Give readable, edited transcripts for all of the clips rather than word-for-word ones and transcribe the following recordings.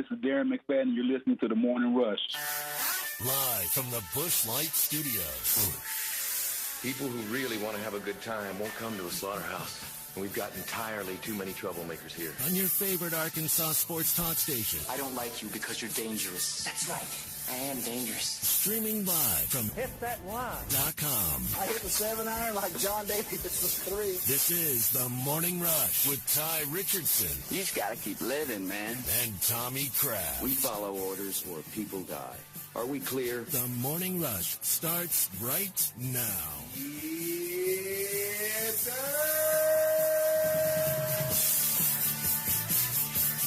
This is Darren McFadden, and you're listening to The Morning Rush. Live from the Bush Light Studios. People who really want to have a good time won't come to a slaughterhouse. And we've got entirely too many troublemakers here. On your favorite Arkansas sports talk station. I don't like you because you're dangerous. That's right. I am dangerous. Streaming live from HitThatOne.com. .com. I hit the 7-iron like John Daly hit the 3. This is The Morning Rush with Ty Richardson. You just gotta keep living, man. And Tommy Kraft. We follow orders or people die. Are we clear? The Morning Rush starts right now. Yes, sir.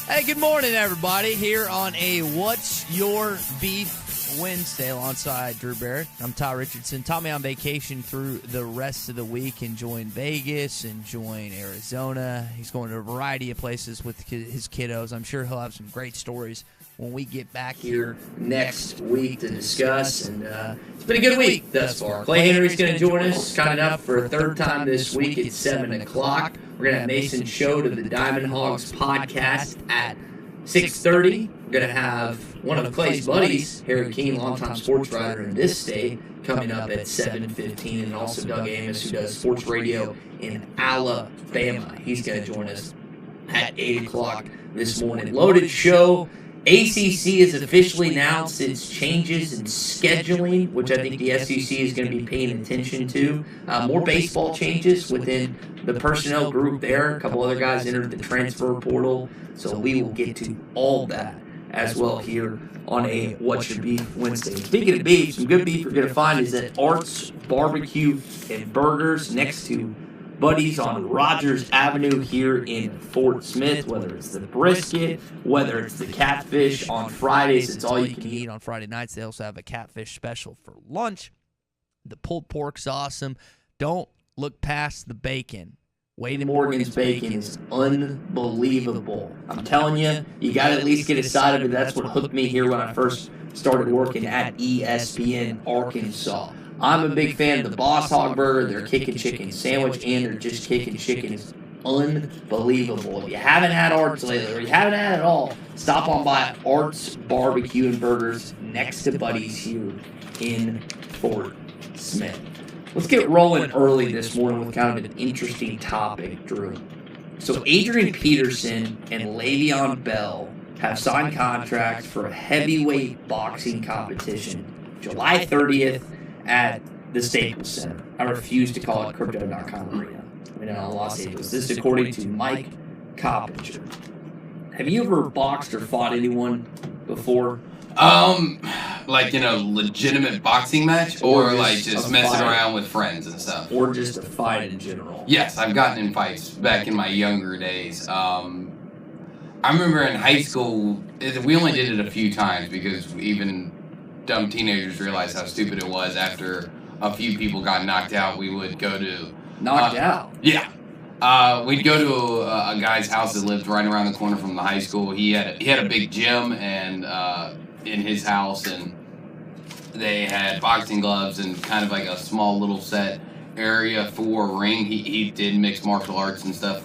Hey, good morning, everybody, here on a What's Your Beef Wednesday alongside Drew Barrett. I'm Ty Richardson. Tommy on vacation through the rest of the week, enjoying Vegas, enjoying Arizona. He's going to a variety of places with his kiddos. I'm sure he'll have some great stories when we get back here next week to discuss. And it's been a good week thus far. Clay Henry's going to join us coming up for a third time this week at 7 o'clock. We're going to have Mason Choate of the Diamond Hogs podcast at 6:30. We're going to have one of Clay's buddies, Harry King, longtime sports writer in this state, coming up at 7:15. And also Doug Amos, who does sports radio in Alabama. He's going to join us at 8 o'clock this morning. Loaded show. ACC has officially announced its changes in scheduling, which I think the SEC is going to be paying attention to. More baseball changes within the personnel group there. A couple other guys entered the transfer portal. So we will get to all that as well here on a What Your Beef Wednesday. Speaking of beef, some good beef you're going to find is at Art's Barbecue and Burgers next to Buddies on Rogers Avenue here in Fort Smith. Whether it's the brisket, whether it's the catfish on Fridays, it's all you can eat on Friday nights. They also have a catfish special for lunch. The pulled pork's awesome. Don't look past the bacon. Wade & Morgan's bacon is unbelievable. I'm telling you, you got to at least get a side of it. That's what hooked me here when I first started working at ESPN Arkansas. I'm a big fan of the Boss Hog Burger, their Kickin' Chicken sandwich, and their Just Kickin' Chicken is unbelievable. If you haven't had Art's lately, or you haven't had it at all, stop on by Art's Barbecue and Burgers next to Buddies here in Fort Smith. Let's get rolling early this morning with kind of an interesting topic, Drew. So Adrian Peterson and Le'Veon Bell have signed contracts for a heavyweight boxing competition July 30th at the Staples Center. I refuse to call it Crypto.com Arena in Los Angeles. This is according to Mike Coppinger. Have you ever boxed or fought anyone before? Like in a legitimate boxing match, or like just messing around with friends and stuff, or just a fight in general? Yes, I've gotten in fights back in my younger days. I remember in high school, we only did it a few times because even dumb teenagers realized how stupid it was. After a few people got knocked out, we would go to knocked out. Yeah. We'd go to a guy's house that lived right around the corner from the high school. He had a big gym and in his house, and they had boxing gloves and kind of like a small little set area for a ring. He did mixed martial arts and stuff,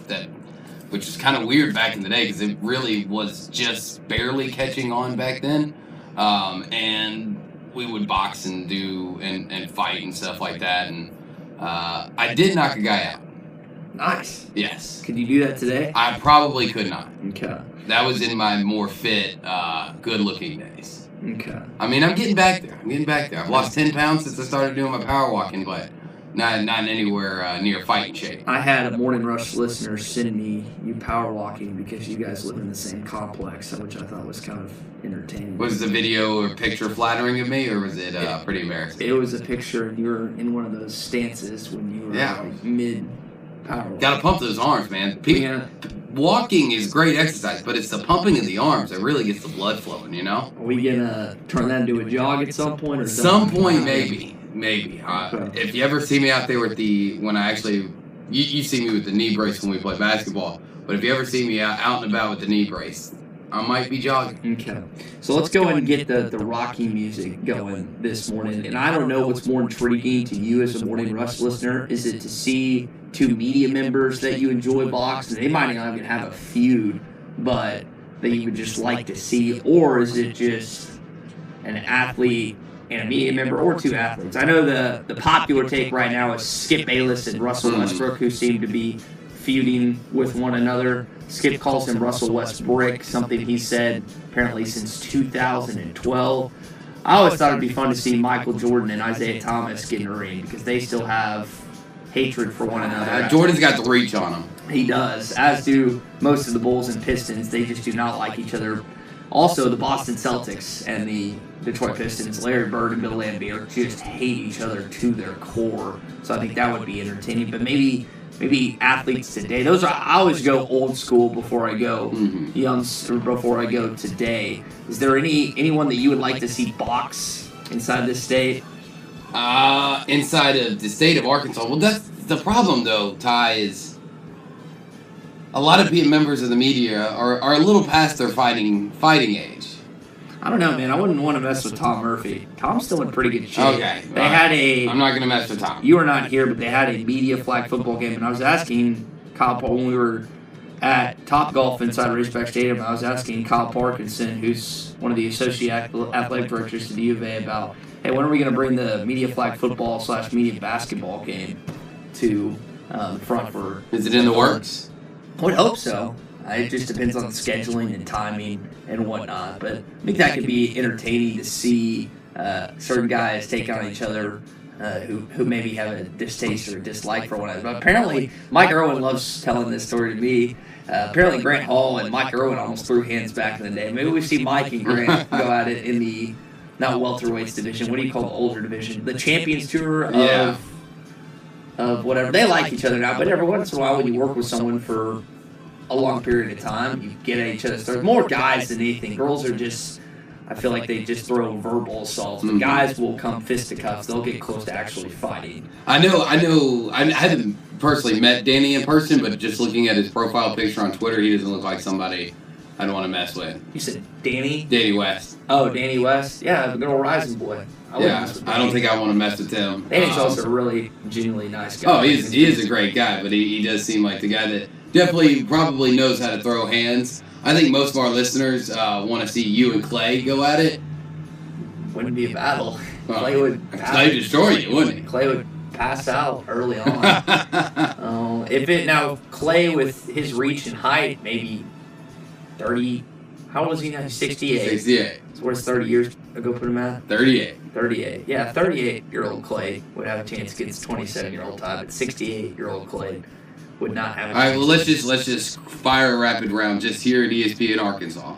which was kind of weird back in the day because it really was just barely catching on back then. And we would box and do and fight and stuff like that. And I did knock a guy out. Nice. Yes. Could you do that today? I probably could not. Okay. That was in my more fit, good-looking days. Okay. I mean, I'm getting back there. I've lost 10 pounds since I started doing my power walking, but not anywhere near fighting shape. I had a Morning Rush listener send me you power walking because you guys live in the same complex, which I thought was kind of entertaining. Was the video or picture flattering of me, or was it pretty embarrassing? It was a picture. You were in one of those stances when you were like mid power walking. Gotta pump those arms, man. Walking is great exercise, but it's the pumping of the arms that really gets the blood flowing, you know? Are we gonna turn that into a jog at some point? Or some point, maybe. If you ever see me out there with you see me with the knee brace when we play basketball, but if you ever see me out and about with the knee brace, I might be jogging. Okay. So let's go and get the Rocky music going this morning. And I don't know what's more intriguing to you as a Morning Rush listener. Is it to see two media members that you enjoy boxing? They might not even have a feud, but that you would just like to see, or is it just an athlete and a media member, or two athletes? I know the popular take right now is Skip Bayless and Russell Westbrook, who seem to be feuding with one another. Skip calls him Russell Westbrook, something he said apparently since 2012. I always thought it'd be fun to see Michael Jordan and Isaiah Thomas get in a ring because they still have hatred for one another. Jordan's got the reach on him. He does, as do most of the Bulls and Pistons. They just do not like each other. Also, the Boston Celtics and the Detroit Pistons, Larry Bird and Bill Laimbeer, just hate each other to their core. So I think that would be entertaining. But maybe athletes today. I always go old school before I go young, or before I go today. Is there anyone that you would like to see box inside this state? Inside of the state of Arkansas. Well, that's the problem, though, Ty, is a lot of members of the media are a little past their fighting age. I don't know, man. I wouldn't want to mess with Tom Murphy. Tom's still in pretty good shape. Okay. I'm not going to mess with Tom. You were not here, but they had a media flag football game, and I was asking Kyle Paul when we were at Top Golf inside Razorback Stadium. I was asking Kyle Parkinson, who's one of the associate athletic directors to the U of A, about, hey, when are we going to bring the media flag football / media basketball game to the front for? Is it in the works? I would hope so. It just depends on scheduling and timing and whatnot. But I think that could be entertaining to see certain guys take on each other who maybe have a distaste or a dislike for one another. But apparently, Mike Irwin loves telling this story to me. Apparently, Grant Hall and Mike Irwin almost threw hands back in the day. Maybe we see Mike and Grant go at it in the, not welterweights division, what do you call the older division? The Champions Tour of whatever. They like each other now, but every once in a while when you work with someone for a long period of time, you get at each other's throats. More guys than anything. Girls are just, I feel like they just throw verbal assaults. But guys will come fisticuffs. They'll get close to actually fighting. I know. I haven't personally met Danny in person, but just looking at his profile picture on Twitter, he doesn't look like somebody I'd want to mess with. You said Danny? Danny West. Oh, Danny West? Yeah, the good old Rising boy. I don't think I want to mess with him. Danny's also a really genuinely nice guy. Oh, he is a great guy, but he does seem like the guy that definitely probably knows how to throw hands. I think most of our listeners want to see you and Clay go at it. Wouldn't be a battle. Well, Clay would destroy you, wouldn't he? Clay would pass out early on. Clay with his reach and height, maybe 30. How old is he now? 68. 68. So where's 30 years ago put him at? 38. 38. Yeah, 38-year-old Clay would have a chance against 27-year-old Ty, but 68-year-old Clay would not have a chance. All right, well, let's just fire a rapid round just here at ESPN Arkansas.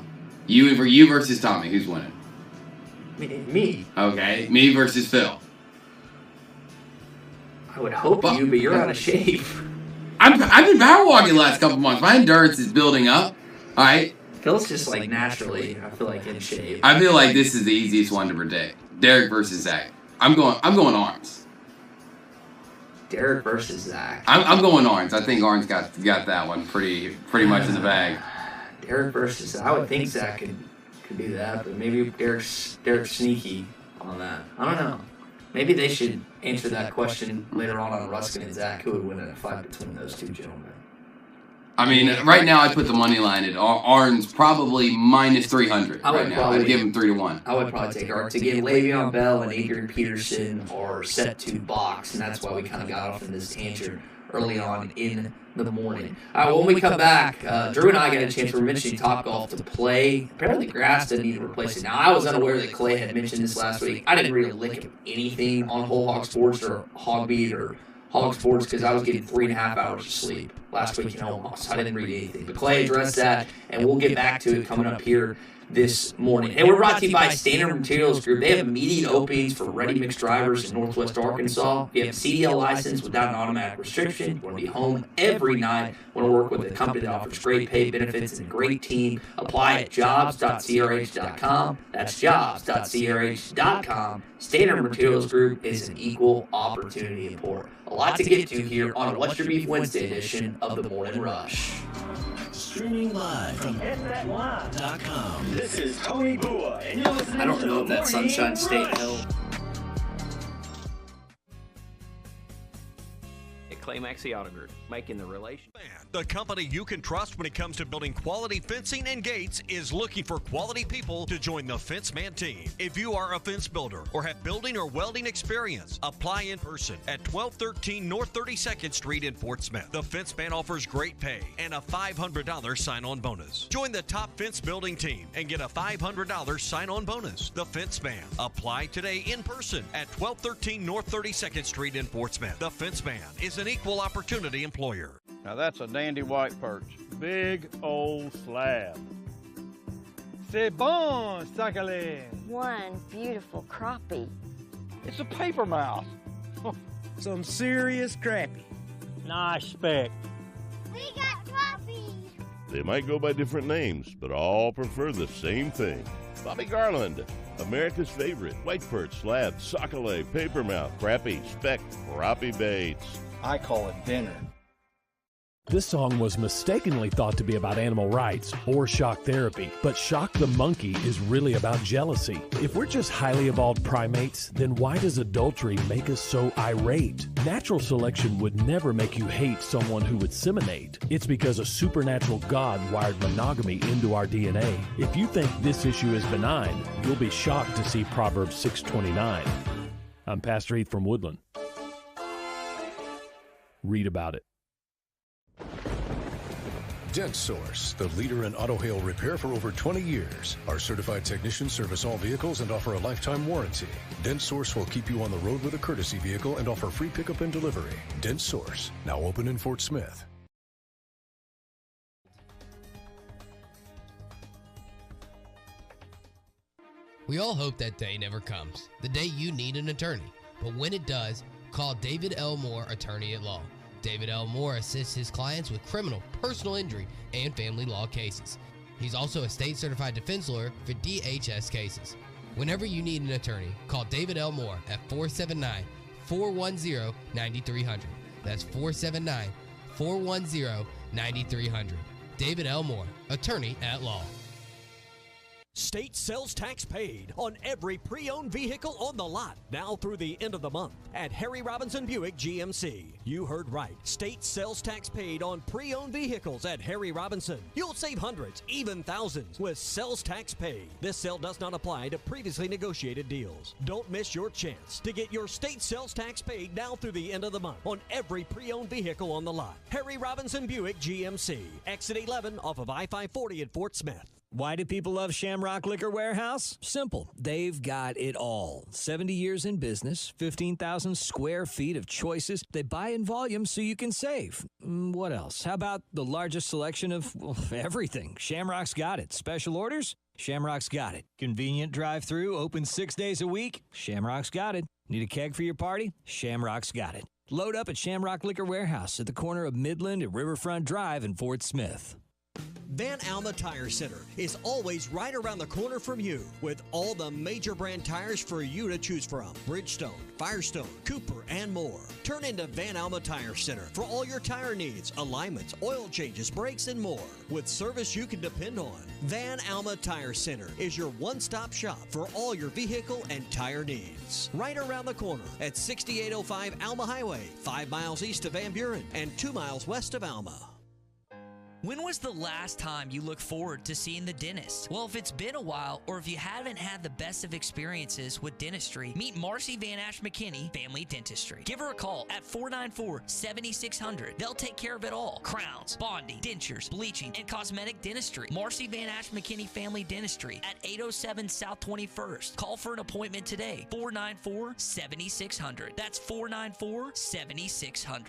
You versus Tommy. Who's winning? Me. Okay, me versus Phil. I would hope you, but you're out of shape. I've been power walking the last couple months. My endurance is building up. All right. Phil's just like naturally, I feel like, in shape. I feel like this is the easiest one to predict. Derek versus Zach. I'm going Arms. Derek versus Zach. I'm going Arms. I think Arms got that one pretty much in the bag. Derek versus I would think Zach could do that, but maybe Derek's sneaky on that. I don't know. Maybe they should answer that question later on Ruskin and Zach, who would win in a fight between those two gentlemen. I mean, right now I put the money line at Arns probably minus 300 right now. I'd give him 3-1. I would probably take Arns. Again, Le'Veon Bell and Adrian Peterson are set to box, and that's why we kind of got off in this tangent early on in the morning. All right, when we come back, Drew and I got a chance, we're mentioning Topgolf to play. Apparently, grass doesn't need to replace it. Now, I was unaware that Clay had mentioned this last week. I didn't really lick him anything on Whole Hog Sports or Hog Beat or Hog Sports because I was getting 3.5 hours of sleep last week in Omaha, so I didn't read anything. But Clay addressed that, and we'll get back to it coming up here this morning. And we're brought to you by Standard Materials Group. They have immediate openings for ready-mix drivers in Northwest Arkansas. If you have a CDL license without an automatic restriction, you want to be home every night, want to work with a company that offers great pay, benefits, and a great team, apply at jobs.crh.com. That's jobs.crh.com. Standard Materials Group is an equal opportunity employer. A lot to get to here on What's Your Beef Wednesday edition of the Morning Rush. Streaming live from HitThatLive.com. This is Tony Bua, and you're listening I don't know if that Sunshine State held. At Clay Maxey Auto Group, making the relation. Man. The company you can trust when it comes to building quality fencing and gates is looking for quality people to join the Fenceman team. If you are a fence builder or have building or welding experience, apply in person at 1213 North 32nd Street in Fort Smith. The Fenceman offers great pay and a $500 sign-on bonus. Join the top fence building team and get a $500 sign-on bonus. The Fenceman. Apply today in person at 1213 North 32nd Street in Fort Smith. The Fenceman is an equal opportunity employer. Now that's a dandy white perch. Big old slab. C'est bon, sacalé. One beautiful crappie. It's a paper mouse. Some serious crappie. Nice speck. We got crappie. They might go by different names, but all prefer the same thing. Bobby Garland, America's favorite white perch, slab, sockeye, papermouth, crappie, speck, crappie baits. I call it dinner. This song was mistakenly thought to be about animal rights or shock therapy, but Shock the Monkey is really about jealousy. If we're just highly evolved primates, then why does adultery make us so irate? Natural selection would never make you hate someone who would seminate. It's because a supernatural God wired monogamy into our DNA. If you think this issue is benign, you'll be shocked to see Proverbs 6:29. I'm Pastor Heath from Woodland. Read about it. Dent Source, the leader in auto hail repair for over 20 years. Our certified technicians service all vehicles and offer a lifetime warranty. Dent Source will keep you on the road with a courtesy vehicle and offer free pickup and delivery. Dent Source, now open in Fort Smith. We all hope that day never comes, the day you need an attorney. But when it does, call David L. Moore, Attorney at Law. David L. Moore assists his clients with criminal, personal injury, and family law cases. He's also a state-certified defense lawyer for DHS cases. Whenever you need an attorney, call David L. Moore at 479-410-9300. That's 479-410-9300. David L. Moore, Attorney at Law. State sales tax paid on every pre-owned vehicle on the lot now through the end of the month at Harry Robinson Buick GMC. You heard right. State sales tax paid on pre-owned vehicles at Harry Robinson. You'll save hundreds, even thousands with sales tax paid. This sale does not apply to previously negotiated deals. Don't miss your chance to get your state sales tax paid now through the end of the month on every pre-owned vehicle on the lot. Harry Robinson Buick GMC. Exit 11 off of I-540 at Fort Smith. Why do people love Shamrock Liquor Warehouse? Simple. They've got it all. 70 years in business, 15,000 square feet of choices. They buy in volume so you can save. What else? How about the largest selection of everything? Shamrock's got it. Special orders? Shamrock's got it. Convenient drive-through, open 6 days a week? Shamrock's got it. Need a keg for your party? Shamrock's got it. Load up at Shamrock Liquor Warehouse at the corner of Midland and Riverfront Drive in Fort Smith. Van Alma Tire Center is always right around the corner from you with all the major brand tires for you to choose from. Bridgestone, Firestone, Cooper, and more. Turn into Van Alma Tire Center for all your tire needs, alignments, oil changes, brakes, and more. With service you can depend on, Van Alma Tire Center is your one-stop shop for all your vehicle and tire needs. Right around the corner at 6805 Alma Highway, 5 miles east of Van Buren and 2 miles west of Alma. When was the last time you looked forward to seeing the dentist? Well, if it's been a while, or if you haven't had the best of experiences with dentistry, meet Marcy Van Ash McKinney Family Dentistry. Give her a call at 494-7600. They'll take care of it all. Crowns, bonding, dentures, bleaching, and cosmetic dentistry. Marcy Van Ash McKinney Family Dentistry at 807 South 21st. Call for an appointment today, 494-7600. That's 494-7600.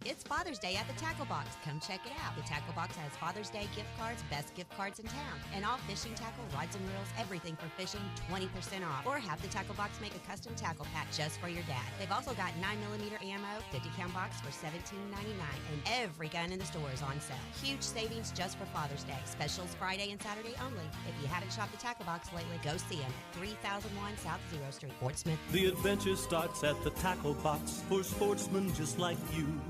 It's Father's Day at the Tackle Box. Come check it out. The Tackle Box has Father's Day gift cards, best gift cards in town, and all fishing tackle, rods and reels, everything for fishing, 20% off. Or have the Tackle Box make a custom tackle pack just for your dad. They've also got 9mm ammo, 50-count box for $17.99, and every gun in the store is on sale. Huge savings just for Father's Day. Specials Friday and Saturday only. If you haven't shopped the Tackle Box lately, go see them at 3001 South 0 Street, Fort Smith. The adventure starts at the Tackle Box for sportsmen just like you.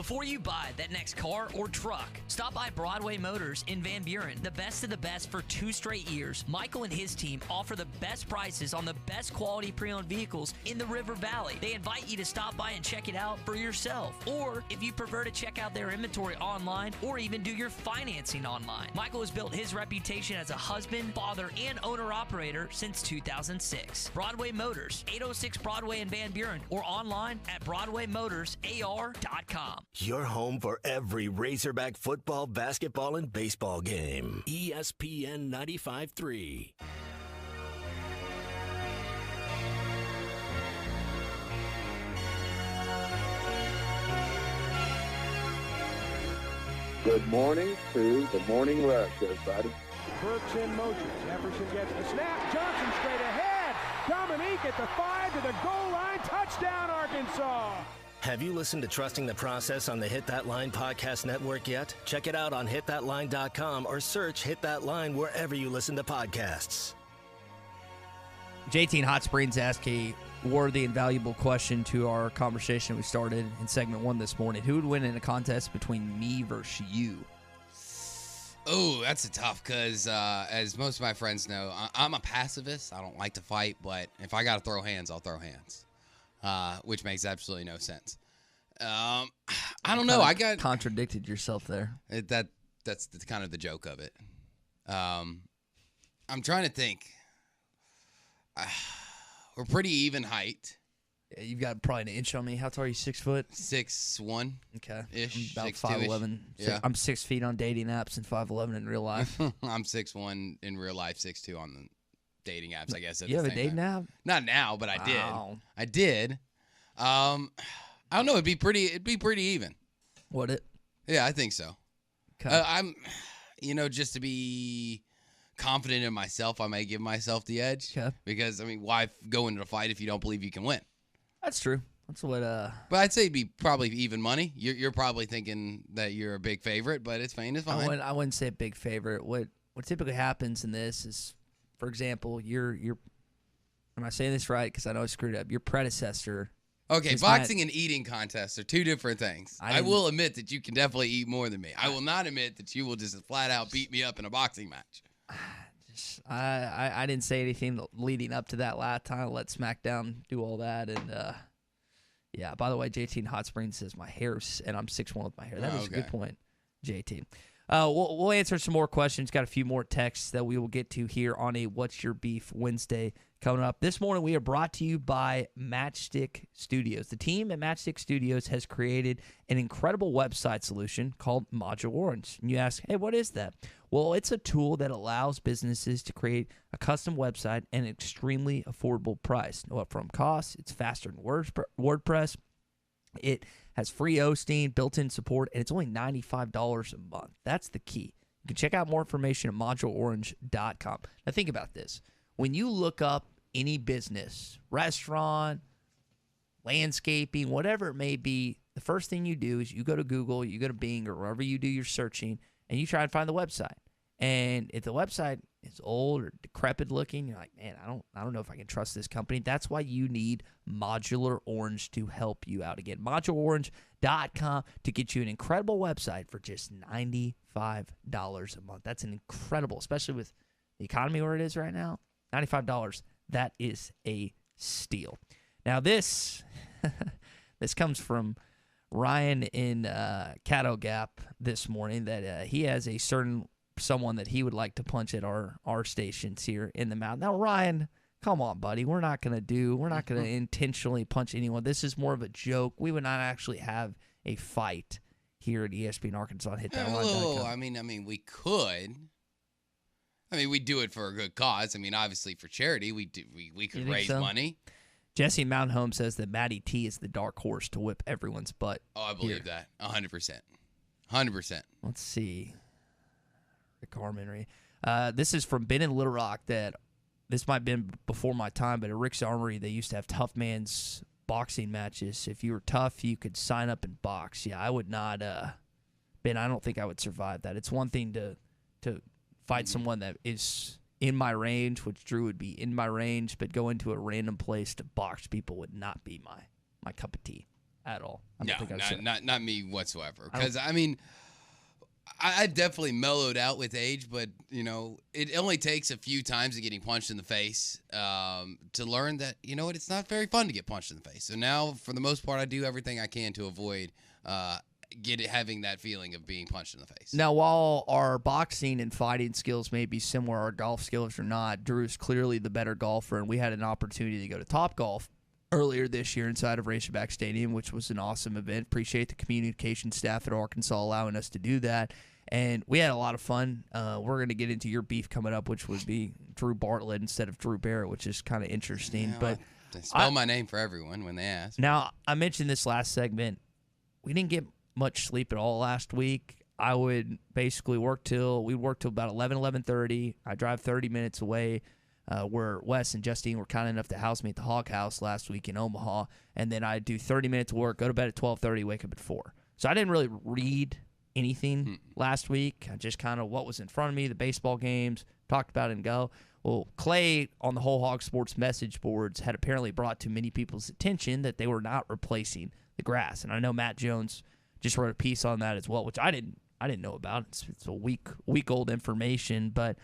Before you buy that next car or truck, stop by Broadway Motors in Van Buren. The best of the best for 2 straight years. Michael and his team offer the best prices on the best quality pre-owned vehicles in the River Valley. They invite you to stop by and check it out for yourself. Or if you prefer to check out their inventory online or even do your financing online. Michael has built his reputation as a husband, father, and owner-operator since 2006. Broadway Motors, 806 Broadway in Van Buren, or online at BroadwayMotorsAR.com. Your home for every Razorback football, basketball, and baseball game. ESPN 95.3. Good morning to the Morning Rush, everybody. Burke's in motion. Jefferson gets the snap. Johnson straight ahead. Dominique at the 5 to the goal line. Touchdown, Arkansas. Have you listened to Trusting the Process on the Hit That Line podcast network yet? Check it out on hitthatline.com or search Hit That Line wherever you listen to podcasts. JT in Hot Springs asked a worthy and valuable question to our conversation we started in segment 1 this morning. Who would win in a contest between me versus you? Oh, that's a tough because, as most of my friends know, I'm a pacifist. I don't like to fight, but if I got to throw hands, I'll throw hands, which makes absolutely no sense. I don't know. I got contradicted yourself there. That's kind of the joke of it. I'm trying to think. We're pretty even height. Yeah, you've got probably an inch on me. How tall are you? 6 foot? 6'1". Okay. Ish. I'm about 6'2". 5'11". Yeah. I'm 6 feet on dating apps and 5'11" in real life. I'm 6'1" in real life, 6'2" on the dating apps, I guess. You have a dating app? Not now, but I did. Wow. I did. I don't know. It'd be pretty even. Would it? Yeah, I think so. Okay. I'm, just to be confident in myself, I may give myself the edge. Okay. Because, why go into a fight if you don't believe you can win? That's true. That's what. But I'd say it'd be probably even money. You're probably thinking that you're a big favorite, but it's fine. It's fine. I wouldn't say a big favorite. What typically happens in this is, for example, your. Am I saying this right? Because I know I screwed up. Your predecessor. Okay, boxing and eating contests are two different things. I will admit that you can definitely eat more than me. I will not admit that you will just flat out beat me up in a boxing match. I didn't say anything leading up to that last time. Let SmackDown do all that. And, yeah, by the way, JT in Hot Springs says my hair, and I'm 6'1" with my hair. That was a good point, JT. We'll answer some more questions. Got a few more texts that we will get to here on a What's Your Beef Wednesday coming up. This morning, we are brought to you by Matchstick Studios. The team at Matchstick Studios has created an incredible website solution called Module Orange. And you ask, hey, what is that? Well, it's a tool that allows businesses to create a custom website at an extremely affordable price. No upfront costs. It's faster than WordPress. It has free hosting, built-in support, and it's only $95 a month. That's the key. You can check out more information at moduleorange.com. Now, think about this. When you look up any business, restaurant, landscaping, whatever it may be, the first thing you do is you go to Google, you go to Bing, or wherever you do your searching, and you try and find the website. And if the website is old or decrepit looking, you're like, man, I don't know if I can trust this company. That's why you need Modular Orange to help you out. Again, moduleorange.com to get you an incredible website for just $95 a month. That's an incredible, especially with the economy where it is right now. $95, that is a steal. Now this comes from Ryan in Caddo Gap this morning, that he has a certain someone that he would like to punch at our stations here in the mouth. Now, Ryan, come on, buddy. We're not going to intentionally punch anyone. This is more of a joke. We would not actually have a fight here at ESPN Arkansas. Hit that line. We could. We do it for a good cause. Obviously for charity, we could raise money. Jesse Mount Home says that Matty T is the dark horse to whip everyone's butt. Oh, I believe that. 100%. 100%. Let's see. Rick Armory. This is from Ben in Little Rock. That this might have been before my time, but at Rick's Armory, they used to have tough man's boxing matches. If you were tough, you could sign up and box. Yeah, I would not. Ben, I don't think I would survive that. It's one thing to fight someone that is in my range, which Drew would be in my range, but go into a random place to box people would not be my cup of tea. at all. Not me whatsoever. Because, I mean, I've definitely mellowed out with age, but, it only takes a few times of getting punched in the face to learn that, it's not very fun to get punched in the face. So now, for the most part, I do everything I can to avoid having that feeling of being punched in the face. Now, while our boxing and fighting skills may be similar, our golf skills are not. Drew's clearly the better golfer, and we had an opportunity to go to Topgolf earlier this year inside of Razorback Stadium, which was an awesome event. Appreciate the communication staff at Arkansas allowing us to do that. And we had a lot of fun. We're going to get into your beef coming up, which would be Drew Bartlett instead of Drew Barrett, which is kind of interesting. Yeah, but spell my name for everyone when they ask. Now, I mentioned this last segment. We didn't get much sleep at all last week. I would basically work till about 11:30. I drive 30 minutes away where Wes and Justine were kind enough to house me at the Hog House last week in Omaha, and then I do 30 minutes of work, go to bed at 12:30, wake up at 4. So I didn't really read anything last week. I just kind of what was in front of me, the baseball games, talked about it and go. Well, Clay on the Whole Hog Sports message boards had apparently brought to many people's attention that they were not replacing the grass, and I know Matt Jones just wrote a piece on that as well, which I didn't know about. It's a week old information, but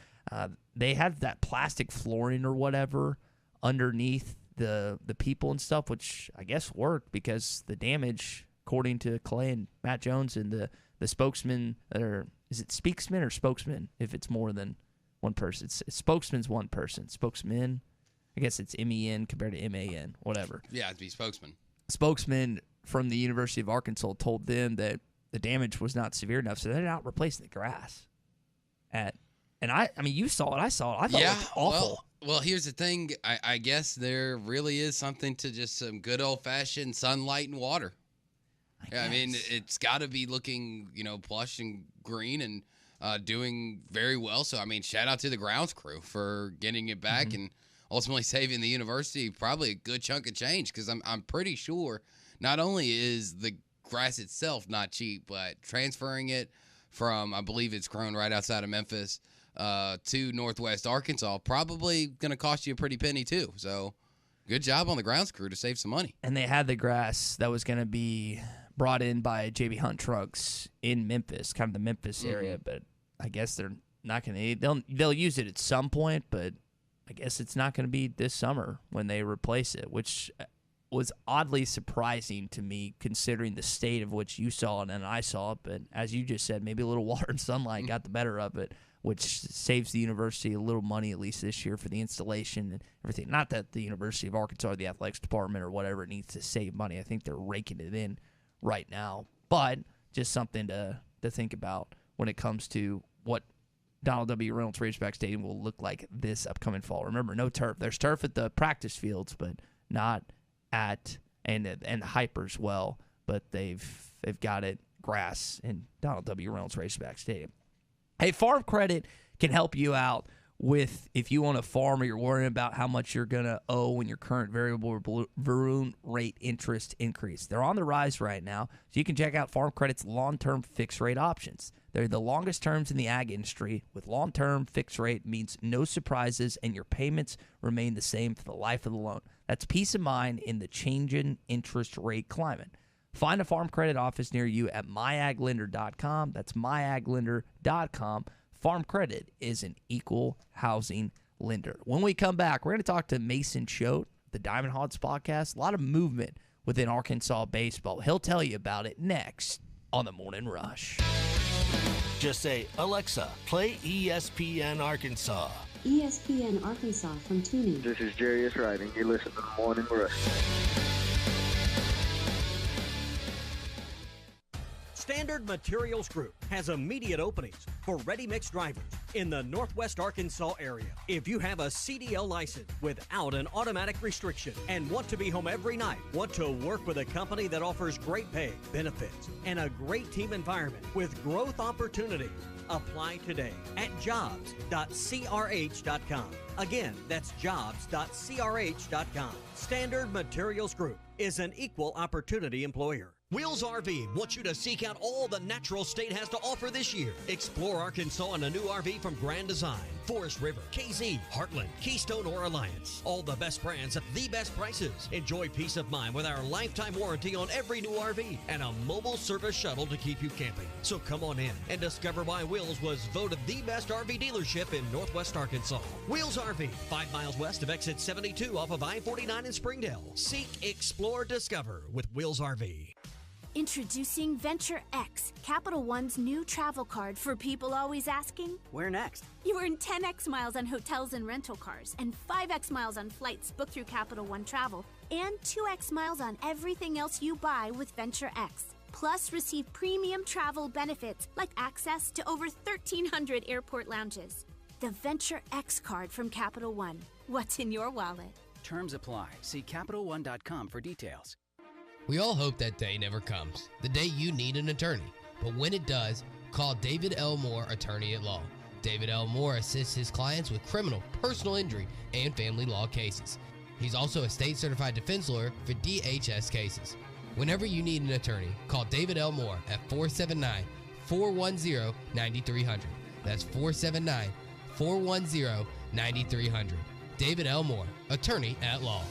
they have that plastic flooring or whatever underneath the people and stuff, which I guess worked because the damage, according to Clay and Matt Jones and the spokesman, or is it speaksman or spokesman? If it's more than one person, it's spokesman's one person. Spokesman, I guess it's MEN compared to MAN, whatever. Yeah, it'd be spokesman. Spokesman from the University of Arkansas told them that the damage was not severe enough, so they're not replacing the grass. And I mean, you saw it, I saw it. I thought it looked awful. Well, here's the thing. I guess there really is something to just some good old-fashioned sunlight and water. I mean, it's got to be looking, plush and green and doing very well. So, I mean, shout out to the grounds crew for getting it back and ultimately saving the university probably a good chunk of change, because I'm pretty sure not only is the grass itself not cheap, but transferring it from, I believe it's grown right outside of Memphis, to Northwest Arkansas, probably going to cost you a pretty penny too. So good job on the grounds crew to save some money. And they had the grass that was going to be brought in by JB Hunt Trucks in Memphis, kind of the Memphis area, but I guess they're not going to, they'll use it at some point, but I guess it's not going to be this summer when they replace it, which was oddly surprising to me considering the state of which you saw it and I saw it. But as you just said, maybe a little water and sunlight got the better of it, which saves the university a little money at least this year for the installation and everything. Not that the University of Arkansas or the athletics department or whatever needs to save money. I think they're raking it in right now. But just something to think about when it comes to what Donald W. Reynolds Razorback Stadium will look like this upcoming fall. Remember, no turf. There's turf at the practice fields, but not at and the Hypers well, but they've got it grass in Donald W. Reynolds Razorback Stadium. Hey, Farm Credit can help you out with if you want to farm or you're worrying about how much you're going to owe when your current variable balloon rate interest increase. They're on the rise right now, so you can check out Farm Credit's long-term fixed rate options. They're the longest terms in the ag industry. With long-term fixed rate means no surprises and your payments remain the same for the life of the loan. That's peace of mind in the changing interest rate climate. Find a Farm Credit office near you at myaglender.com. That's myaglender.com. Farm Credit is an equal housing lender. When we come back, we're going to talk to Mason Choate, the Diamond Hogs podcast. A lot of movement within Arkansas baseball. He'll tell you about it next on the Morning Rush. Just say, Alexa, play ESPN Arkansas. ESPN Arkansas from TuneIn. This is Jarius Wright, and you listen to the Morning Rush. Standard Materials Group has immediate openings for ready-mix drivers in the Northwest Arkansas area. If you have a CDL license without an automatic restriction and want to be home every night, want to work with a company that offers great pay, benefits, and a great team environment with growth opportunities, apply today at jobs.crh.com. Again, that's jobs.crh.com. Standard Materials Group is an equal opportunity employer. Wheels RV wants you to seek out all the natural state has to offer this year. Explore Arkansas in a new RV from Grand Design, Forest River, KZ, Heartland, Keystone, or Alliance. All the best brands at the best prices. Enjoy peace of mind with our lifetime warranty on every new RV and a mobile service shuttle to keep you camping. So come on in and discover why Wheels was voted the best RV dealership in Northwest Arkansas. Wheels RV, 5 miles west of exit 72 off of I-49 in Springdale. Seek, explore, discover with Wheels RV. Introducing Venture X, Capital One's new travel card for people always asking, where next? You earn 10x miles on hotels and rental cars, and 5x miles on flights booked through Capital One Travel, and 2x miles on everything else you buy with Venture X. Plus, receive premium travel benefits like access to over 1,300 airport lounges. The Venture X card from Capital One. What's in your wallet? Terms apply. See CapitalOne.com for details. We all hope that day never comes, the day you need an attorney. But when it does, call David L. Moore, Attorney at Law. David L. Moore assists his clients with criminal, personal injury, and family law cases. He's also a state-certified defense lawyer for DHS cases. Whenever you need an attorney, call David L. Moore at 479-410-9300. That's 479-410-9300. David L. Moore, Attorney at Law.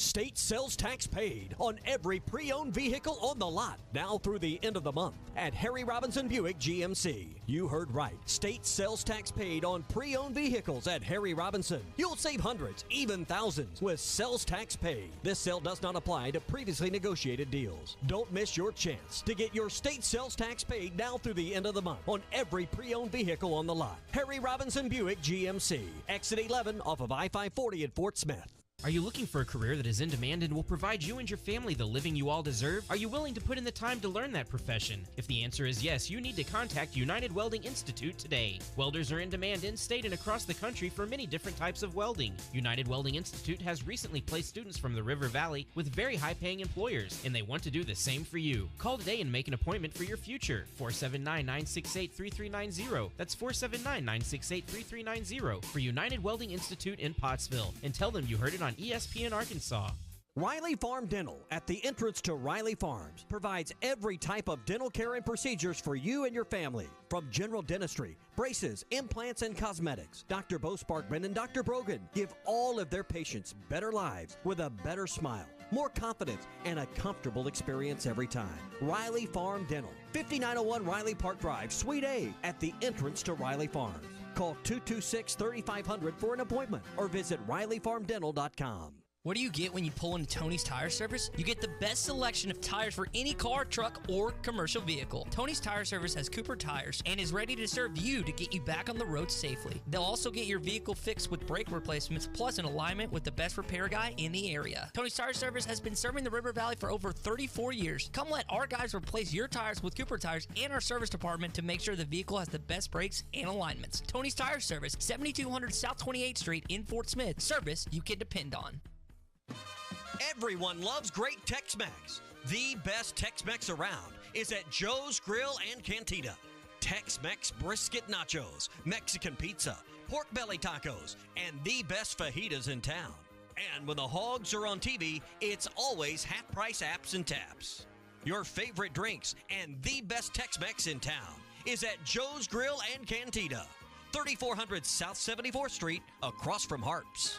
State sales tax paid on every pre-owned vehicle on the lot now through the end of the month at Harry Robinson Buick GMC. You heard right. State sales tax paid on pre-owned vehicles at Harry Robinson. You'll save hundreds, even thousands with sales tax paid. This sale does not apply to previously negotiated deals. Don't miss your chance to get your state sales tax paid now through the end of the month on every pre-owned vehicle on the lot. Harry Robinson Buick GMC. Exit 11 off of I-540 at Fort Smith. Are you looking for a career that is in demand and will provide you and your family the living you all deserve? Are you willing to put in the time to learn that profession? If the answer is yes, you need to contact United Welding Institute today. Welders are in demand in-state and across the country for many different types of welding. United Welding Institute has recently placed students from the River Valley with very high-paying employers, and they want to do the same for you. Call today and make an appointment for your future. 479-968-3390. That's 479-968-3390 for United Welding Institute in Pottsville, and tell them you heard it on ESPN Arkansas. Riley Farm Dental at the entrance to Riley Farms provides every type of dental care and procedures for you and your family. From general dentistry, braces, implants, and cosmetics, Dr. Bo Sparkman and Dr. Brogan give all of their patients better lives with a better smile, more confidence, and a comfortable experience every time. Riley Farm Dental, 5901 Riley Park Drive, Suite A, at the entrance to Riley Farms. Call 226-3500 for an appointment or visit RileyFarmDental.com. What do you get when you pull into Tony's Tire Service? You get the best selection of tires for any car, truck, or commercial vehicle. Tony's Tire Service has Cooper tires and is ready to serve you to get you back on the road safely. They'll also get your vehicle fixed with brake replacements, plus an alignment with the best repair guy in the area. Tony's Tire Service has been serving the River Valley for over 34 years. Come let our guys replace your tires with Cooper tires and our service department to make sure the vehicle has the best brakes and alignments. Tony's Tire Service, 7200 South 28th Street in Fort Smith. Service you can depend on. Everyone loves great Tex-Mex. The best Tex-Mex around is at Joe's Grill and Cantina. Tex-Mex brisket nachos, Mexican pizza, pork belly tacos, and the best fajitas in town. And when the hogs are on TV, it's always half-price apps and taps. Your favorite drinks and the best Tex-Mex in town is at Joe's Grill and Cantina, 3400 South 74th Street, across from Harps.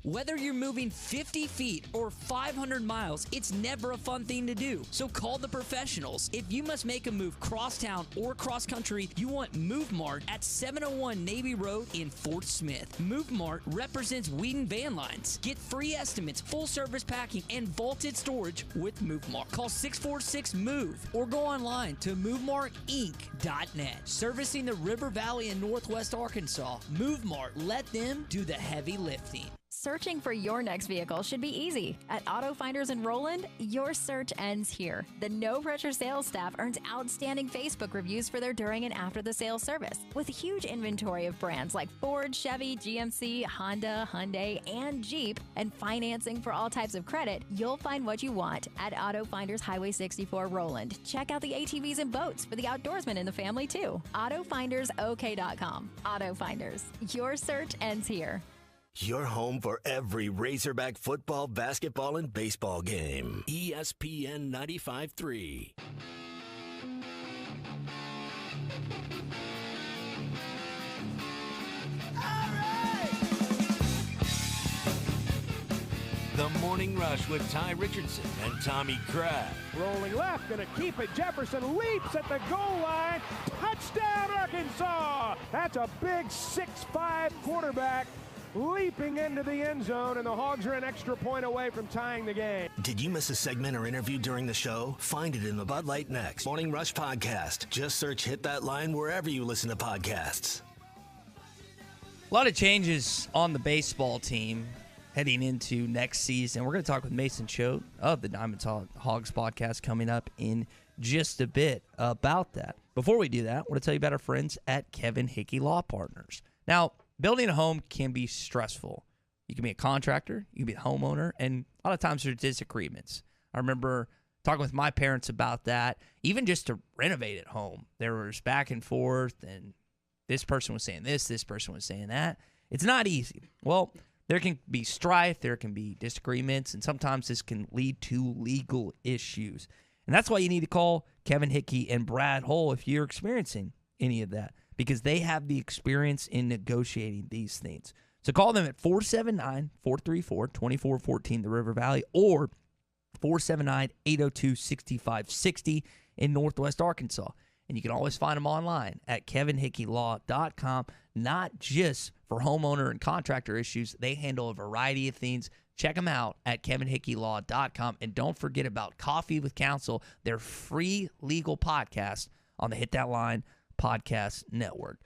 Whether you're moving 50 feet or 500 miles, it's never a fun thing to do. So call the professionals. If you must make a move cross-town or cross-country, you want Move Mart at 701 Navy Road in Fort Smith. Move Mart represents Whedon Van Lines. Get free estimates, full-service packing, and vaulted storage with Move Mart. Call 646-MOVE or go online to MoveMartInc.net. Servicing the River Valley in Northwest Arkansas, Move Mart, let them do the heavy lifting. Searching for your next vehicle should be easy. At Auto Finders in Roland, your search ends here. The no-pressure sales staff earns outstanding Facebook reviews for their during and after the sales service. With a huge inventory of brands like Ford, Chevy, GMC, Honda, Hyundai, and Jeep, and financing for all types of credit, you'll find what you want at Auto Finders Highway 64 Roland. Check out the ATVs and boats for the outdoorsmen in the family, too. AutoFindersOK.com. Auto Finders. Your search ends here. your home for every Razorback football, basketball, and baseball game. ESPN 95.3. The Morning Rush with Ty Richardson and Tommy Kraft. Rolling left, going to keep it. Jefferson leaps at the goal line. Touchdown, Arkansas! That's a big 6'5" quarterback leaping into the end zone, and the Hogs are an extra point away from tying the game. Did you miss a segment or interview during the show? Find it in the Bud Light Next Morning Rush podcast. Just search Hit That Line wherever you listen to podcasts. A lot of changes on the baseball team heading into next season. We're going to talk with Mason Choate of the Diamond Hogs podcast coming up in just a bit about that. Before we do that, I want to tell you about our friends at Kevin Hickey Law Partners. Now, building a home can be stressful. You can be a contractor, you can be a homeowner, and a lot of times there's disagreements. I remember talking with my parents about that. Even just to renovate at home, there was back and forth, and this person was saying this person was saying that. It's not easy. Well, there can be strife, there can be disagreements, and sometimes this can lead to legal issues. And that's why you need to call Kevin Hickey and Brad Hull if you're experiencing any of that, because they have the experience in negotiating these things. So call them at 479-434-2414, the River Valley, or 479-802-6560 in Northwest Arkansas. And you can always find them online at kevinhickeylaw.com, not just for homeowner and contractor issues. They handle a variety of things. Check them out at kevinhickeylaw.com. And don't forget about Coffee with Counsel, their free legal podcast on the Hit That Line podcast network.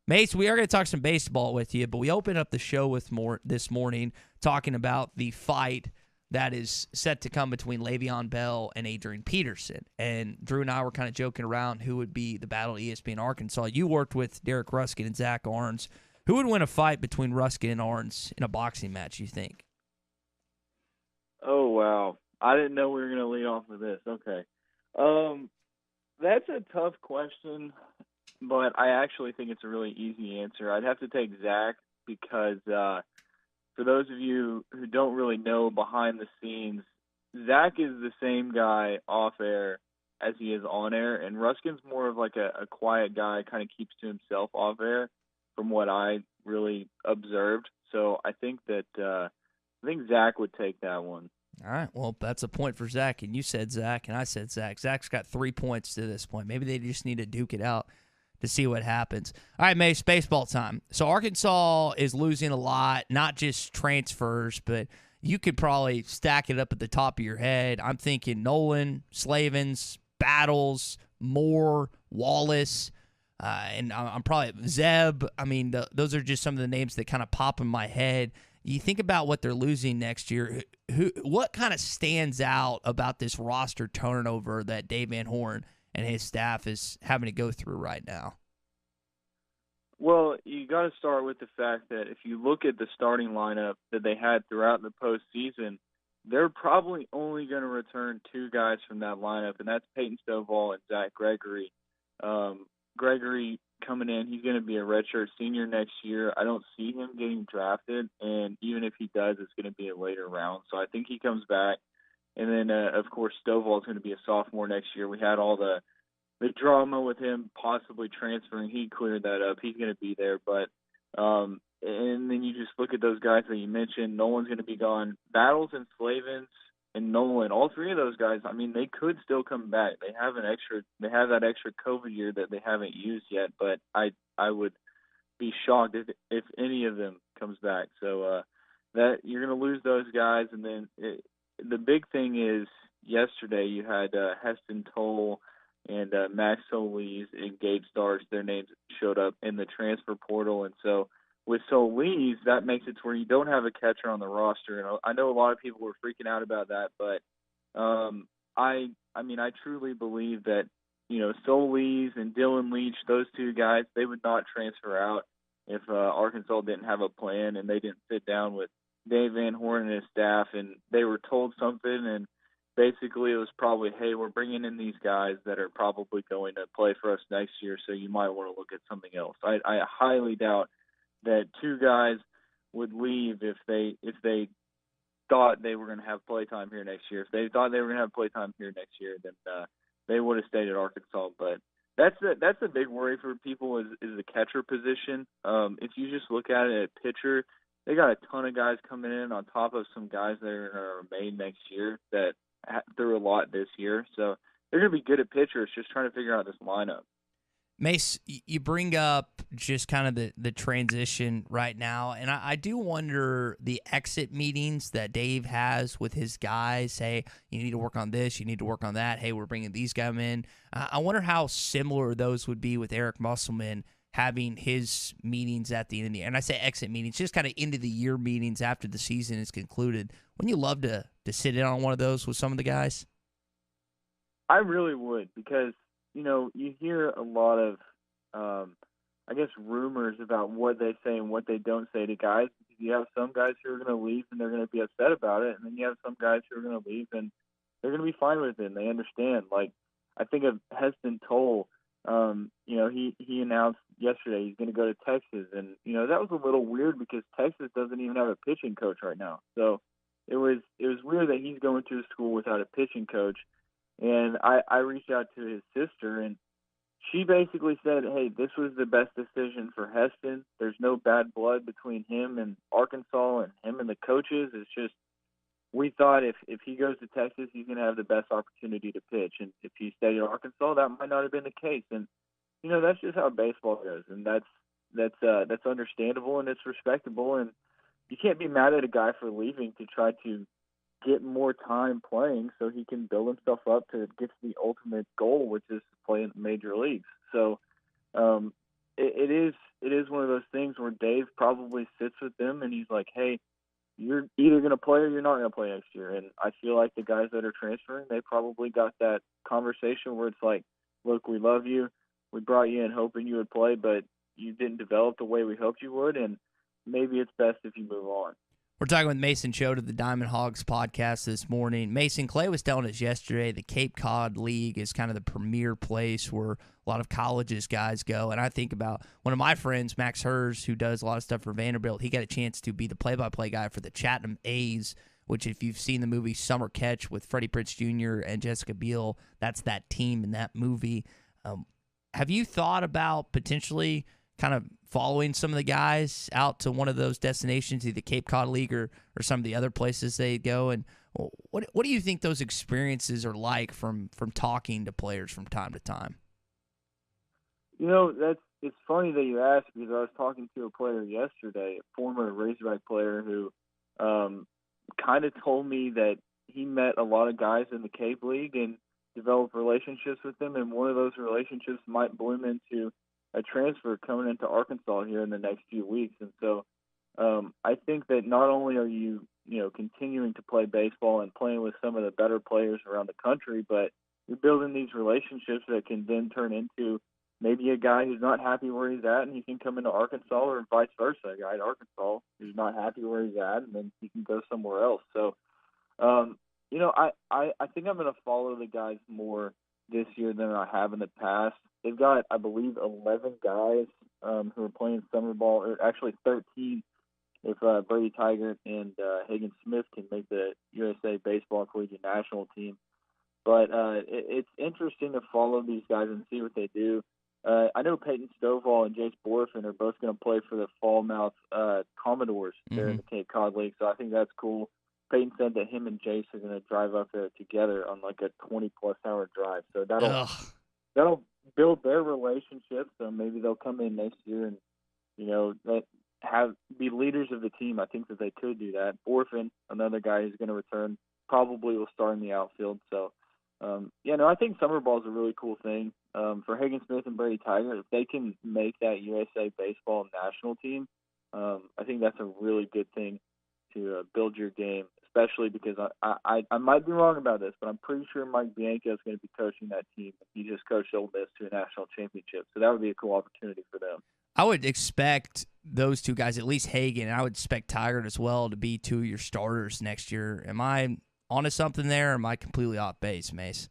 Mace, we are going to talk some baseball with you, but we opened up the show with more this morning talking about the fight that is set to come between Le'Veon Bell and Adrian Peterson. And Drew and I were kind of joking around who would be the battle at ESPN Arkansas. You worked with Derek Ruskin and Zach Arns. Who would win a fight between Ruskin and Arns in a boxing match, you think? Oh, wow. I didn't know we were going to lead off with this. Okay. That's a tough question, but I actually think it's a really easy answer. I'd have to take Zach because for those of you who don't really know behind the scenes, Zach is the same guy off air as he is on air, and Ruskin's more of like a quiet guy, kind of keeps to himself off air from what I really observed. So I think Zach would take that one. All right, well, that's a point for Zach, and you said Zach, and I said Zach. Zach's got 3 points to this point. Maybe they just need to duke it out to see what happens. All right, Mace, baseball time. So Arkansas is losing a lot, not just transfers, but you could probably stack it up at the top of your head. I'm thinking Nolan, Slavens, Battles, Moore, Wallace, and I'm probably Zeb. I mean, those are just some of the names that kind of pop in my head. You think about what they're losing next year. What kind of stands out about this roster turnover that Dave Van Horn and his staff is having to go through right now? Well, you got to start with the fact that if you look at the starting lineup that they had throughout the postseason, they're probably only going to return 2 guys from that lineup, and that's Peyton Stovall and Zach Gregory. Gregory coming in, he's going to be a redshirt senior next year. I don't see him getting drafted, and even if he does, it's going to be a later round. So I think he comes back. And then, of course, Stovall is going to be a sophomore next year. We had all the drama with him possibly transferring. He cleared that up. He's going to be there. But and then you just look at those guys that you mentioned. Nolan's going to be gone. Battles and Slavens and Nolan, all 3 of those guys, I mean, they could still come back. They have that extra COVID year that they haven't used yet. But I would be shocked if any of them comes back. So that you're going to lose those guys, and then the big thing is yesterday you had Heston Toll and Max Solis and Gabe Starks. Their names showed up in the transfer portal. And so with Solis, that makes it to where you don't have a catcher on the roster. And I know a lot of people were freaking out about that, but I truly believe that, Solis and Dylan Leach, those 2 guys, they would not transfer out if Arkansas didn't have a plan and they didn't sit down with Dave Van Horn and his staff, and they were told something, and basically it was probably, hey, we're bringing in these guys that are probably going to play for us next year, so you might want to look at something else. I highly doubt that 2 guys would leave if they thought they were going to have playtime here next year. If they thought they were going to have playtime here next year, then they would have stayed at Arkansas. But that's a big worry for people is the catcher position. If you just look at it at pitcher, they got a ton of guys coming in on top of some guys that are going to remain next year that threw a lot this year. So they're going to be good at pitchers, just trying to figure out this lineup. Mace, you bring up just kind of the transition right now, and I do wonder the exit meetings that Dave has with his guys. Hey, you need to work on this, you need to work on that. Hey, we're bringing these guys in. I wonder how similar those would be with Eric Musselman having his meetings at the end of the year. And I say exit meetings, just kind of end-of-the-year meetings after the season is concluded. Wouldn't you love to sit in on one of those with some of the guys? I really would, because you hear a lot of, I guess, rumors about what they say and what they don't say to guys. You have some guys who are going to leave and they're going to be upset about it, and then you have some guys who are going to leave and they're going to be fine with it and they understand. Like, I think of Heston Toll. He announced yesterday he's going to go to Texas, and that was a little weird because Texas doesn't even have a pitching coach right now. So it was weird that he's going to a school without a pitching coach. And I reached out to his sister, and she basically said, hey, this was the best decision for Heston. There's no bad blood between him and Arkansas and him and the coaches. It's just we thought if he goes to Texas, he's going to have the best opportunity to pitch. And if he stayed at Arkansas, that might not have been the case. And, that's just how baseball goes. And that's understandable and it's respectable. And you can't be mad at a guy for leaving to try to get more time playing so he can build himself up to get to the ultimate goal, which is to play in the major leagues. So it is one of those things where Dave probably sits with them and he's like, hey, you're either going to play or you're not going to play next year. And I feel like the guys that are transferring, they probably got that conversation where it's like, look, we love you. We brought you in hoping you would play, but you didn't develop the way we hoped you would, and maybe it's best if you move on. We're talking with Mason Choate of the Diamond Hogs podcast this morning. Mason, Clay was telling us yesterday the Cape Cod League is kind of the premier place where a lot of colleges guys go. And I think about one of my friends, Max Hers, who does a lot of stuff for Vanderbilt. He got a chance to be the play-by-play guy for the Chatham A's, which if you've seen the movie Summer Catch with Freddie Prinze Jr. and Jessica Biel, that's that team in that movie. Have you thought about potentially kind of following some of the guys out to one of those destinations, either Cape Cod League or some of the other places they go? And what do you think those experiences are like from talking to players from time to time? It's funny that you asked, because I was talking to a player yesterday, a former Razorback player who kind of told me that he met a lot of guys in the Cape League and developed relationships with them, and one of those relationships might bloom into a transfer coming into Arkansas here in the next few weeks. And so I think that not only are you, continuing to play baseball and playing with some of the better players around the country, but you're building these relationships that can then turn into maybe a guy who's not happy where he's at and he can come into Arkansas, or vice versa, a guy at Arkansas who's not happy where he's at and then he can go somewhere else. So, I think I'm going to follow the guys more this year than I have in the past. They've got, I believe, 11 guys who are playing summer ball, or actually 13 if Brady Tigert and Hagen Smith can make the USA Baseball Collegiate National Team. But it's interesting to follow these guys and see what they do. I know Peyton Stovall and Jace Borfin are both going to play for the Falmouth Commodores there in the Cape Cod League, so I think that's cool. Peyton said that him and Jace are going to drive up there together on like a 20-plus hour drive. So that'll build their relationship. So maybe they'll come in next year and, be leaders of the team. I think that they could do that. Orphan, another guy who's going to return, probably will start in the outfield. So, I think summer ball is a really cool thing. For Hagen Smith and Brady Tiger, if they can make that USA Baseball national team, I think that's a really good thing to build your game, especially because I might be wrong about this, but I'm pretty sure Mike Bianco is going to be coaching that team. He just coached Ole Miss to a national championship, so that would be a cool opportunity for them. I would expect those two guys, at least Hagen, and I would expect Tigert as well, to be two of your starters next year. Am I onto something there, or am I completely off base, Mace?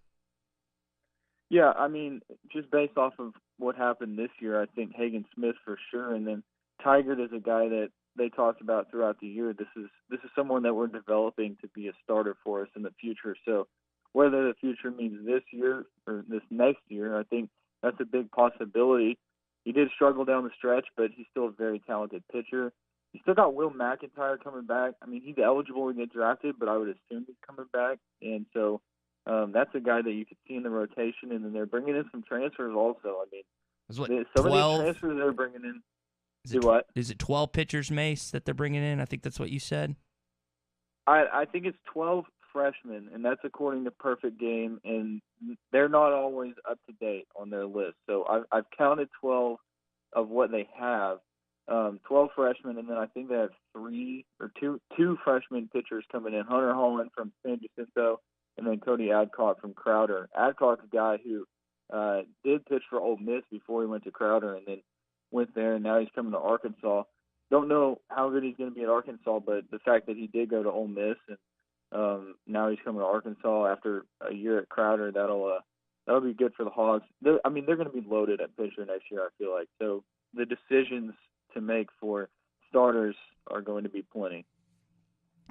Yeah, I mean, just based off of what happened this year, I think Hagen Smith for sure, and then Tigert is a guy that they talked about throughout the year. This is someone that we're developing to be a starter for us in the future. So whether the future means this year or this next year, I think that's a big possibility. He did struggle down the stretch, but he's still a very talented pitcher. He's still got Will McIntyre coming back. I mean, he's eligible to get drafted, but I would assume he's coming back. And so that's a guy that you could see in the rotation. And then they're bringing in some transfers also. I mean, some of these transfers they're bringing in. Is it 12 pitchers, Mace, that they're bringing in? I think that's what you said. I think it's 12 freshmen, and that's according to Perfect Game, and they're not always up to date on their list. So I've counted 12 of what they have, 12 freshmen, and then I think they have two freshman pitchers coming in, Hunter Holland from San Jacinto, and then Cody Adcock from Crowder. Adcock's a guy who did pitch for Ole Miss before he went to Crowder, and then went there, and now he's coming to Arkansas. Don't know how good he's going to be at Arkansas, but the fact that he did go to Ole Miss and now he's coming to Arkansas after a year at Crowder, that'll be good for the Hogs. They're going to be loaded at pitcher next year, I feel like. So the decisions to make for starters are going to be plenty.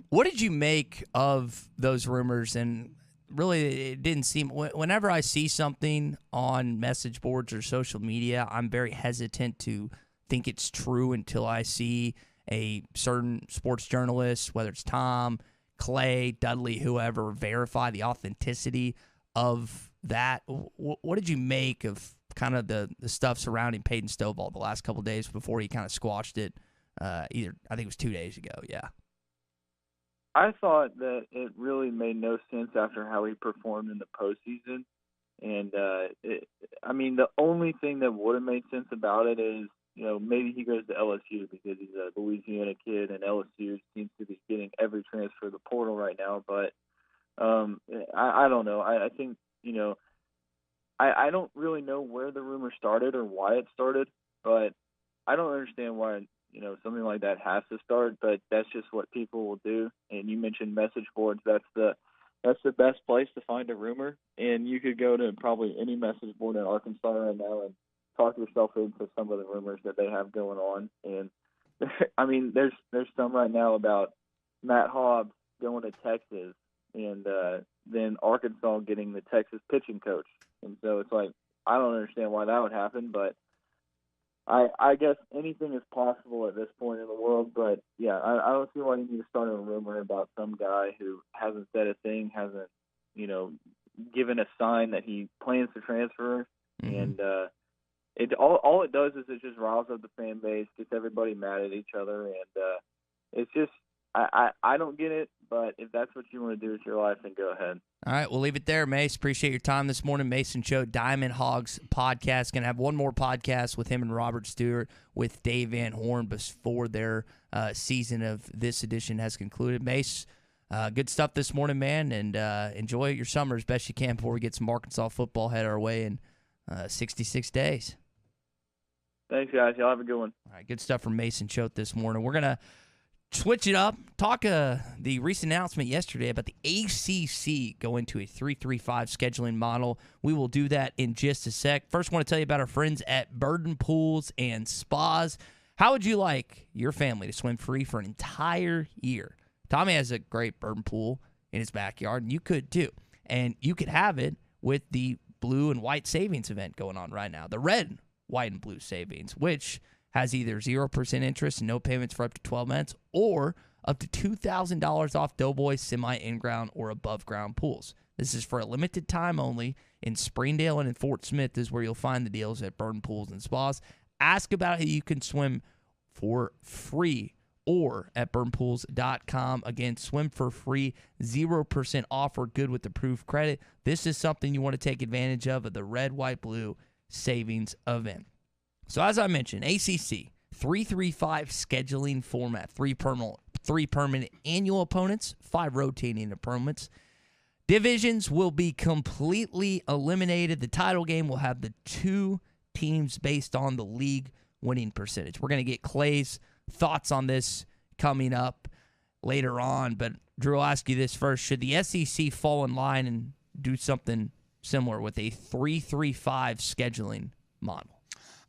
What did you make of those rumors? And really, it didn't seem – whenever I see something on message boards or social media, I'm very hesitant to think it's true until I see a certain sports journalist, whether it's Tom, Clay, Dudley, whoever, verify the authenticity of that. What did you make of kind of the stuff surrounding Peyton Stovall the last couple of days before he kind of squashed it? I think it was 2 days ago, yeah. I thought that it really made no sense after how he performed in the postseason. And, the only thing that would have made sense about it is, maybe he goes to LSU because he's a Louisiana kid, and LSU seems to be getting every transfer to the portal right now. But I don't know. I think, I don't really know where the rumor started or why it started, but I don't understand why something like that has to start, but that's just what people will do. And you mentioned message boards. That's the best place to find a rumor. And you could go to probably any message board in Arkansas right now and talk yourself into some of the rumors that they have going on. And there's some right now about Matt Hobbs going to Texas and then Arkansas getting the Texas pitching coach. And so it's like, I don't understand why that would happen, but I guess anything is possible at this point in the world, but yeah, I don't see why you need to start a rumor about some guy who hasn't said a thing, hasn't, given a sign that he plans to transfer. Mm-hmm. And all it does is it just riles up the fan base, gets everybody mad at each other, and it's just I don't get it, but if that's what you want to do with your life, then go ahead. All right, we'll leave it there, Mace. Appreciate your time this morning. Mason Choate, Diamond Hogs podcast. Going to have one more podcast with him and Robert Stewart with Dave Van Horn before their season of this edition has concluded. Mace, good stuff this morning, man, and enjoy your summer as best you can before we get some Arkansas football head our way in 66 days. Thanks, guys. Y'all have a good one. All right, good stuff from Mason Choate this morning. We're going to switch it up. Talk the recent announcement yesterday about the ACC going to a 3-3-5 scheduling model. We will do that in just a sec. First, I want to tell you about our friends at Burden Pools and Spas. How would you like your family to swim free for an entire year? Tommy has a great Burden pool in his backyard, and you could too. And you could have it with the blue and white savings event going on right now. The red, white, and blue savings, which has either 0% interest and no payments for up to 12 months or up to $2,000 off Doughboy semi-in-ground or above-ground pools. This is for a limited time only. In Springdale and in Fort Smith is where you'll find the deals at Burden Pools and Spas. Ask about how you can swim for free or at burnpools.com. Again, swim for free, 0% offer, good with approved credit. This is something you want to take advantage of the red, white, blue savings event. So as I mentioned, ACC, 3-3-5 scheduling format, three permanent annual opponents, 5 rotating opponents. Divisions will be completely eliminated. The title game will have the 2 teams based on the league winning percentage. We're going to get Clay's thoughts on this coming up later on, but Drew, I'll ask you this first. Should the SEC fall in line and do something similar with a 3-3-5 scheduling model?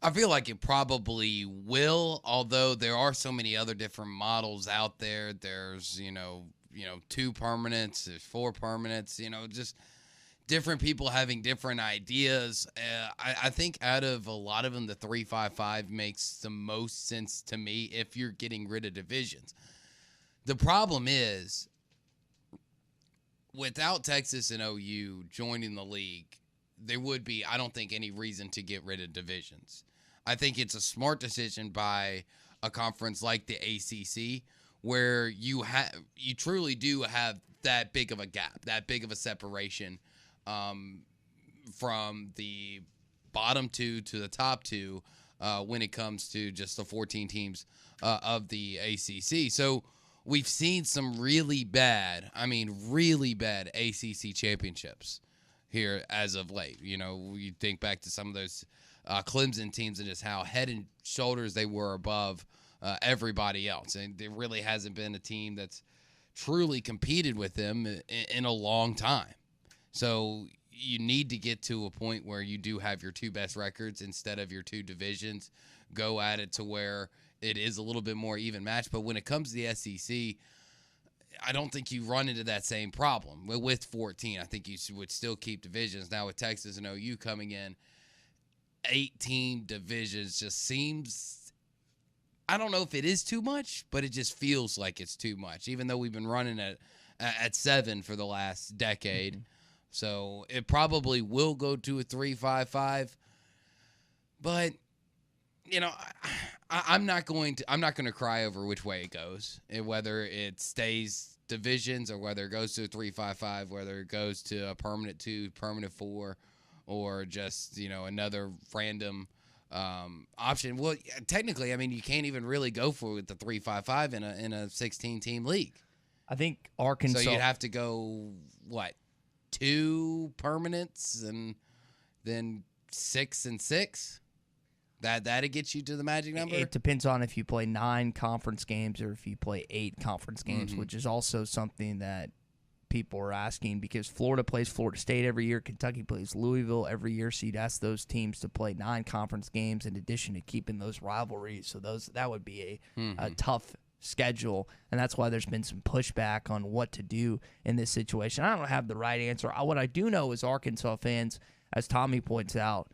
I feel like it probably will, although there are so many other different models out there. There's, 2 permanents, there's 4 permanents, just different people having different ideas. I think out of a lot of them, the 3-5-5 makes the most sense to me if you're getting rid of divisions. The problem is, without Texas and OU joining the league, there would be, I don't think, any reason to get rid of divisions. I think it's a smart decision by a conference like the ACC, where you truly do have that big of a gap, that big of a separation from the bottom 2 to the top 2 when it comes to just the 14 teams of the ACC. So we've seen some really bad ACC championships here as of late. You think back to some of those Clemson teams and just how head and shoulders they were above everybody else. And there really hasn't been a team that's truly competed with them in a long time. So you need to get to a point where you do have your 2 best records instead of your 2 divisions. Go at it to where it is a little bit more even match. But when it comes to the SEC, I don't think you run into that same problem. With 14, I think you would still keep divisions. Now with Texas and OU coming in, 18 divisions just seems, I don't know if it is too much, but it just feels like it's too much, even though we've been running at 7 for the last decade. Mm-hmm. So it probably will go to a 3-5-5. But I'm not going to cry over which way it goes, whether it stays divisions or whether it goes to a 3-5-5, whether it goes to a permanent 2, permanent 4, or just another random option. Well, technically, I mean, you can't even really go for the 3-5-5 in a 16-team league. I think Arkansas. So you'd have to go 2 permanents and then 6 and 6. That'd get you to the magic number? It depends on if you play 9 conference games or if you play 8 conference games, which is also something that people are asking, because Florida plays Florida State every year, Kentucky plays Louisville every year, so you'd ask those teams to play 9 conference games in addition to keeping those rivalries. So that would be a tough schedule, and that's why there's been some pushback on what to do in this situation. I don't have the right answer. What I do know is Arkansas fans, as Tommy points out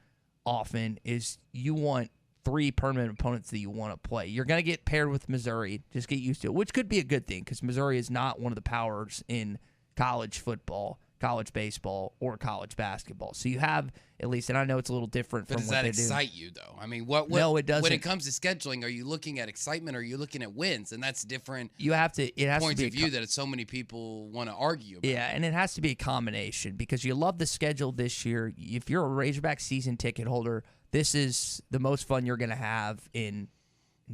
often, is you want 3 permanent opponents that you want to play. You're going to get paired with Missouri. Just get used to it, which could be a good thing because Missouri is not one of the powers in college football, college baseball, or college basketball. So you have at least, and I know it's a little different from what they do. Does that excite you, though? I mean, what? No, it doesn't. When it comes to scheduling, are you looking at excitement or are you looking at wins? And that's different. You have to. It has points to be of view that so many people want to argue about. Yeah, and it has to be a combination because you love the schedule this year. If you're a Razorback season ticket holder, this is the most fun you're going to have in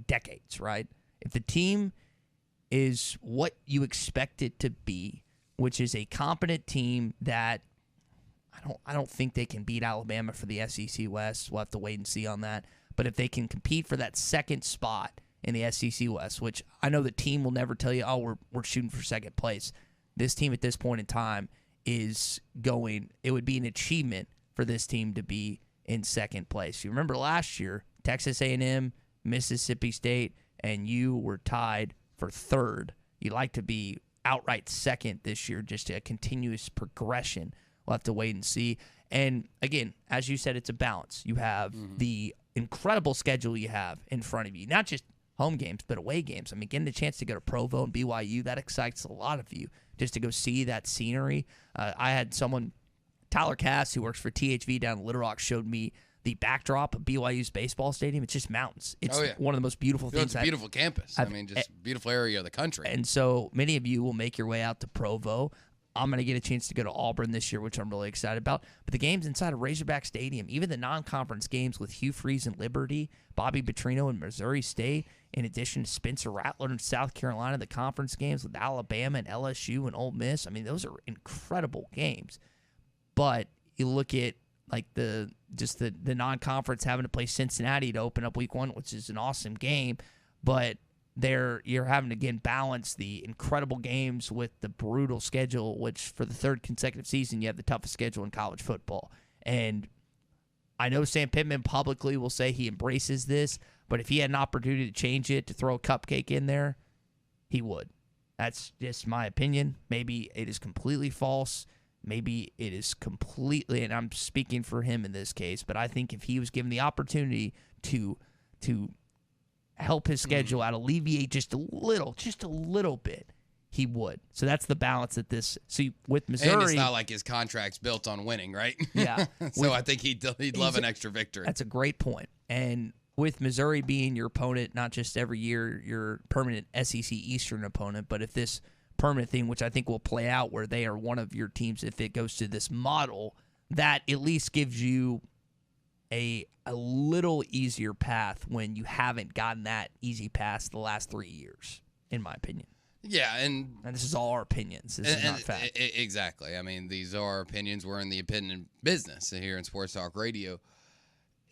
decades, right? If the team is what you expect it to be, which is a competent team that I don't think they can beat Alabama for the SEC West. We'll have to wait and see on that. But if they can compete for that second spot in the SEC West, which I know the team will never tell you, oh, we're shooting for second place. This team at this point in time is going, it would be an achievement for this team to be in second place. You remember last year, Texas A&M, Mississippi State, and you were tied for third. You'd like to be outright second this year, just a continuous progression. We'll have to wait and see. And again, as you said, it's a balance. You have the incredible schedule you have in front of you, not just home games, but away games. I mean, getting the chance to go to Provo and BYU, that excites a lot of you, just to go see that scenery. I had someone, Tyler Cass, who works for THV down in Little Rock, showed me the backdrop of BYU's baseball stadium. It's just mountains. It's one of the most beautiful things. It's a beautiful campus. I mean, just beautiful area of the country. And so many of you will make your way out to Provo. I'm going to get a chance to go to Auburn this year, which I'm really excited about. But the games inside of Razorback Stadium, even the non-conference games with Hugh Freeze and Liberty, Bobby Petrino and Missouri State, in addition to Spencer Rattler in South Carolina, the conference games with Alabama and LSU and Ole Miss. I mean, those are incredible games. But you look at like the non-conference having to play Cincinnati to open up week 1, which is an awesome game, but you're having to, again, balance the incredible games with the brutal schedule, which for the 3rd consecutive season, you have the toughest schedule in college football. And I know Sam Pittman publicly will say he embraces this, but if he had an opportunity to change it, to throw a cupcake in there, he would. That's just my opinion. Maybe it is completely false. Maybe it is completely, and I'm speaking for him in this case, but I think if he was given the opportunity to help his schedule out, alleviate just a little bit, he would. So that's the balance at this. See, with Missouri, and it's not like his contract's built on winning, right? Yeah. So I think he'd love an extra victory. That's a great point. And with Missouri being your opponent, not just every year your permanent SEC Eastern opponent, but if this permanent thing, which I think will play out where they are one of your teams, if it goes to this model, that at least gives you a little easier path when you haven't gotten that easy pass the last 3 years, in my opinion. Yeah, and this is all our opinions. This is not fact. Exactly. I mean, these are our opinions. We're in the opinion business here in Sports Talk Radio.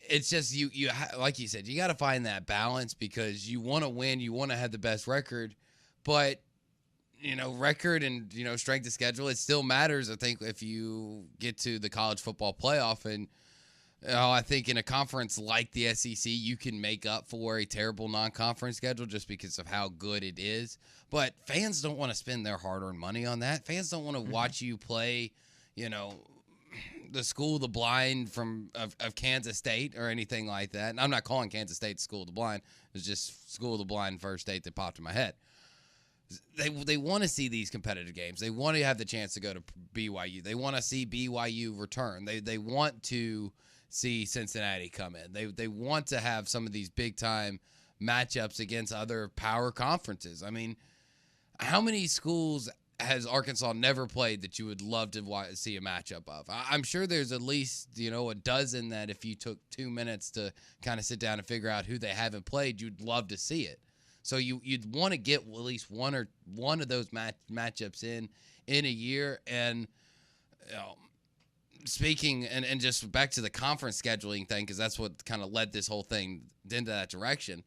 It's just you like you said, you got to find that balance because you want to win, you want to have the best record, but record and strength of schedule, it still matters. I think if you get to the college football playoff, and I think in a conference like the SEC, you can make up for a terrible non-conference schedule just because of how good it is. But fans don't want to spend their hard-earned money on that. Fans don't want to watch you play, the School of the Blind of Kansas State or anything like that. And I'm not calling Kansas State the School of the Blind. It was just School of the Blind First State that popped in my head. They want to see these competitive games. They want to have the chance to go to BYU. They want to see BYU return. They want to see Cincinnati come in. They want to have some of these big-time matchups against other power conferences. I mean, how many schools has Arkansas never played that you would love to see a matchup of? I'm sure there's at least, a dozen that if you took 2 minutes to kind of sit down and figure out who they haven't played, you'd love to see it. So you'd want to get at least one of those matchups in a year. And speaking and just back to the conference scheduling thing, because that's what kind of led this whole thing into that direction.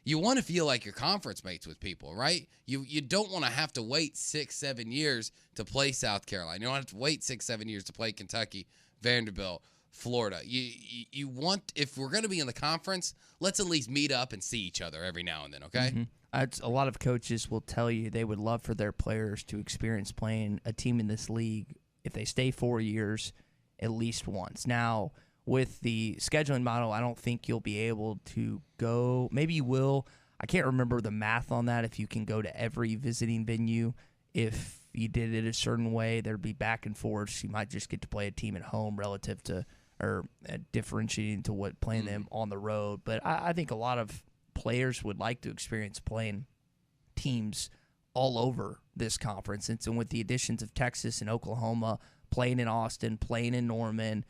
You want to feel like your conference mates with people, right? You don't want to have to wait 6-7 years to play South Carolina. You don't have to wait 6-7 years to play Kentucky, Vanderbilt, Florida. You want, if we're going to be in the conference, let's at least meet up and see each other every now and then, okay? Mm-hmm. A lot of coaches will tell you they would love for their players to experience playing a team in this league if they stay 4 years at least once. Now, with the scheduling model, I don't think you'll be able to go. Maybe you will. I can't remember the math on that. If you can go to every visiting venue, if you did it a certain way, there'd be back and forth. You might just get to play a team at home relative to, or differentiating to what playing them on the road. But I think a lot of players would like to experience playing teams all over this conference. And with the additions of Texas and Oklahoma, playing in Austin, playing in Norman.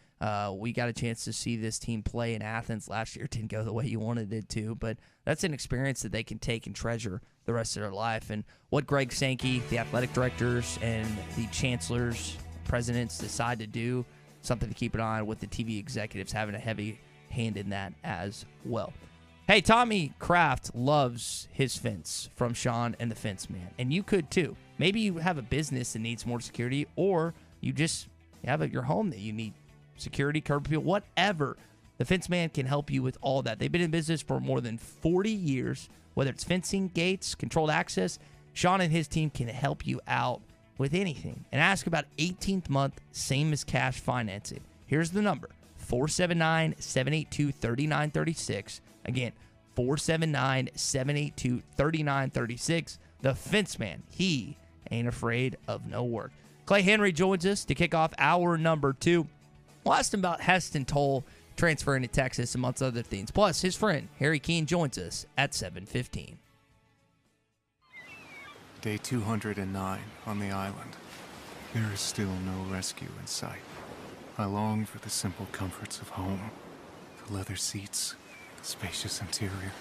We got a chance to see this team play in Athens last year. It didn't go the way you wanted it to, but that's an experience that they can take and treasure the rest of their life. And what Greg Sankey, the athletic directors, and the chancellors, presidents decide to do, something to keep an eye on, with the TV executives having a heavy hand in that as well. Hey, Tommy Kraft loves his fence from Sean and the Fence Man, and you could too. Maybe you have a business that needs more security, or you just have at your home that you need security, curb appeal, whatever. The Fence Man can help you with all that. They've been in business for more than 40 years, whether it's fencing, gates, controlled access. Sean and his team can help you out with anything. And ask about 18th month, same as cash financing. Here's the number, 479-782-3936. Again, 479-782-3936. The Fence Man, he ain't afraid of no work. Clay Henry joins us to kick off hour number 2. We'll ask him about Heston Toll transferring to Texas, amongst other things. Plus, his friend Harry Keene joins us at 7:15. Day 209 on the island. There is still no rescue in sight. I long for the simple comforts of home. The leather seats, the spacious interior,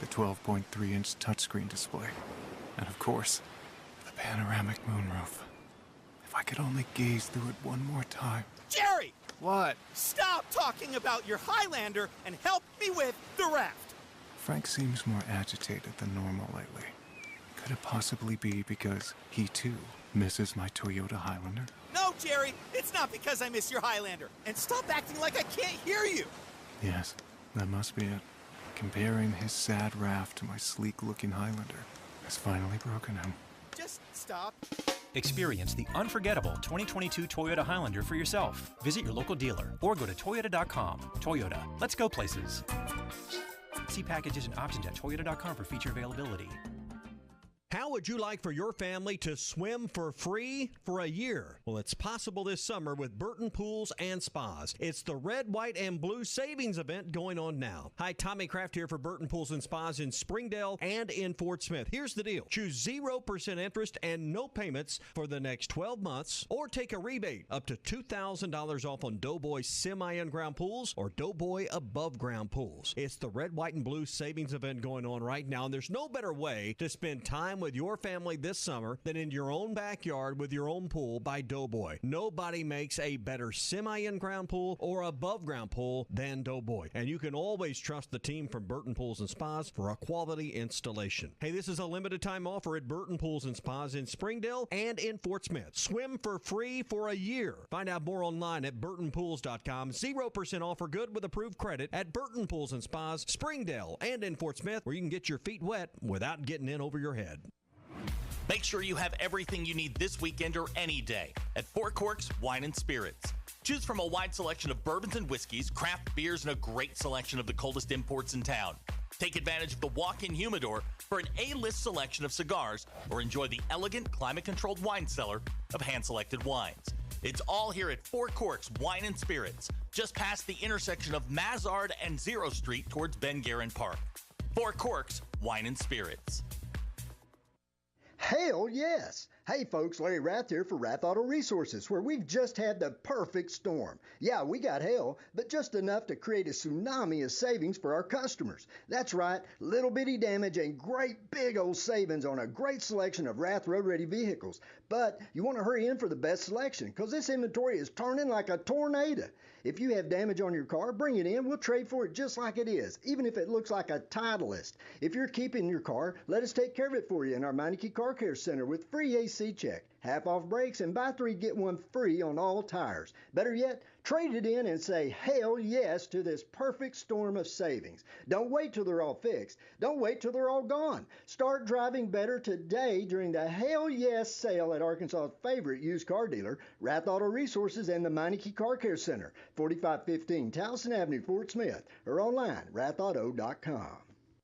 the 12.3-inch touchscreen display, and of course, the panoramic moonroof. If I could only gaze through it one more time. Jerry! What? Stop talking about your Highlander and help me with the raft. Frank seems more agitated than normal lately. Could it possibly be because he too misses my Toyota Highlander? No Jerry, it's not because I miss your Highlander. And stop acting like I can't hear you. Yes, that must be it. Comparing his sad raft to my sleek-looking Highlander has finally broken him. Just stop. Experience the unforgettable 2022 Toyota Highlander for yourself. Visit your local dealer or go to toyota.com. Toyota, let's go places. See packages and options at toyota.com for feature availability. How would you like for your family to swim for free for a year? Well, it's possible this summer with Burton Pools and Spas. It's the Red, White, and Blue Savings Event going on now. Hi, Tommy Kraft here for Burton Pools and Spas in Springdale and in Fort Smith. Here's the deal. Choose 0% interest and no payments for the next 12 months, or take a rebate up to $2,000 off on Doughboy semi-in-ground pools or Doughboy above-ground pools. It's the Red, White, and Blue Savings Event going on right now, and there's no better way to spend time with your family this summer than in your own backyard with your own pool by Doughboy. Nobody makes a better semi-in-ground pool or above-ground pool than Doughboy. And you can always trust the team from Burton Pools and Spas for a quality installation. Hey, this is a limited time offer at Burton Pools and Spas in Springdale and in Fort Smith. Swim for free for a year. Find out more online at burtonpools.com. 0% offer good with approved credit at Burton Pools and Spas, Springdale and in Fort Smith, where you can get your feet wet without getting in over your head. Make sure you have everything you need this weekend or any day at Four Corks Wine and Spirits. Choose from a wide selection of bourbons and whiskeys, craft beers, and a great selection of the coldest imports in town. Take advantage of the walk-in humidor for an A-list selection of cigars, or enjoy the elegant, climate-controlled wine cellar of hand-selected wines. It's all here at Four Corks Wine and Spirits, just past the intersection of Mazard and Zero Street towards Ben Guerin Park. Four Corks Wine and Spirits. Hell yes! Hey folks, Larry Rath here for Rath Auto Resources, where we've just had the perfect storm. Yeah, we got hail, but just enough to create a tsunami of savings for our customers. That's right, little bitty damage and great big old savings on a great selection of Rath road-ready vehicles. But you want to hurry in for the best selection, because this inventory is turning like a tornado. If you have damage on your car, bring it in. We'll trade for it just like it is, even if it looks like a Titleist. If you're keeping your car, let us take care of it for you in our Meineke Car Care Center with free AC check, half-off brakes, and buy 3, get 1 free on all tires. Better yet, trade it in and say hell yes to this perfect storm of savings. Don't wait till they're all fixed. Don't wait till they're all gone. Start driving better today during the hell yes sale at Arkansas's favorite used car dealer, Rath Auto Resources and the Meineke Car Care Center, 4515 Towson Avenue, Fort Smith, or online, rathauto.com.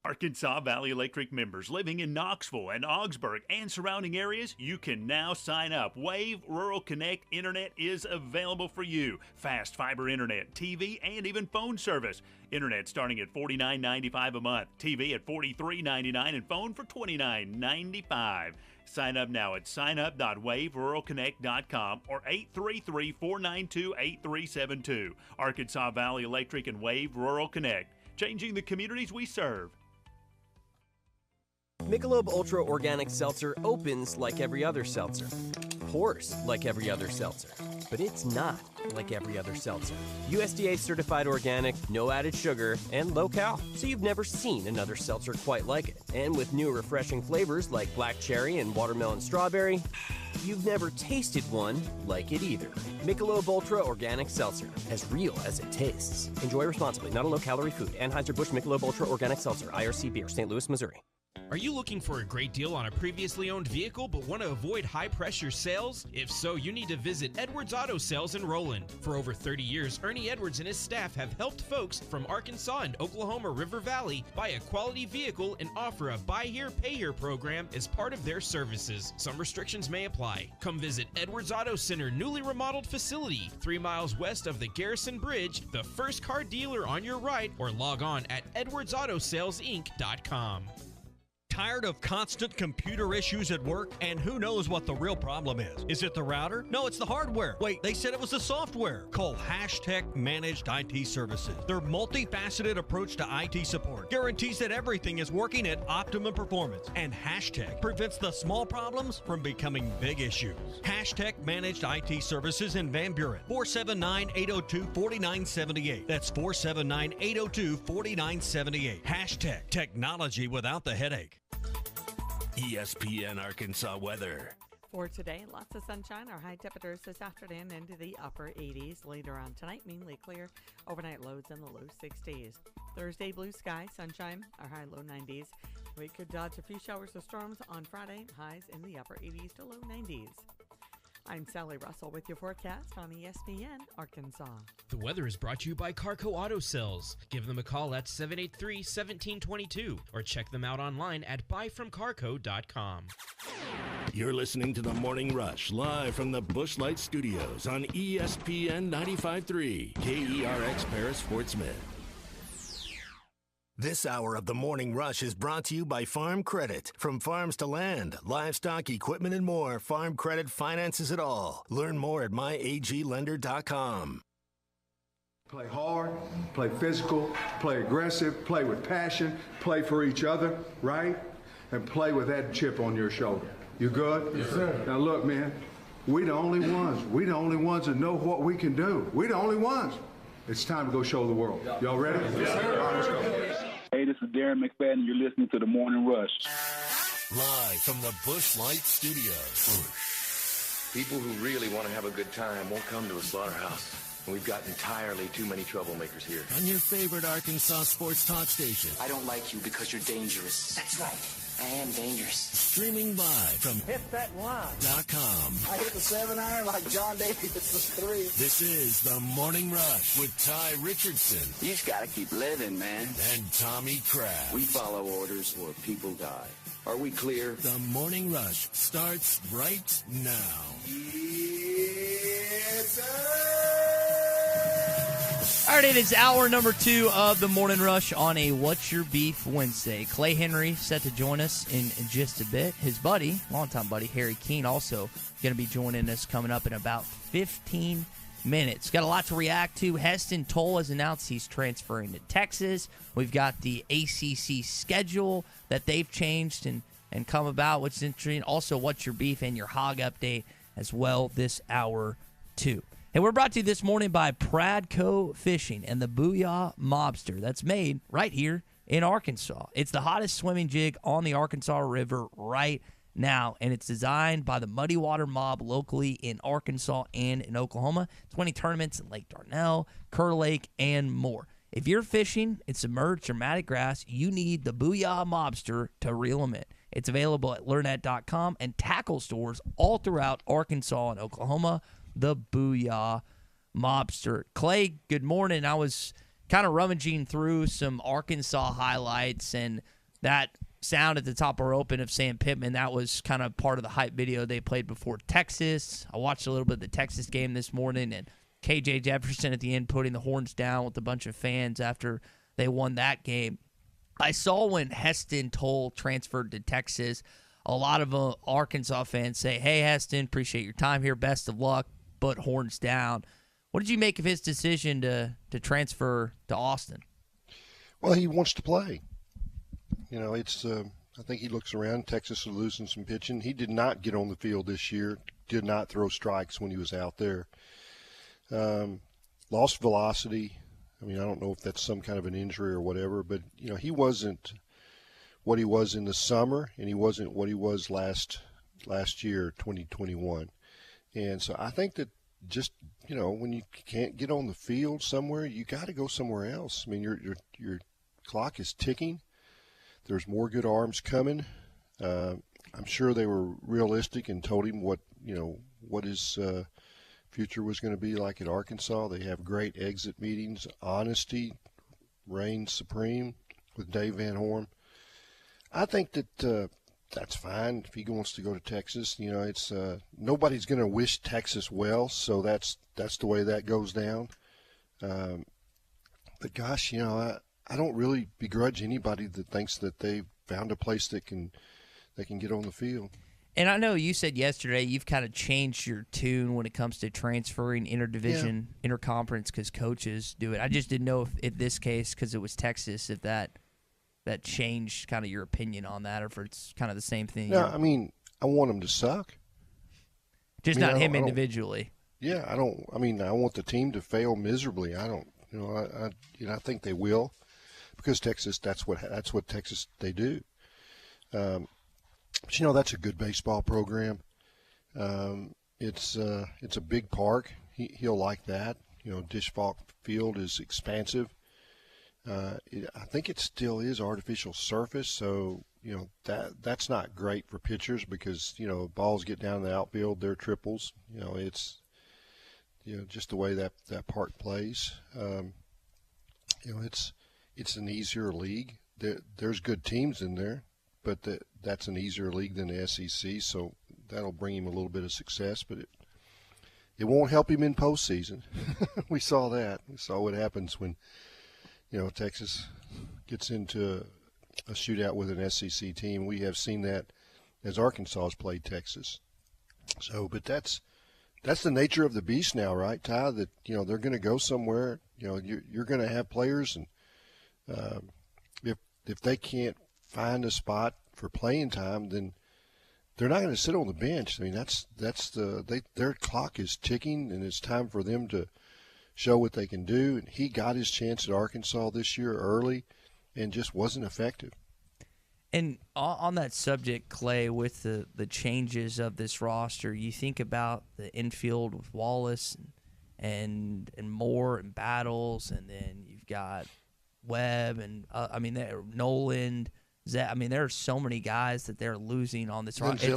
Arkansas Valley Electric members living in Knoxville and Augsburg and surrounding areas, you can now sign up. Wave Rural Connect Internet is available for you. Fast fiber internet, TV, and even phone service. Internet starting at $49.95 a month, TV at $43.99, and phone for $29.95. Sign up now at signup.waveruralconnect.com or 833-492-8372. Arkansas Valley Electric and Wave Rural Connect, changing the communities we serve. Michelob Ultra Organic Seltzer opens like every other seltzer, pours like every other seltzer, but it's not like every other seltzer. USDA certified organic, no added sugar, and low cal, so you've never seen another seltzer quite like it. And with new refreshing flavors like black cherry and watermelon strawberry, you've never tasted one like it either. Michelob Ultra Organic Seltzer, as real as it tastes. Enjoy responsibly, not a low-calorie food. Anheuser-Busch Michelob Ultra Organic Seltzer, IRC Beer, St. Louis, Missouri. Are you looking for a great deal on a previously owned vehicle but want to avoid high-pressure sales? If so, you need to visit Edwards Auto Sales in Roland. For over 30 years, Ernie Edwards and his staff have helped folks from Arkansas and Oklahoma River Valley buy a quality vehicle and offer a buy here, pay here program as part of their services. Some restrictions may apply. Come visit Edwards Auto Center newly remodeled facility 3 miles west of the Garrison Bridge, the first car dealer on your right, or log on at edwardsautosalesinc.com. Tired of constant computer issues at work? And who knows what the real problem is? Is it the router? No, it's the hardware. Wait, they said it was the software. Call Hashtag Managed IT Services. Their multifaceted approach to IT support guarantees that everything is working at optimum performance. And Hashtag prevents the small problems from becoming big issues. Hashtag Managed IT Services in Van Buren. 479-802-4978. That's 479-802-4978. Hashtag Technology without the headache. ESPN Arkansas weather. For today, lots of sunshine. Our high temperatures this afternoon into the upper 80s. Later on tonight, mainly clear. Overnight lows in the low 60s. Thursday, blue sky, sunshine. Our high low 90s. We could dodge a few showers or storms on Friday. Highs in the upper 80s to low 90s. I'm Sally Russell with your forecast on ESPN Arkansas. The weather is brought to you by Carco Auto Sales. Give them a call at 783-1722 or check them out online at buyfromcarco.com. You're listening to The Morning Rush live from the Busch Light Studios on ESPN 95.3 KERX Paris Fort Smith. This hour of The Morning Rush is brought to you by Farm Credit. From farms to land, livestock, equipment, and more, Farm Credit finances it all. Learn more at myaglender.com. Play hard, play physical, play aggressive, play with passion, play for each other, right? And play with that chip on your shoulder. You good? Yes, sir. Now look, man, we the only ones. We the only ones that know what we can do. We the only ones. It's time to go show the world. Y'all ready? Yes, sir. All right, let's go. Hey, this is Darren McFadden. You're listening to The Morning Rush. Live from the Busch Light Studios. People who really want to have a good time won't come to a slaughterhouse. And we've got entirely too many troublemakers here. On your favorite Arkansas sports talk station. I don't like you because you're dangerous. That's right. I am dangerous. Streaming live from HitThatLine.com. I hit the 7-iron like John Daly hits the 3. This is The Morning Rush with Ty Richardson. You just gotta keep living, man. And Tommy Kraft. We follow orders or people die. Are we clear? The Morning Rush starts right now. Yes, sir. All right, it is hour number 2 of the Morning Rush on a What's Your Beef Wednesday. Clay Henry set to join us in just a bit. His buddy, longtime buddy, Harry Keene, also going to be joining us coming up in about 15 minutes. Got a lot to react to. Heston Toll has announced he's transferring to Texas. We've got the ACC schedule that they've changed and come about, which is interesting. Also, What's Your Beef and your hog update as well this hour, too. And we're brought to you this morning by Pradco Fishing and the Booyah Mobster that's made right here in Arkansas. It's the hottest swimming jig on the Arkansas River right now, and it's designed by the Muddy Water Mob locally in Arkansas and in Oklahoma. It's winning tournaments in Lake Darnell, Kerr Lake, and more. If you're fishing in submerged or matted grass, you need the Booyah Mobster to reel them in. It's available at learnet.com and tackle stores all throughout Arkansas and Oklahoma. The Booyah Mobster. Clay, good morning. I was kind of rummaging through some Arkansas highlights, and that sound at the top of our open of Sam Pittman, that was kind of part of the hype video they played before Texas. I watched a little bit of the Texas game this morning, and KJ Jefferson at the end putting the horns down with a bunch of fans after they won that game. I saw when Heston Toll transferred to Texas, a lot of Arkansas fans say, hey, Heston, appreciate your time here. Best of luck. But horns down. What did you make of his decision to transfer to Austin? Well, he wants to play. You know, it's I think he looks around. Texas is losing some pitching. He did not get on the field this year, did not throw strikes when he was out there. Lost velocity. I mean, I don't know if that's some kind of an injury or whatever, but, you know, he wasn't what he was in the summer, and he wasn't what he was last year, 2021. And so I think that just, you know, when you can't get on the field somewhere, you got to go somewhere else. I mean, your clock is ticking. There's more good arms coming. I'm sure they were realistic and told him what his future was going to be like at Arkansas. They have great exit meetings. Honesty reigns supreme with Dave Van Horn. I think that that's fine if he wants to go to Texas. You know, it's nobody's going to wish Texas well, so that's the way that goes down. But gosh, you know, I don't really begrudge anybody that thinks that they found a place that they can get on the field. And I know you said yesterday you've kind of changed your tune when it comes to transferring interdivision, interconference, because coaches do it. I just didn't know if in this case, because it was Texas, if that changed kind of your opinion on that, or if it's kind of the same thing. No, I mean, I want him to suck. Just not him individually. Yeah, I want the team to fail miserably. I don't, you know, I think they will, because Texas, that's what Texas they do. But you know, that's a good baseball program. It's a big park. He'll like that. Dish Falk Field is expansive. I think it still is artificial surface, so that's not great for pitchers because balls get down in the outfield, they're triples. It's just the way that park plays. It's an easier league. There's good teams in there, but that's an easier league than the SEC, so that'll bring him a little bit of success, but it won't help him in postseason. We saw that. We saw what happens when Texas gets into a shootout with an SEC team. We have seen that as Arkansas has played Texas. So, but that's the nature of the beast now, right, Ty? That they're going to go somewhere. You're going to have players, and if they can't find a spot for playing time, then they're not going to sit on the bench. I mean, their clock is ticking, and it's time for them to show what they can do. And he got his chance at Arkansas this year early, and just wasn't effective. And on that subject, Clay, with the changes of this roster, you think about the infield with Wallace and Moore and Battles, and then you've got Webb and Noland. There are so many guys that they're losing on this roster.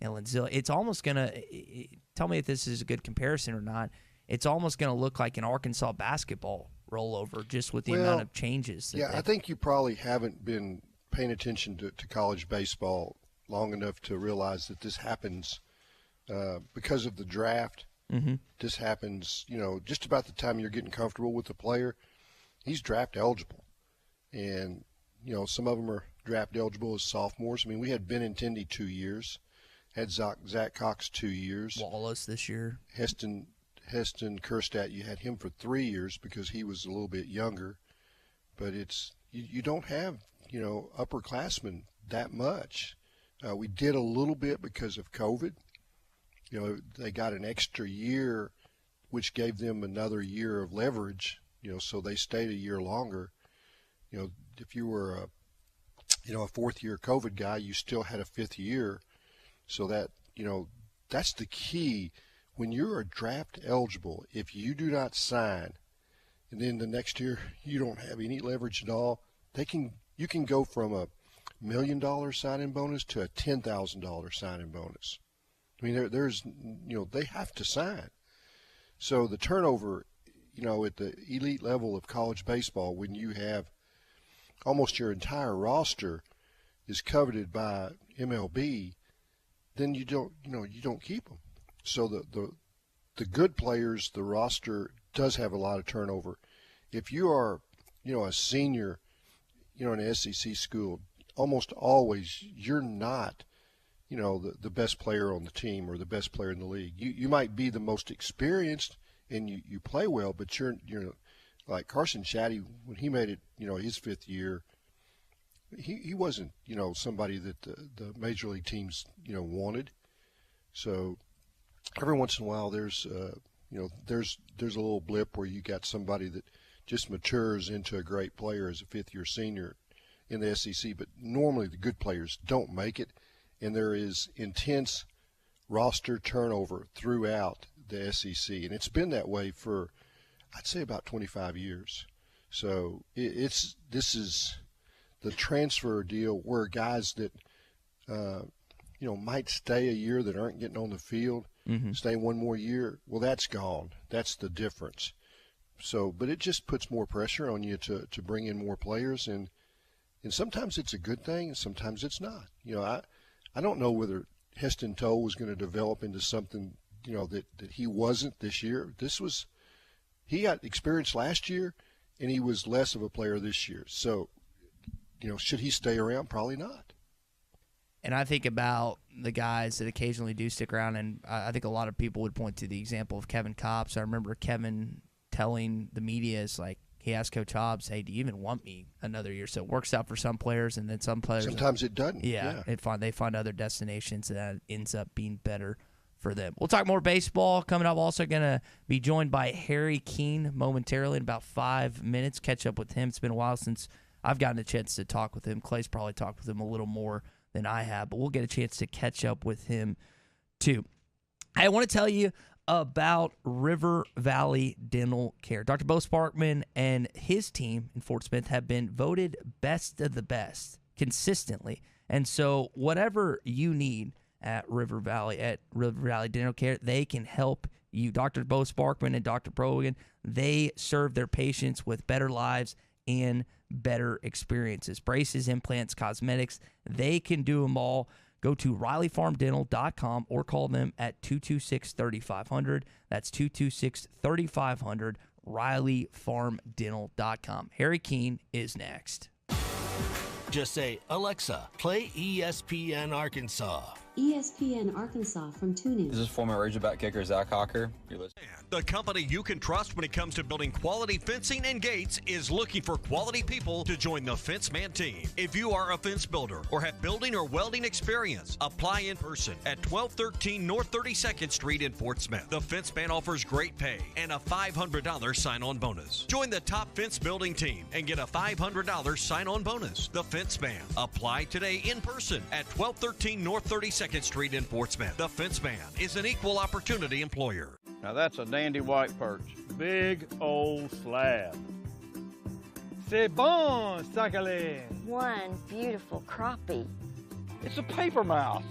Lenzilli. It's almost going to – tell me if this is a good comparison or not. It's almost going to look like an Arkansas basketball rollover just with the amount of changes. I think you probably haven't been paying attention to college baseball long enough to realize that this happens because of the draft. Mm-hmm. This happens, just about the time you're getting comfortable with the player. He's draft eligible. And, some of them are draft eligible as sophomores. I mean, we had Benintendi 2 years, had Zach Cox 2 years. Wallace this year. Heston Kjerstad, you had him for 3 years because he was a little bit younger. But you don't have, upperclassmen that much. We did a little bit because of COVID. They got an extra year, which gave them another year of leverage, so they stayed a year longer. If you were a fourth-year COVID guy, you still had a fifth year. So that, that's the key. When you're a draft eligible, if you do not sign, and then the next year you don't have any leverage at all, you can go from $1 million signing bonus to a $10,000 signing bonus. I mean, there's they have to sign. So the turnover, at the elite level of college baseball, when you have almost your entire roster is coveted by MLB, then you don't keep them. So the good players, the roster does have a lot of turnover. If you are, a senior, in an SEC school, almost always you're not, the best player on the team or the best player in the league. You might be the most experienced and you play well, but you're like Carson Shaddy, when he made it, his fifth year, he wasn't, somebody that the major league teams, wanted. So every once in a while there's a little blip where you got somebody that just matures into a great player as a fifth-year senior in the SEC. But normally the good players don't make it, and there is intense roster turnover throughout the SEC. And it's been that way for, I'd say, about 25 years. So this is the transfer deal where guys that, might stay a year that aren't getting on the field, stay one more year, well, that's gone. That's the difference. So, but it just puts more pressure on you to bring in more players, and sometimes it's a good thing, and sometimes it's not. I don't know whether Heston Toll was going to develop into something, that he wasn't this year. He got experience last year, and he was less of a player this year. So, should he stay around? Probably not. And I think about the guys that occasionally do stick around, and I think a lot of people would point to the example of Kevin Kopps. I remember Kevin telling the media, he asked Coach Hobbs, hey, do you even want me another year? So it works out for some players, and then some players. Sometimes it doesn't. Yeah. They find other destinations that ends up being better for them. We'll talk more baseball coming up. Also going to be joined by Harry Keene momentarily in about 5 minutes. Catch up with him. It's been a while since I've gotten a chance to talk with him. Clay's probably talked with him a little more than I have, but we'll get a chance to catch up with him too. I want to tell you about River Valley Dental Care. Dr. Bo Sparkman and his team in Fort Smith have been voted best of the best consistently. And so whatever you need at River Valley Dental Care, they can help you. Dr. Bo Sparkman and Dr. Brogan, they serve their patients with better lives and better experiences. Braces, implants, cosmetics, they can do them all. Go to RileyFarmDental.com or call them at 226-3500. That's 226-3500, RileyFarmDental.com. Harry Keene is next. Just say, Alexa, play ESPN Arkansas. ESPN Arkansas from TuneIn. This is former Razorback kicker Zach Hawker. You're listening. The company you can trust when it comes to building quality fencing and gates is looking for quality people to join the Fenceman team. If you are a fence builder or have building or welding experience, apply in person at 1213 North 32nd Street in Fort Smith. The Fenceman offers great pay and a $500 sign-on bonus. Join the top fence building team and get a $500 sign-on bonus. The Fenceman. Apply today in person at 1213 North 32nd Street in Fort Smith. The Fenceman is an equal opportunity employer. Now that's a dandy white perch. Big old slab. C'est bon, sacalé. One beautiful crappie. It's a paper mouse.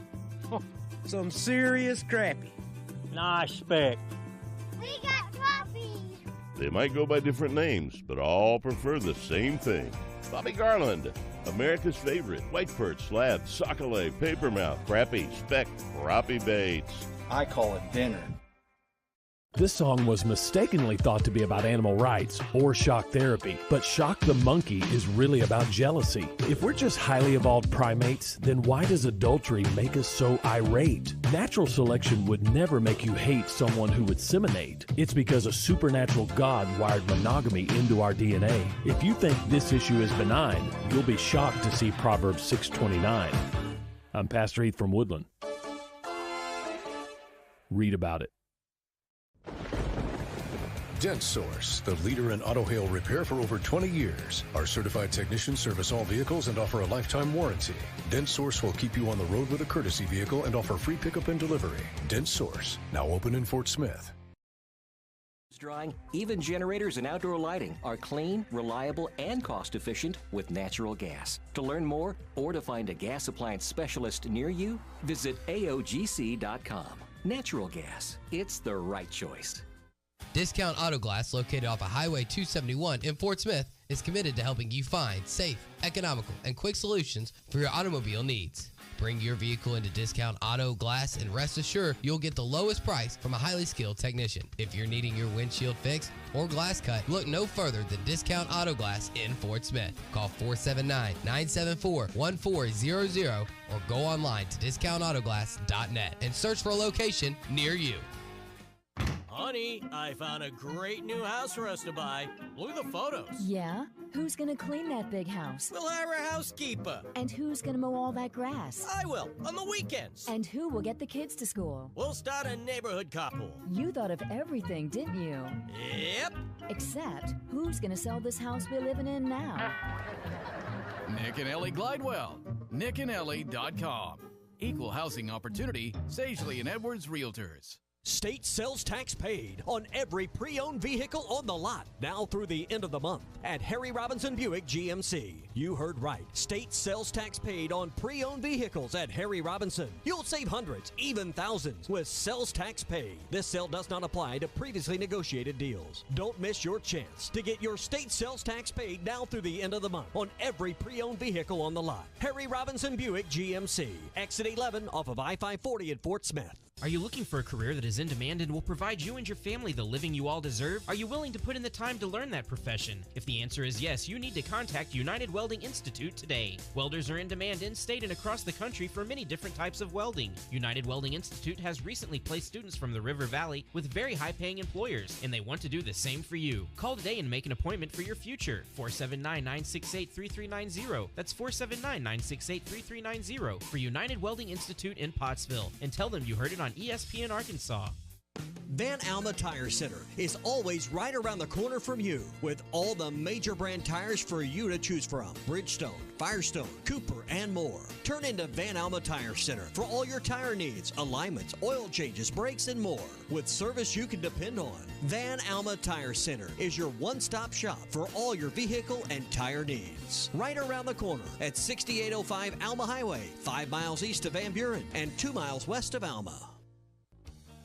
Some serious crappie. Nice speck. We got crappies. They might go by different names, but all prefer the same thing. Bobby Garland, America's favorite white perch, slab, sockeye, papermouth, crappie, speck, crappie baits. I call it dinner. This song was mistakenly thought to be about animal rights or shock therapy, but Shock the Monkey is really about jealousy. If we're just highly evolved primates, then why does adultery make us so irate? Natural selection would never make you hate someone who would seminate. It's because a supernatural God wired monogamy into our DNA. If you think this issue is benign, you'll be shocked to see Proverbs 6:29. I'm Pastor Heath from Woodland. Read about it. Dent Source, the leader in auto hail repair for over 20 years. Our certified technicians service all vehicles and offer a lifetime warranty. Dent Source will keep you on the road with a courtesy vehicle and offer free pickup and delivery. Dent Source, now open in Fort Smith. Drawing, even generators and outdoor lighting are clean, reliable, and cost-efficient with natural gas. To learn more or to find a gas appliance specialist near you, visit AOGC.com. Natural gas, it's the right choice. Discount Auto Glass, located off of Highway 271 in Fort Smith, is committed to helping you find safe, economical, and quick solutions for your automobile needs. Bring your vehicle into Discount Auto Glass and rest assured you'll get the lowest price from a highly skilled technician. If you're needing your windshield fixed or glass cut, look no further than Discount Auto Glass in Fort Smith. Call 479-974-1400 or go online to discountautoglass.net and search for a location near you. Honey, I found a great new house for us to buy. Look at the photos. Yeah? Who's gonna clean that big house? We'll hire a housekeeper. And who's gonna mow all that grass? I will, on the weekends. And who will get the kids to school? We'll start a neighborhood carpool. You thought of everything, didn't you? Yep. Except, who's gonna sell this house we're living in now? Nick and Ellie Glidewell. nickandellie.com. Equal housing opportunity, Sagely and Edwards Realtors. State sales tax paid on every pre-owned vehicle on the lot now through the end of the month at Harry Robinson Buick GMC. You heard right. State sales tax paid on pre-owned vehicles at Harry Robinson. You'll save hundreds, even thousands with sales tax paid. This sale does not apply to previously negotiated deals. Don't miss your chance to get your state sales tax paid now through the end of the month on every pre-owned vehicle on the lot. Harry Robinson Buick GMC. Exit 11 off of I-540 in Fort Smith. Are you looking for a career that is in demand and will provide you and your family the living you all deserve? Are you willing to put in the time to learn that profession? If the answer is yes, you need to contact United Welding Institute today. Welders are in demand in-state and across the country for many different types of welding. United Welding Institute has recently placed students from the River Valley with very high-paying employers, and they want to do the same for you. Call today and make an appointment for your future. 479-968-3390. That's 479-968-3390 for United Welding Institute in Pottsville, and tell them you heard it on ESPN Arkansas. Van Alma Tire Center is always right around the corner from you with all the major brand tires for you to choose from. Bridgestone, Firestone, Cooper, and more. Turn into Van Alma Tire Center for all your tire needs, alignments, oil changes, brakes, and more. With service you can depend on. Van Alma Tire Center is your one-stop shop for all your vehicle and tire needs. Right around the corner at 6805 Alma Highway, 5 miles east of Van Buren and 2 miles west of Alma.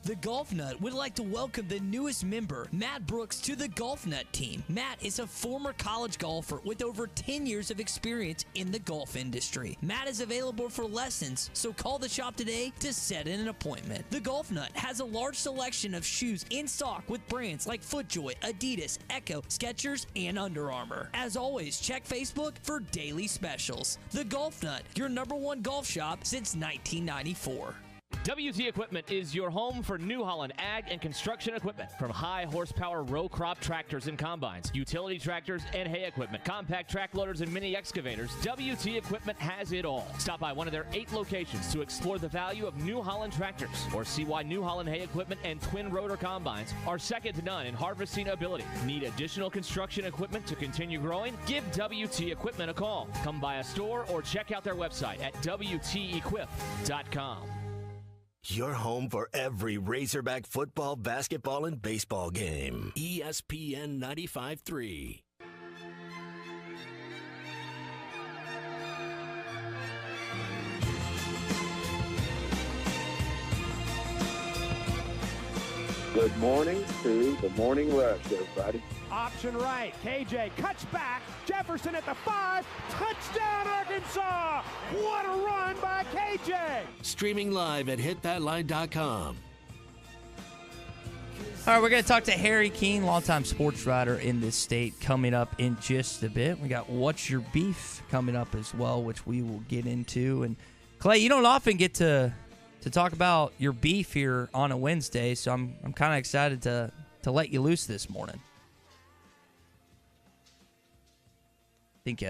The Golf Nut would like to welcome the newest member, Matt Brooks, to the Golf Nut team. Matt is a former college golfer with over 10 years of experience in the golf industry. Matt is available for lessons, so call the shop today to set in an appointment. The Golf Nut has a large selection of shoes in stock with brands like FootJoy, Adidas, Echo, Skechers, and Under Armour. As always, check Facebook for daily specials. The Golf Nut, your #1 golf shop since 1994. WT Equipment is your home for New Holland ag and construction equipment. From high horsepower row crop tractors and combines, utility tractors and hay equipment, compact track loaders and mini excavators, WT Equipment has it all. Stop by one of their 8 locations to explore the value of New Holland tractors or see why New Holland hay equipment and twin rotor combines are second to none in harvesting ability. Need additional construction equipment to continue growing? Give WT Equipment a call. Come by a store or check out their website at WTEquip.com. Your home for every Razorback football, basketball, and baseball game. ESPN 95.3. Good morning to the Morning Rush, everybody. Option right. KJ cuts back. Jefferson at the 5. Touchdown, Arkansas. What a run by KJ. Streaming live at hitthatline.com. All right, we're going to talk to Harry Keene, longtime sports writer in this state, coming up in just a bit. We got What's Your Beef coming up as well, which we will get into. And Clay, you don't often get to talk about your beef here on a Wednesday, so I'm kind of excited to let you loose this morning. I think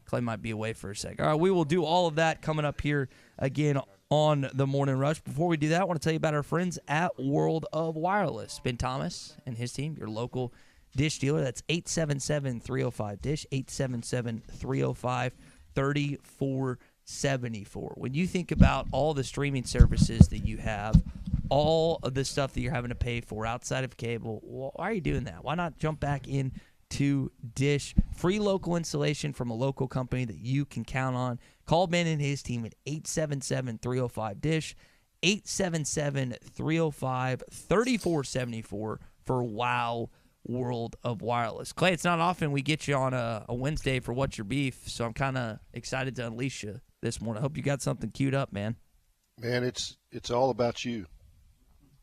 Clay might be away for a sec. All right, we will do all of that coming up here again on the Morning Rush. Before we do that, I want to tell you about our friends at World of Wireless. Ben Thomas and his team, your local dish dealer. That's 877-305-DISH, 877-305-3474. When you think about all the streaming services that you have, all of the stuff that you're having to pay for outside of cable, why are you doing that? Why not jump back in to Dish? Free local installation from a local company that you can count on. Call Ben and his team at 877-305-DISH, 877-305-3474 for WOW World of Wireless. Clay, it's not often we get you on a Wednesday for What's Your Beef, so I'm kind of excited to unleash you this morning. I hope you got something queued up, man. Man, it's all about you.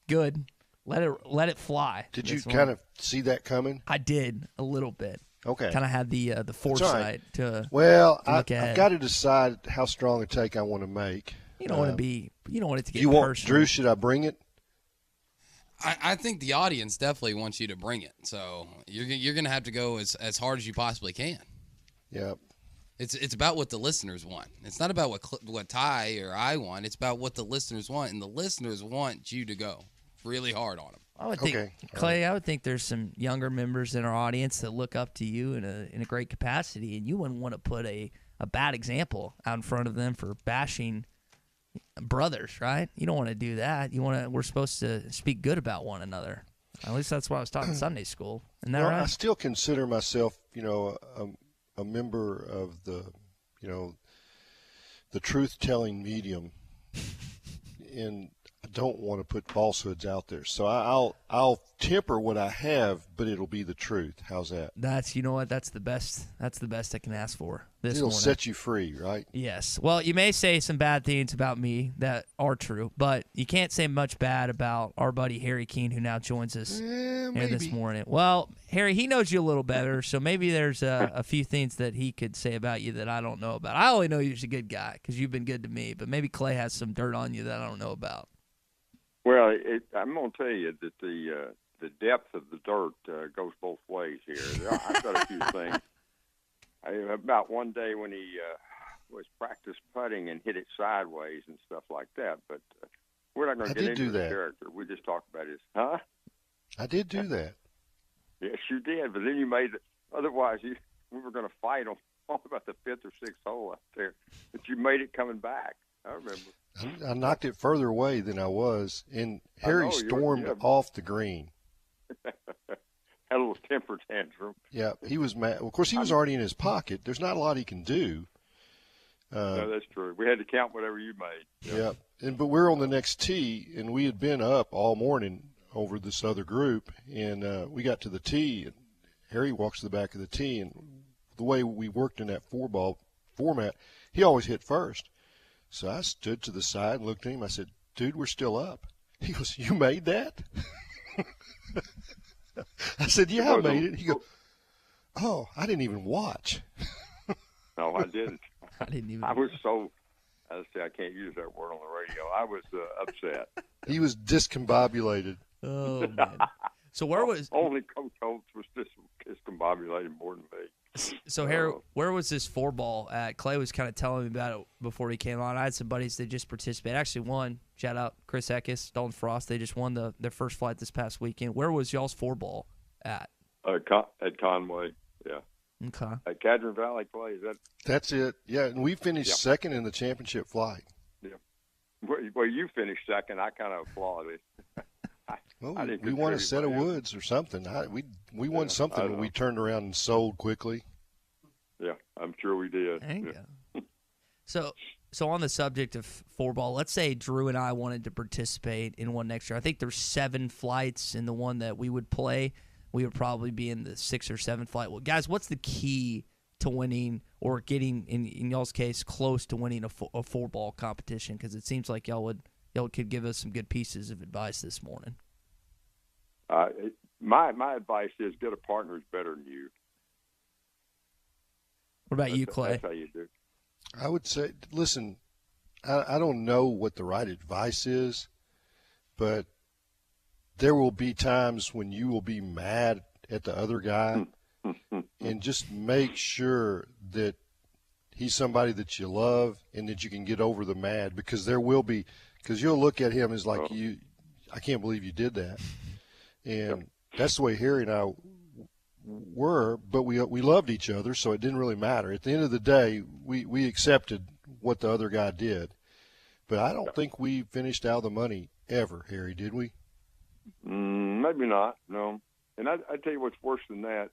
Good. Let it fly. Did you kind of see that coming? I did a little bit. Okay. Kind of had the foresight to. Well, I've got to decide how strong a take I want to make. You don't want to be. You don't want it to get personal. personal. Drew, should I bring it? I think the audience definitely wants you to bring it. So you're going to have to go as hard as you possibly can. Yep. It's about what the listeners want. It's not about what Ty or I want. It's about what the listeners want, and the listeners want you to go really hard on them. I would think, Clay, I would think there's some younger members in our audience that look up to you in a great capacity, and you wouldn't want to put a bad example out in front of them for bashing brothers, right? You don't want to do that. We're supposed to speak good about one another. At least that's what I was taught in Sunday school. Isn't that right? I still consider myself, a member of the truth-telling medium, and I don't want to put falsehoods out there. So I'll temper what I have, but it'll be the truth. How's that? That's That's the best I can ask for this It'll morning. set you free, right? Yes. Well, you may say some bad things about me that are true, but you can't say much bad about our buddy Harry Keene, who now joins us here this morning. Well, Harry, he knows you a little better, so maybe there's a few things that he could say about you that I don't know about. I only know you're a good guy because you've been good to me, but maybe Clay has some dirt on you that I don't know about. Well, I'm going to tell you that the depth of the dirt goes both ways here. I've got a few things. About one day when he was practice putting and hit it sideways and stuff like that, but we're not going to get into the character. We just talk about his, huh? I did do that. Yes, you did. But then you made it. Otherwise, we were going to fight on about the 5th or 6th hole out there. But you made it coming back. I remember. I knocked it further away than I was, and Harry stormed off the green. Had a little temper tantrum. Yeah, he was mad. Of course, he was already in his pocket. There's not a lot he can do. No, that's true. We had to count whatever you made. Yeah. But we're on the next tee, and we had been up all morning over this other group, and we got to the tee, and Harry walks to the back of the tee, and the way we worked in that 4-ball format, he always hit first. So I stood to the side and looked at him. I said, "Dude, we're still up." He goes, "You made that?" I said, "Yeah, I made it." He goes, "Oh, I didn't even watch." No, I didn't. I didn't even. I was so. I can't use that word on the radio. I was upset. He was discombobulated. Oh man! So where was only Coach Holtz was discombobulated more than me. So Harry, where was this 4-ball at? Clay was kind of telling me about it before he came on. I had some buddies that just participated. Actually won. Shout out Chris Eckes, Dalton Frost. They just won their first flight this past weekend. Where was y'all's 4-ball at? At Conway. Yeah. Okay. At Cadron Valley, Clay. That's it. Yeah, and we finished second in the championship flight. Yeah. Well, you finished second. I kind of applauded. Well, we won a set of woods or something. We won something when we turned around and sold quickly. Yeah, I'm sure we did. There you go. So on the subject of 4-ball, let's say Drew and I wanted to participate in one next year. I think there's 7 flights in the one that we would play. We would probably be in the 6th or 7th flight. Well, guys, what's the key to winning or getting, in y'all's case, close to winning a 4-ball competition? Because it seems like y'all could give us some good pieces of advice this morning. My advice is get a partner who's better than you. What about you, Clay? That's how you do. I would say, listen, I don't know what the right advice is, but there will be times when you will be mad at the other guy, and just make sure that he's somebody that you love and that you can get over the mad, because there will be, because you'll look at him as like, I can't believe you did that. And that's the way Harry and I were, but we loved each other, so it didn't really matter. At the end of the day, we accepted what the other guy did. But I don't think we finished out of the money ever, Harry, did we? Maybe not, no. And I tell you what's worse than that,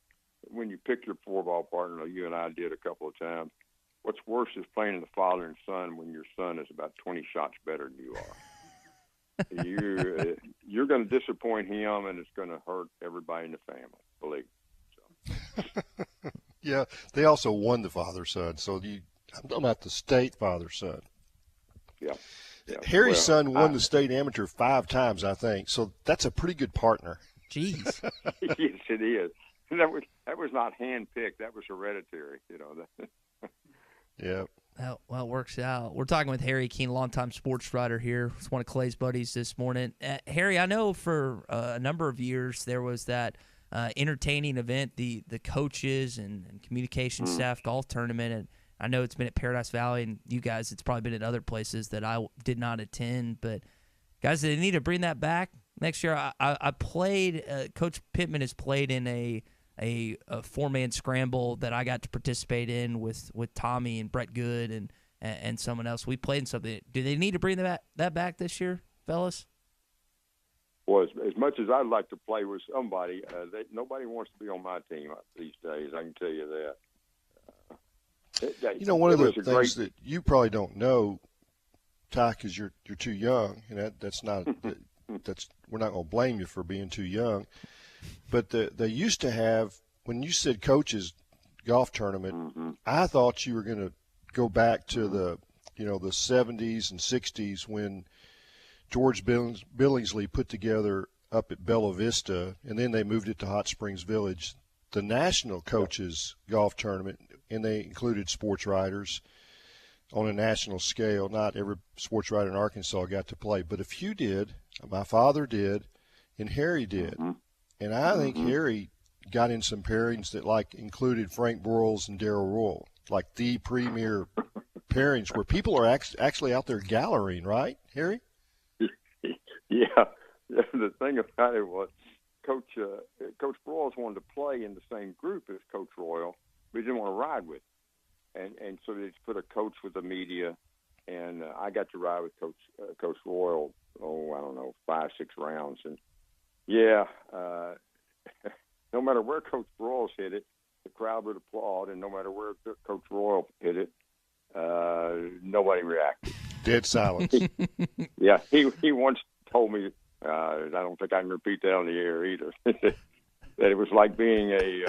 when you pick your 4-ball partner, like you and I did a couple of times, what's worse is playing in the father and son when your son is about 20 shots better than you are. You're going to disappoint him, and it's going to hurt everybody in the family, believe me. So. Yeah, they also won the father-son, so I'm talking about the state father-son. Yeah. Harry's son won the state amateur 5 times, I think, so that's a pretty good partner. Jeez. Yes, it is. That was not hand-picked. That was hereditary, you know. Yeah. Well, it works out. We're talking with Harry Keene, longtime sports writer here. He's one of Clay's buddies this morning. Harry, I know for a number of years there was that entertaining event, the coaches and communication staff golf tournament, and I know it's been at Paradise Valley, and you guys, it's probably been at other places that I did not attend. But, guys, they need to bring that back next year. I played Coach Pittman has played in a 4-man scramble that I got to participate in with Tommy and Brett Good and someone else. We played in something. Do they need to bring that back this year, fellas? Well, as much as I'd like to play with somebody, nobody wants to be on my team these days. I can tell you that. One of the things that you probably don't know, Ty, because you're too young, and that's not we're not going to blame you for being too young. But they used to have, when you said coaches golf tournament, I thought you were going to go back to the 70s and 60s when George Billingsley put together up at Bella Vista, and then they moved it to Hot Springs Village, the national coaches golf tournament, and they included sports writers on a national scale. Not every sports writer in Arkansas got to play, but a few did. My father did, and Harry did. And I think Harry got in some pairings that included Frank Broyles and Darrell Royal, like the premier pairings where people are actually out there gallerying, right, Harry? Yeah. The thing about it was Coach Broyles wanted to play in the same group as Coach Royal, but he didn't want to ride with him. And so they just put a coach with the media, and I got to ride with Coach Royal, I don't know, 5-6 rounds. And, no matter where Coach Broyles hit it, the crowd would applaud, and no matter where Coach Royal hit it, nobody reacted. Dead silence. He once told me, I don't think I can repeat that on the air either, that it was like being a,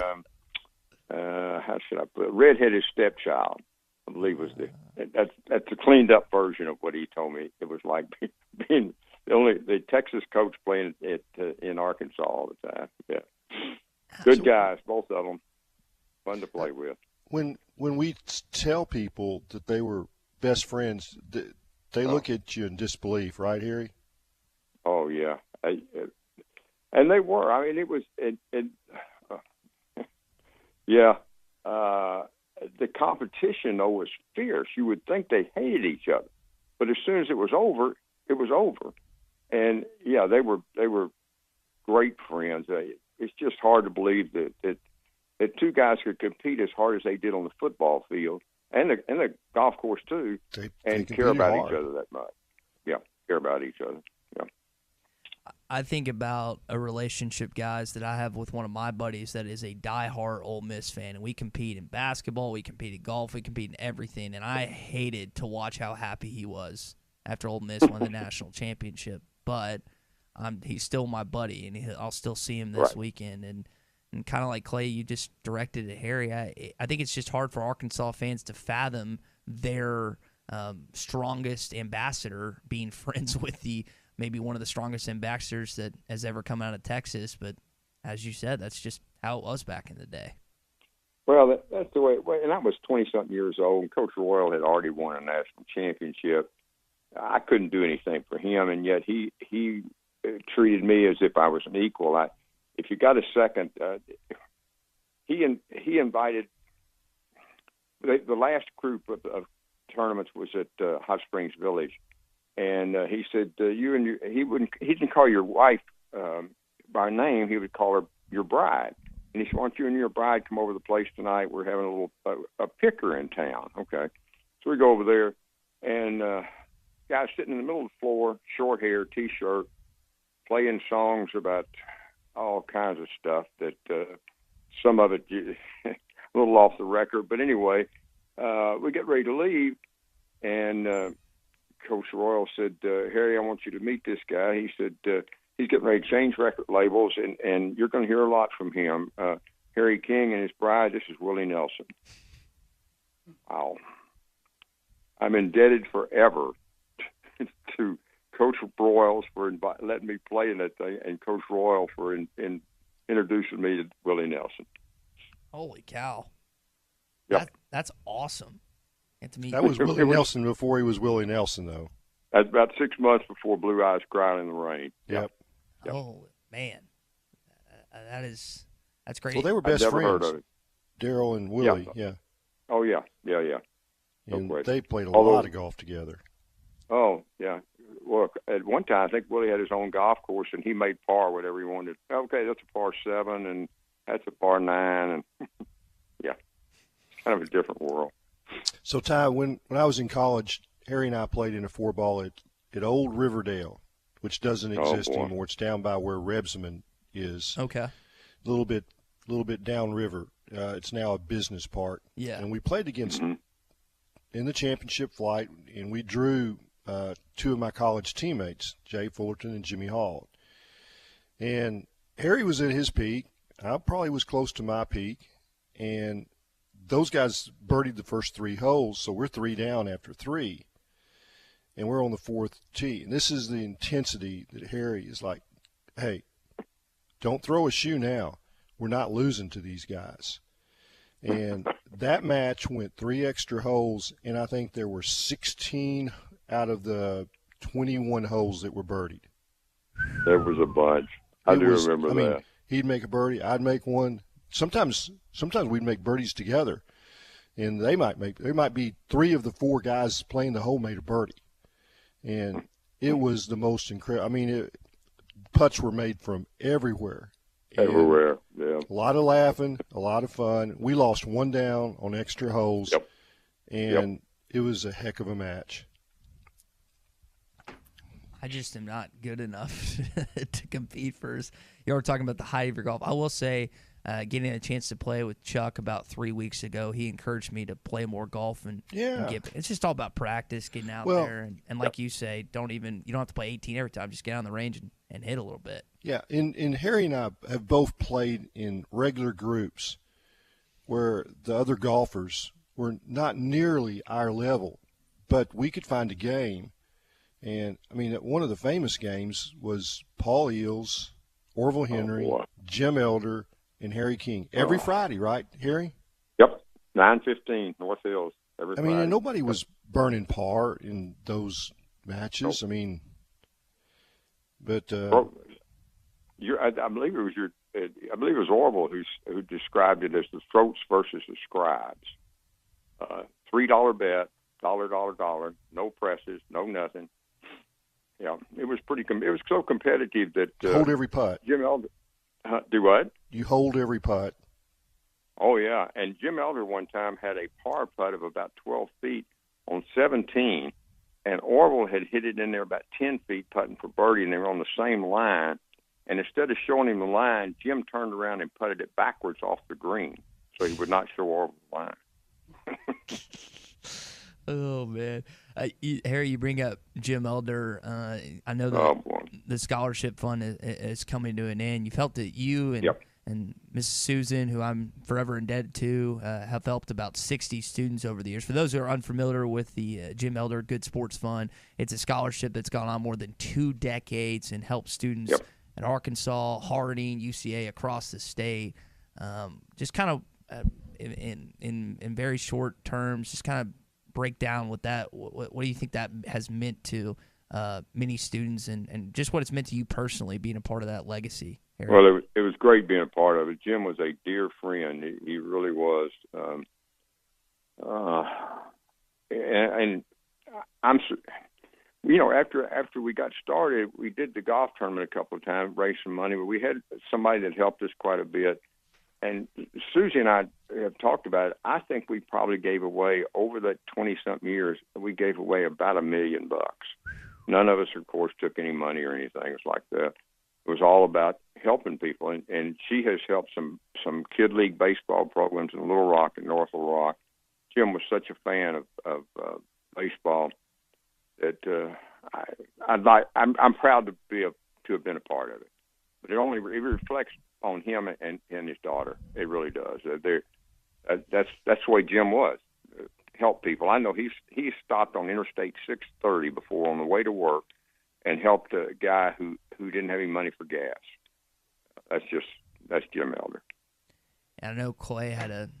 how should I put it, redheaded stepchild, I believe was that's a cleaned up version of what he told me. It was like being the Texas coach playing in Arkansas all the time. Yeah. Good guys, both of them. Fun to play with. When we tell people that they were best friends, they look at you in disbelief, right, Harry? Oh yeah, and they were. I mean, it was. The competition though was fierce. You would think they hated each other, but as soon as it was over, it was over. And yeah, they were great friends. It's just hard to believe that two guys could compete as hard as they did on the football field and the golf course too, and care about each other that much. Yeah, care about each other. Yeah. I think about a relationship, guys, that I have with one of my buddies that is a diehard Ole Miss fan, and we compete in basketball, we compete in golf, we compete in everything, and I hated to watch how happy he was after Ole Miss won the national championship. But he's still my buddy, and I'll still see him this weekend. And kind of like Clay, you just directed at Harry, I think it's just hard for Arkansas fans to fathom their strongest ambassador being friends with maybe one of the strongest ambassadors that has ever come out of Texas. But as you said, that's just how it was back in the day. Well, that's the way it was. And I was 20-something years old, and Coach Royal had already won a national championship. I couldn't do anything for him, and yet he treated me as if I was an equal. If you got a second, he invited the last group of tournaments was at Hot Springs Village, and he said he didn't call your wife by name. He would call her your bride, and he said, "Why don't you and your bride come over to the place tonight? We're having a little a picker in town." Okay, so we go over there, and guy sitting in the middle of the floor, short hair, T-shirt, playing songs about all kinds of stuff that some of it a little off the record. But anyway, we get ready to leave, and Coach Royal said, Harry, I want you to meet this guy. He said, he's getting ready to change record labels, and you're going to hear a lot from him. Harry King and his bride, this is Willie Nelson. Wow. I'm indebted forever to Coach Broyles for letting me play in that thing, and Coach Royal for introducing me to Willie Nelson. Holy cow! Yep. That's awesome. That was Willie Nelson before he was Willie Nelson, though. That's about 6 months before Blue Eyes Crying in the Rain. Yep. Oh man, that's great. Well, they were best friends. Heard of it. Daryl and Willie, yeah. Oh yeah. And they played a lot of golf together. Oh yeah. Well, at one time, I think Willie had his own golf course, and he made par whatever he wanted. Okay, that's a par 7, and that's a par 9, and yeah, it's kind of a different world. So, Ty, when I was in college, Harry and I played in a 4-ball at Old Riverdale, which doesn't exist anymore. It's down by where Rebsamen is. Okay. A little bit downriver. It's now a business park. Yeah. And we played against in the championship flight, and we drew two of my college teammates, Jay Fullerton and Jimmy Hall. And Harry was at his peak. I probably was close to my peak. And those guys birdied the first 3 holes, so we're 3 down after 3. And we're on the 4th tee. And this is the intensity that Harry is like, hey, don't throw a shoe now. We're not losing to these guys. And that match went 3 extra holes, and I think there were 16 out of the 21 holes that were birdied. There was a bunch. I do remember that. Mean, he'd make a birdie, I'd make one. Sometimes we'd make birdies together, and there might be 3 of the 4 guys playing the hole made a birdie, and it was the most incredible. I mean, putts were made from everywhere, everywhere. Yeah, a lot of laughing, a lot of fun. We lost one down on extra holes, and it was a heck of a match. I just am not good enough to compete first. You were talking about the height of your golf. I will say, getting a chance to play with Chuck about 3 weeks ago, he encouraged me to play more golf and it's just all about practice, getting out there, and like you say, you don't have to play 18 every time. Just get on the range and hit a little bit. Yeah, and Harry and I have both played in regular groups where the other golfers were not nearly our level, but we could find a game. And, I mean, one of the famous games was Paul Eels, Orville Henry, Jim Elder, and Harry King. Every Friday, right, Harry? Yep, 9:15, North Hills. Every Friday. And nobody was burning par in those matches. Nope. I mean, but I believe it was I believe it was Orville who described it as the throats versus the scribes. $3 bet, dollar, no presses, no nothing. Yeah, it was it was so competitive that hold every putt. Jim Elder, do what? You hold every putt. Oh yeah, and Jim Elder one time had a par putt of about 12 feet on 17, and Orville had hit it in there about 10 feet putting for birdie, and they were on the same line. And instead of showing him the line, Jim turned around and putted it backwards off the green, so he would not show Orville the line. Oh man, Harry, you bring up Jim Elder. I know that the scholarship fund is coming to an end. You've helped that you and Mrs. Susan, who I'm forever indebted to, have helped about 60 students over the years. For those who are unfamiliar with the Jim Elder Good Sports Fund, it's a scholarship that's gone on more than 2 decades and helps students at Arkansas, Harding, UCA, across the state. Just kind of in very short terms, just kind of break down what do you think that has meant to many students and just what it's meant to you personally, being a part of that legacy, Harry? Well, it was great being a part of it. Jim was a dear friend. He really was. And I'm, after we got started, we did the golf tournament a couple of times, raised some money, but we had somebody that helped us quite a bit. And Susie and I have talked about it. I think we probably gave away, over the 20-something years, we gave away about $1 million. None of us, of course, took any money or anything. It was like that. It was all about helping people. And she has helped some Kid League baseball programs in Little Rock and North Little Rock. Jim was such a fan of baseball that I'm proud to have been a part of it. But it reflects on him and his daughter. It really does. That's the way Jim was. Help people. I know he stopped on Interstate 630 before on the way to work and helped a guy who didn't have any money for gas. That's Jim Elder. And I know Clay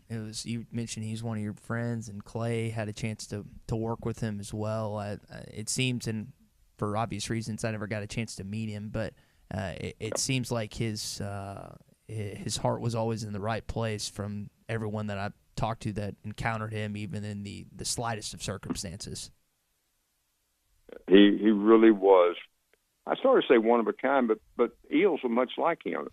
you mentioned he's one of your friends, and Clay had a chance to work with him as well. It seems, and for obvious reasons, I never got a chance to meet him, but it seems like his heart was always in the right place from everyone that I've talked to that encountered him, even in the slightest of circumstances. He really was. I sort of say one of a kind, but Eels were much like him.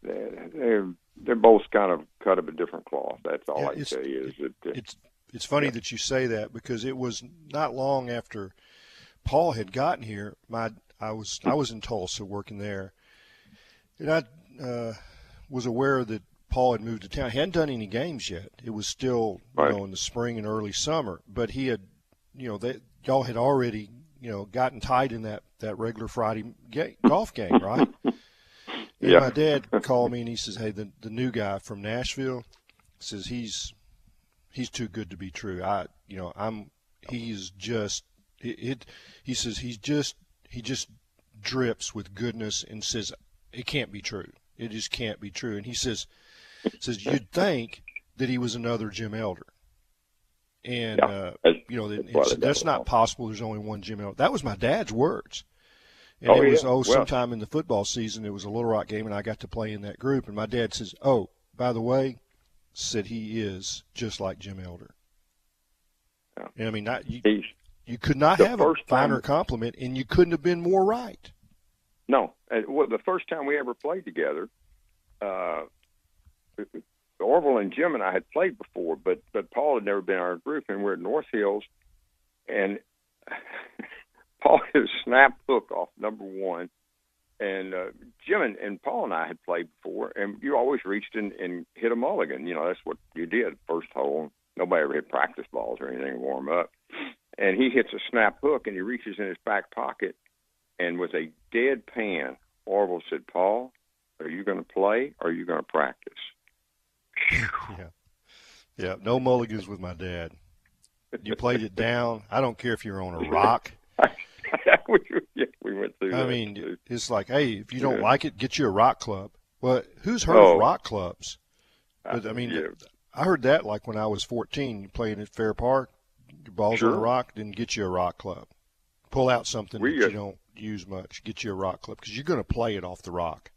They're both kind of cut of a different cloth. That's all I can tell you. It's funny that you say that, because it was not long after Paul had gotten here. I was in Tulsa working there, and I was aware that Paul had moved to town. He hadn't done any games yet. It was still in the spring and early summer, but he had, y'all had already gotten tight in that regular Friday golf game, right? And my dad called me and he says, "Hey, the new guy from Nashville says he's too good to be true. He says he just drips with goodness, and says it can't be true. It just can't be true." And he says you'd think that he was another Jim Elder, and that's not possible. There's only one Jim Elder. That was my dad's words. And sometime in the football season, it was a Little Rock game, and I got to play in that group. And my dad says, "Oh, by the way," said, "he is just like Jim Elder." Yeah. And I mean, you could not have a finer compliment, and you couldn't have been more right. No. Well, the first time we ever played together, Orville and Jim and I had played before, but Paul had never been in our group, and we're at North Hills, and Paul hit a snap hook off number one, and Jim and Paul and I had played before, and you always reached and hit a mulligan. You know, that's what you did, first hole. Nobody ever hit practice balls or anything to warm up. And he hits a snap hook, and he reaches in his back pocket, and with a deadpan, Orville said, "Paul, are you going to play or are you going to practice?" Yeah, no mulligans with my dad. You played it down. I don't care if you're on a rock. We went through that. I mean, it's like, hey, if you don't like it, get you a rock club. Well, who's heard of rock clubs? But, I mean, I heard that like when I was 14, playing at Fair Park, your ball's on a rock, then get you a rock club. Pull out something that you don't use much, get you a rock club, because you're going to play it off the rock.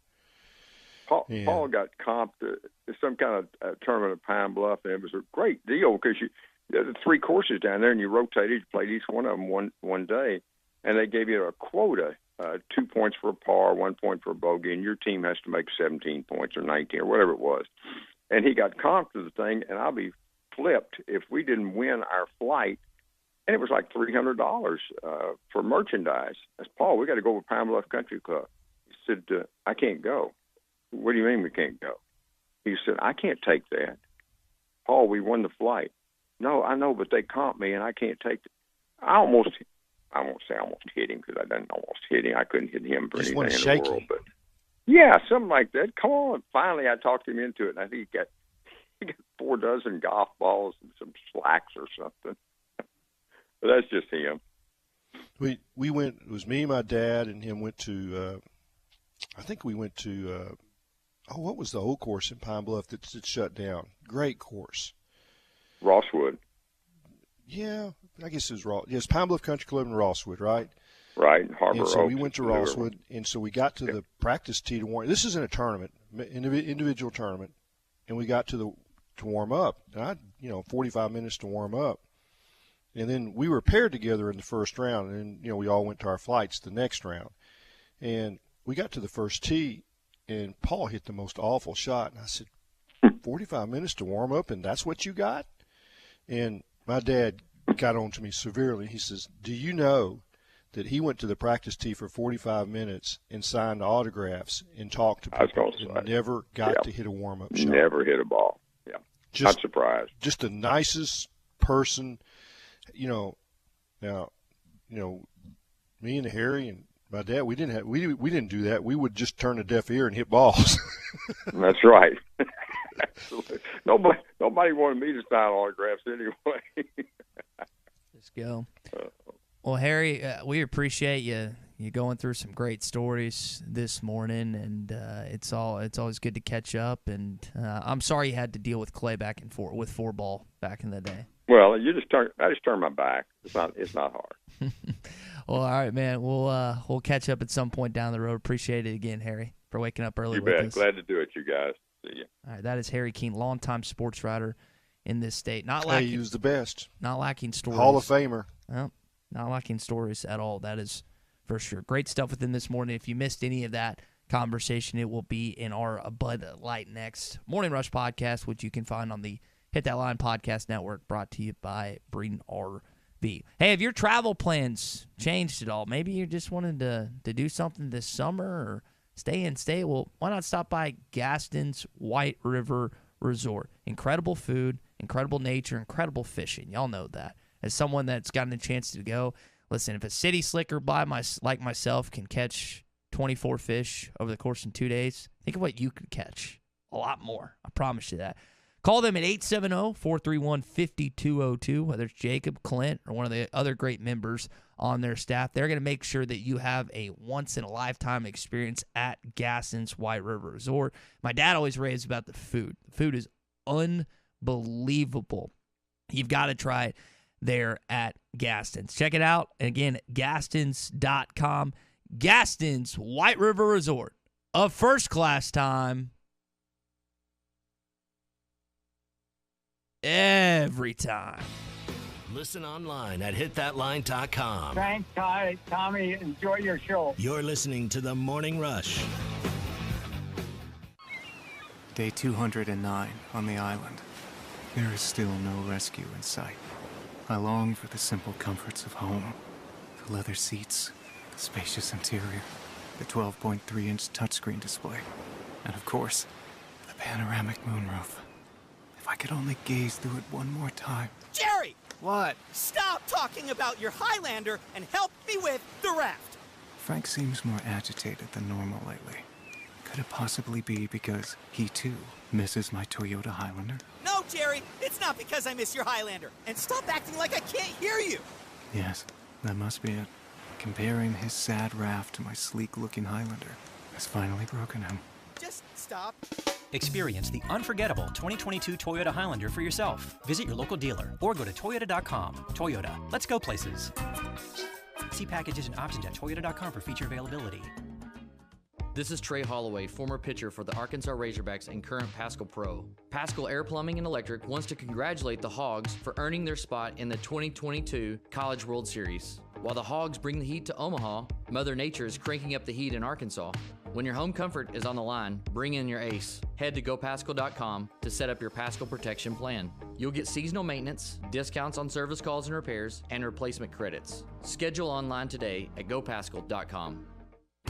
Paul got comped at some kind of tournament at Pine Bluff, and it was a great deal because there were 3 courses down there, and you rotated, you played each one of them one day, and they gave you a quota, 2 points for a par, 1 point for a bogey, and your team has to make 17 points or 19 or whatever it was. And he got comped to the thing, and I'll be flipped if we didn't win our flight, and it was like $300 for merchandise. I said, "Paul, we got to go to Pine Bluff Country Club." He said, "I can't go." "What do you mean we can't go?" He said, "I can't take that." "Paul, we won the flight." "No, I know, but they comped me, and I can't take it." I won't say I almost hit him, because I didn't almost hit him. I couldn't hit him for anything in the world. But yeah, something like that. Come on. Finally, I talked him into it, and I think he got 4 dozen golf balls and some slacks or something. But that's just him. We went. It was me, my dad, and him went to. I think we went to. What was the old course in Pine Bluff that's shut down? Great course. Rosswood. Yeah, I guess it was Ross. Yes, Pine Bluff Country Club and Rosswood, right? Right, Harbor And so Oaks, we went to Rosswood, and so we got to the practice tee to warm. This isn't a tournament, individual tournament, and we got to warm up. And 45 minutes to warm up, and then we were paired together in the first round, and we all went to our flights the next round, and we got to the first tee, and Paul hit the most awful shot, and I said, 45 minutes to warm up, and that's what you got? And my dad got on to me severely. He says, "Do you know that he went to the practice tee for 45 minutes and signed autographs and talked to people and never got to hit a warm-up shot?" Never hit a ball. Yeah, not surprised. Just the nicest person. Now, me and Harry and my dad, we didn't do that. We would just turn a deaf ear and hit balls. That's right. Absolutely. Nobody wanted me to sign autographs anyway. Let's go. Well, Harry, we appreciate you going through some great stories this morning, and it's always good to catch up. And I'm sorry you had to deal with Clay back and forth with 4-ball back in the day. Well, I just turn my back. It's not hard. Well, all right, man. We'll catch up at some point down the road. Appreciate it again, Harry, for waking up early with us. Glad to do it, you guys. See ya. All right, that is Harry Keene, longtime sports writer in this state. He was the best. Not lacking stories. Hall of Famer. Well, not lacking stories at all. That is for sure. Great stuff with him this morning. If you missed any of that conversation, it will be in our Bud Light Next Morning Rush podcast, which you can find on the Hit That Line Podcast Network, brought to you by Breeden RV. Hey, have your travel plans changed at all? Maybe you just wanted to do something this summer or stay in state. Well, why not stop by Gaston's White River Resort? Incredible food, incredible nature, incredible fishing. Y'all know that. As someone that's gotten a chance to go, listen, if a city slicker like myself can catch 24 fish over the course of 2 days, think of what you could catch. A lot more. I promise you that. Call them at 870-431-5202, whether it's Jacob, Clint, or one of the other great members on their staff. They're going to make sure that you have a once-in-a-lifetime experience at Gaston's White River Resort. My dad always raves about the food. The food is unbelievable. You've got to try it there at Gaston's. Check it out. And again, gastons.com. Gaston's White River Resort. A first-class time. Every time. Listen online at hitthatline.com. Thanks, Tommy. Enjoy your show. You're listening to The Morning Rush. Day 209 on the island. There is still no rescue in sight. I long for the simple comforts of home. The leather seats, the spacious interior, the 12.3-inch touchscreen display, and of course, the panoramic moonroof. If I could only gaze through it one more time. Jerry! What? Stop talking about your Highlander and help me with the raft. Frank seems more agitated than normal lately. Could it possibly be because he, too, misses my Toyota Highlander? No, Jerry, it's not because I miss your Highlander. And stop acting like I can't hear you. Yes, that must be it. Comparing his sad raft to my sleek-looking Highlander has finally broken him. Just stop. Experience the unforgettable 2022 Toyota Highlander for yourself. Visit your local dealer or go to toyota.com. Toyota, let's go places. See packages and options at toyota.com for feature availability. This is Trey Holloway, former pitcher for the Arkansas Razorbacks and current Pascal Pro. Pascal Air Plumbing and Electric wants to congratulate the Hogs for earning their spot in the 2022 College World Series. While the Hogs bring the heat to Omaha, Mother Nature is cranking up the heat in Arkansas. When your home comfort is on the line, bring in your ace. Head to gopascal.com to set up your Pascal protection plan. You'll get seasonal maintenance, discounts on service calls and repairs, and replacement credits. Schedule online today at gopascal.com.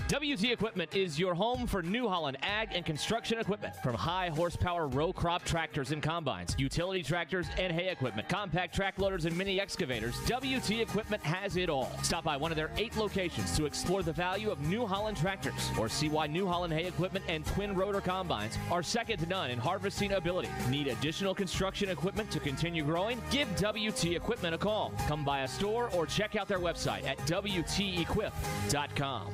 WT Equipment is your home for New Holland ag and construction equipment. From high horsepower row crop tractors and combines, utility tractors and hay equipment, compact track loaders and mini excavators, WT Equipment has it all. Stop by one of their 8 locations to explore the value of New Holland tractors or see why New Holland hay equipment and twin rotor combines are second to none in harvesting ability. Need additional construction equipment to continue growing? Give WT Equipment a call. Come by a store or check out their website at WTEquip.com.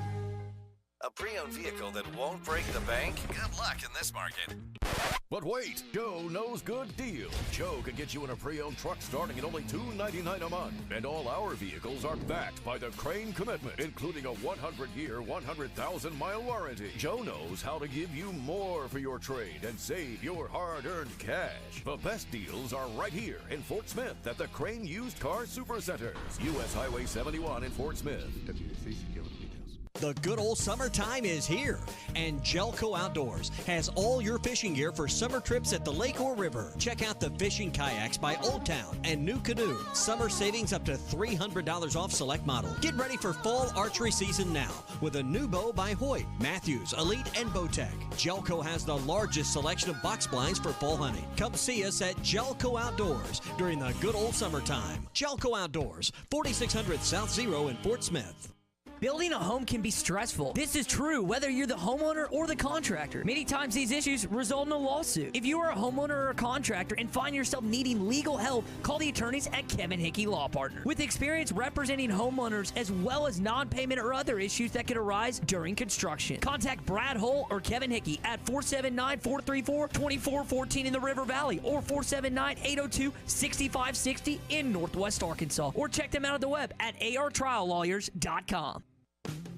A pre-owned vehicle that won't break the bank? Good luck in this market. But wait, Joe knows good deals. Joe can get you in a pre-owned truck starting at only $299 a month. And all our vehicles are backed by the Crane Commitment, including a 100-year, 100,000-mile warranty. Joe knows how to give you more for your trade and save your hard-earned cash. The best deals are right here in Fort Smith at the Crane Used Car Supercenters. U.S. Highway 71 in Fort Smith. WCC Gillen. The good old summertime is here, and Jelco Outdoors has all your fishing gear for summer trips at the lake or river. Check out the fishing kayaks by Old Town and New Canoe. Summer savings up to $300 off select model. Get ready for fall archery season now with a new bow by Hoyt, Matthews, Elite, and Bowtech. Jelco has the largest selection of box blinds for fall hunting. Come see us at Jelco Outdoors during the good old summertime. Jelco Outdoors, 4600 South Zero in Fort Smith. Building a home can be stressful. This is true whether you're the homeowner or the contractor. Many times these issues result in a lawsuit. If you are a homeowner or a contractor and find yourself needing legal help, call the attorneys at Kevin Hickey Law Partner. With experience representing homeowners as well as non-payment or other issues that could arise during construction. Contact Brad Hull or Kevin Hickey at 479-434-2414 in the River Valley or 479-802-6560 in Northwest Arkansas. Or check them out at the web at artriallawyers.com.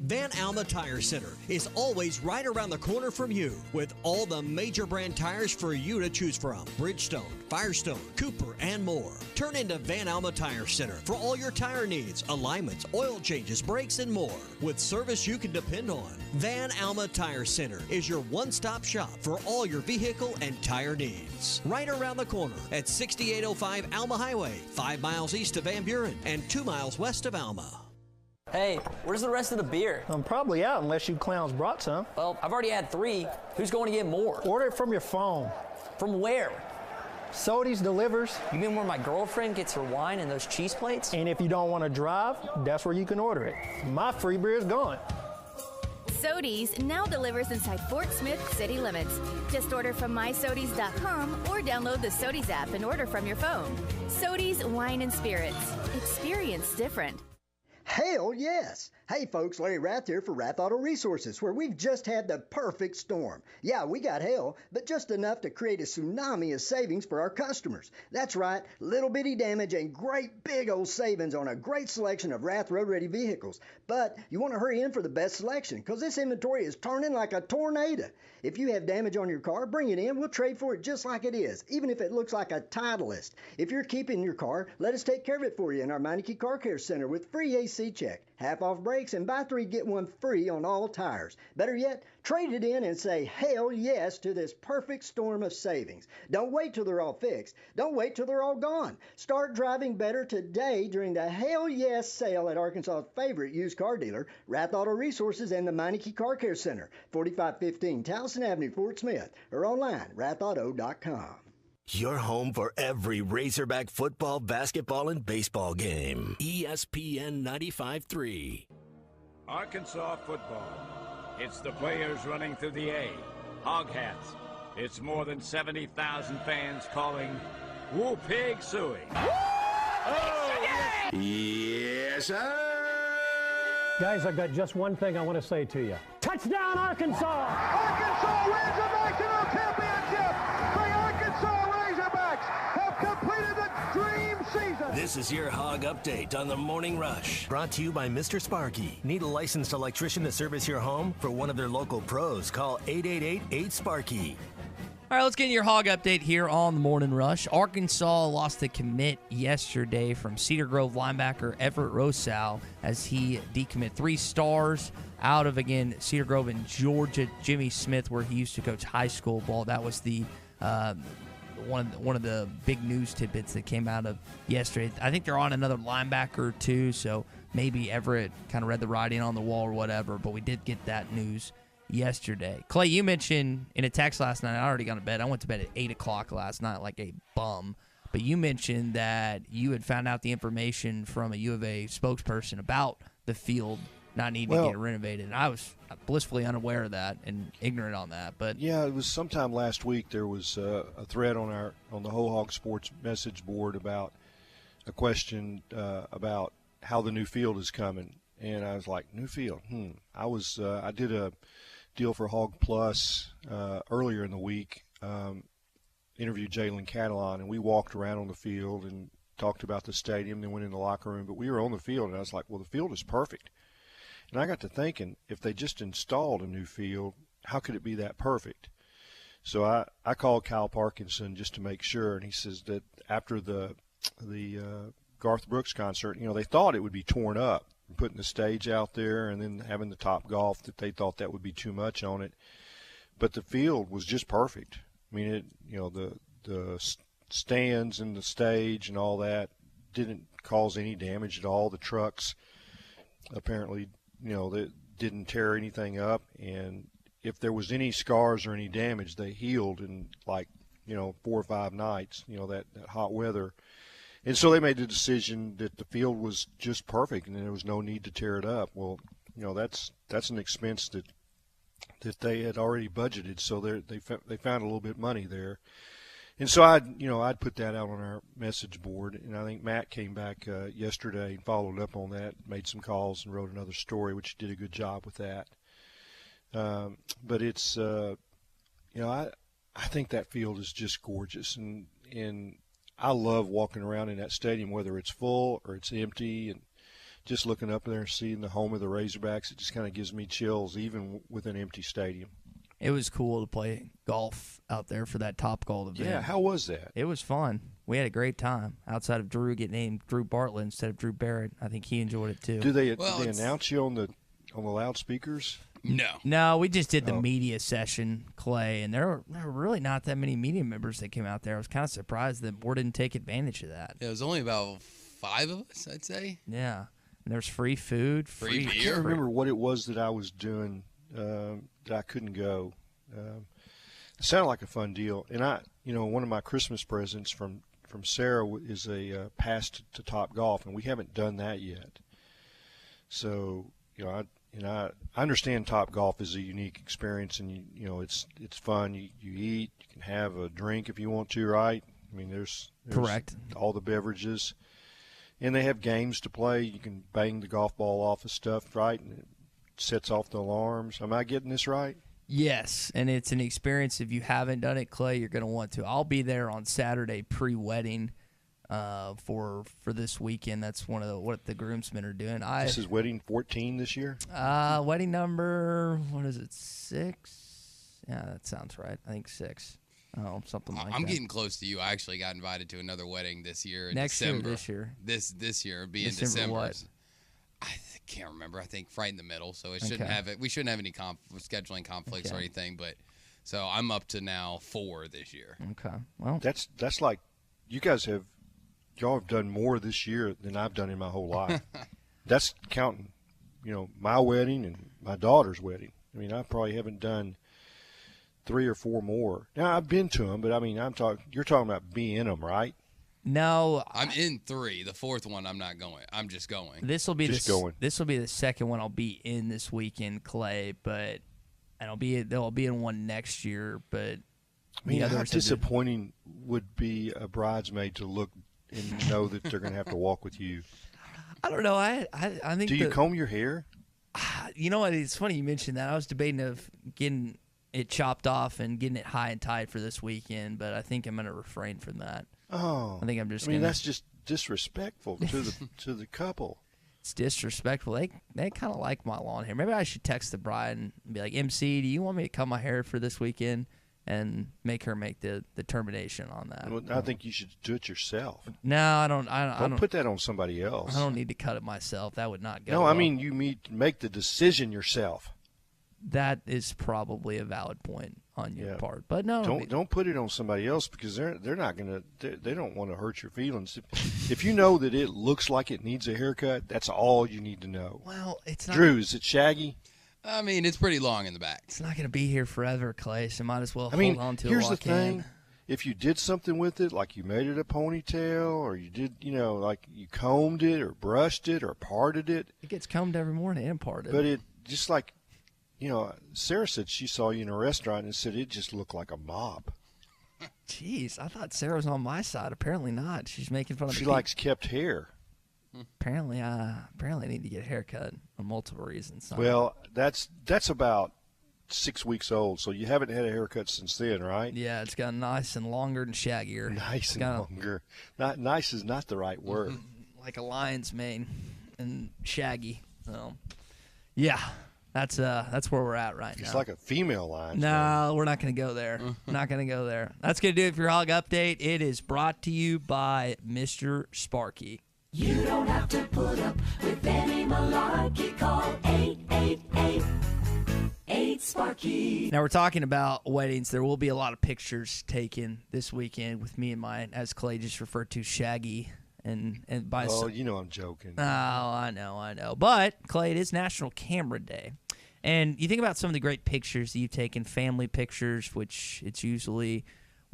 Van Alma Tire Center is always right around the corner from you with all the major brand tires for you to choose from. Bridgestone, Firestone, Cooper, and more. Turn into Van Alma Tire Center for all your tire needs, alignments, oil changes, brakes, and more. With service you can depend on. Van Alma Tire Center is your one-stop shop for all your vehicle and tire needs. Right around the corner at 6805 Alma Highway, 5 miles east of Van Buren and 2 miles west of Alma. Hey, where's the rest of the beer? I'm probably out unless you clowns brought some. Well, I've already had 3. Who's going to get more? Order it from your phone. From where? Sody's delivers. You mean where my girlfriend gets her wine and those cheese plates? And if you don't want to drive, that's where you can order it. My free beer is gone. Sody's now delivers inside Fort Smith city limits. Just order from mysodys.com or download the Sody's app and order from your phone. Sody's Wine and Spirits. Experience different. Hell yes! Hey folks, Larry Rath here for Rath Auto Resources, where we've just had the perfect storm. Yeah, we got hail, but just enough to create a tsunami of savings for our customers. That's right, little bitty damage and great big old savings on a great selection of Rath road-ready vehicles. But you want to hurry in for the best selection, because this inventory is turning like a tornado. If you have damage on your car, bring it in. We'll trade for it just like it is, even if it looks like a Titleist. If you're keeping your car, let us take care of it for you in our Meineke Car Care Center with free AC check, half-off brakes, and buy 3, get 1 free on all tires. Better yet, trade it in and say hell yes to this perfect storm of savings. Don't wait till they're all fixed. Don't wait till they're all gone. Start driving better today during the hell yes sale at Arkansas's favorite used car dealer, Rath Auto Resources and the Meineke Car Care Center, 4515 Towson Avenue, Fort Smith, or online, rathauto.com. Your home for every Razorback football, basketball, and baseball game. ESPN 95.3. Arkansas football. It's the players running through the A. Hog hats. It's more than 70,000 fans calling Woo Pig Suey. Oh, yes, sir. Guys, I've got just one thing I want to say to you. Touchdown, Arkansas! Arkansas Razorbacks in our championship! The Arkansas Razorbacks have completed the dream season! This is your Hog Update on the Morning Rush. Brought to you by Mr. Sparky. Need a licensed electrician to service your home? For one of their local pros, call 888-8-SPARKY. All right, let's get your Hog Update here on the Morning Rush. Arkansas lost the commit yesterday from Cedar Grove linebacker Everett Rosal as he decommitted 3 stars out of, again, Cedar Grove in Georgia. Jimmy Smith, where he used to coach high school ball. That was the one of the big news tidbits that came out of yesterday. I think they're on another linebacker too, so maybe Everett kind of read the writing on the wall or whatever, but we did get that news yesterday. Clay, you mentioned in a text last night, I already got to bed. I went to bed at 8 o'clock last night like a bum. But you mentioned that you had found out the information from a U of A spokesperson about the field not needing to get renovated. And I was blissfully unaware of that and ignorant on that. But yeah, it was sometime last week there was a thread on the Whole Hog Sports message board about a question about how the new field is coming. And I was like, new field? I did a deal for Hog Plus earlier in the week, interviewed Jalen Catalon, and we walked around on the field and talked about the stadium, then went in the locker room. But we were on the field, and I was like, well, the field is perfect. And I got to thinking, if they just installed a new field, how could it be that perfect? So I called Kyle Parkinson just to make sure, and he says that after the Garth Brooks concert, they thought it would be torn up, putting the stage out there and then having the Top Golf, that they thought that would be too much on it. But the field was just perfect. I mean, the stands and the stage and all that didn't cause any damage at all. The trucks apparently, they didn't tear anything up. And if there was any scars or any damage, they healed in 4 or 5 nights, that hot weather. And so they made the decision that the field was just perfect and there was no need to tear it up. Well, that's an expense that they had already budgeted, so they found a little bit of money there. And so I'd put that out on our message board, and I think Matt came back yesterday and followed up on that, made some calls and wrote another story, which did a good job with that. But it's I think that field is just gorgeous, and I love walking around in that stadium, whether it's full or it's empty, and just looking up there and seeing the home of the Razorbacks. It just kind of gives me chills, even with an empty stadium. it was cool to play golf out there for that Top Golf event. Yeah, how was that? It was fun. We had a great time. Outside of Drew getting named Drew Bartlett instead of Drew Barrett, I think he enjoyed it too. Do they announce you on the loudspeakers? No, we just did the media session, Clay, and there were really not that many media members that came out there. I was kind of surprised that Moore didn't take advantage of that. Yeah, it was only about 5 of us, I'd say. Yeah, and there's free food, free beer. I can't remember what it was that I was doing that I couldn't go. It sounded like a fun deal, and one of my Christmas presents from Sarah is a pass to Top Golf, and we haven't done that yet. So I understand Top Golf is a unique experience, and it's fun. You eat, you can have a drink if you want to, right? I mean, there's correct all the beverages, And they have games to play. You can bang the golf ball off of stuff, right? And it sets off the alarms. Am I getting this right? Yes, and it's an experience. If you haven't done it, Clay, you're going to want to. I'll be there on Saturday pre-wedding for this weekend. That's one of what the groomsmen are doing. This is wedding 14 this year? Wedding number, what is it, 6? Yeah, that sounds right. I think 6. Oh, something like that. I'm getting close to you. I actually got invited to another wedding this year in Next December. year, this year? This year, it'll be in December. What? I can't remember. I think right in the middle, so it shouldn't have it. We shouldn't have any scheduling conflicts or anything. But so I'm up to now 4 this year. Okay, well that's like y'all have done more this year than I've done in my whole life. That's counting, my wedding and my daughter's wedding. I mean, I probably haven't done 3 or 4 more. Now I've been to them, but I mean, you're talking about being in them, right? No, I'm in 3. The 4th one, I'm not going. I'm just going. This will be the second one I'll be in this weekend, Clay. But they'll be in one next year. But I mean, how disappointing would be a bridesmaid to look and know that they're going to have to walk with you? I don't know. I think. Do you comb your hair? You know what? It's funny you mentioned that. I was debating of getting it chopped off and getting it high and tied for this weekend, but I think I'm going to refrain from that. Oh, I think I'm just. I mean, that's just disrespectful to the couple. It's disrespectful. They kind of like my lawn hair. Maybe I should text the bride and be like, MC, do you want me to cut my hair for this weekend? And make her make the determination on that. Well, I think you should do it yourself. No, I don't. Don't put that on somebody else. I don't need to cut it myself. That would not go. No, well. I mean you make the decision yourself. That is probably a valid point on your part, but no, don't put it on somebody else because they're not gonna. They don't want to hurt your feelings. If you know that it looks like it needs a haircut, that's all you need to know. Well, it's not. Drew, is it shaggy? I mean, it's pretty long in the back. It's not going to be here forever, Clay, so might as well hold on to it. Here's the thing. If you did something with it, like you made it a ponytail or you did, like you combed it or brushed it or parted it. It gets combed every morning and parted. But it just like, Sarah said she saw you in a restaurant and said it just looked like a mop. Jeez, I thought Sarah was on my side. Apparently not. She's making fun of me. She likes kept hair. Apparently I need to get a haircut on multiple reasons. Well, that's about 6 weeks old, so you haven't had a haircut since then, right? Yeah, it's gotten nice and longer and shaggier. Nice and longer. Not nice is not the right word. Like a lion's mane and shaggy. So, yeah, that's where we're at right now. It's like a female lion. No, we're not going to go there. Not going to go there. That's going to do it for your hog update. It is brought to you by Mr. Sparky. You don't have to put up with any malarkey. Call 888-8-SPARKY. Now, we're talking about weddings. There will be a lot of pictures taken this weekend with me and my, as Clay just referred to, Shaggy. And by I'm joking. Oh, I know. But, Clay, it is National Camera Day. And you think about some of the great pictures that you've taken, family pictures, which it's usually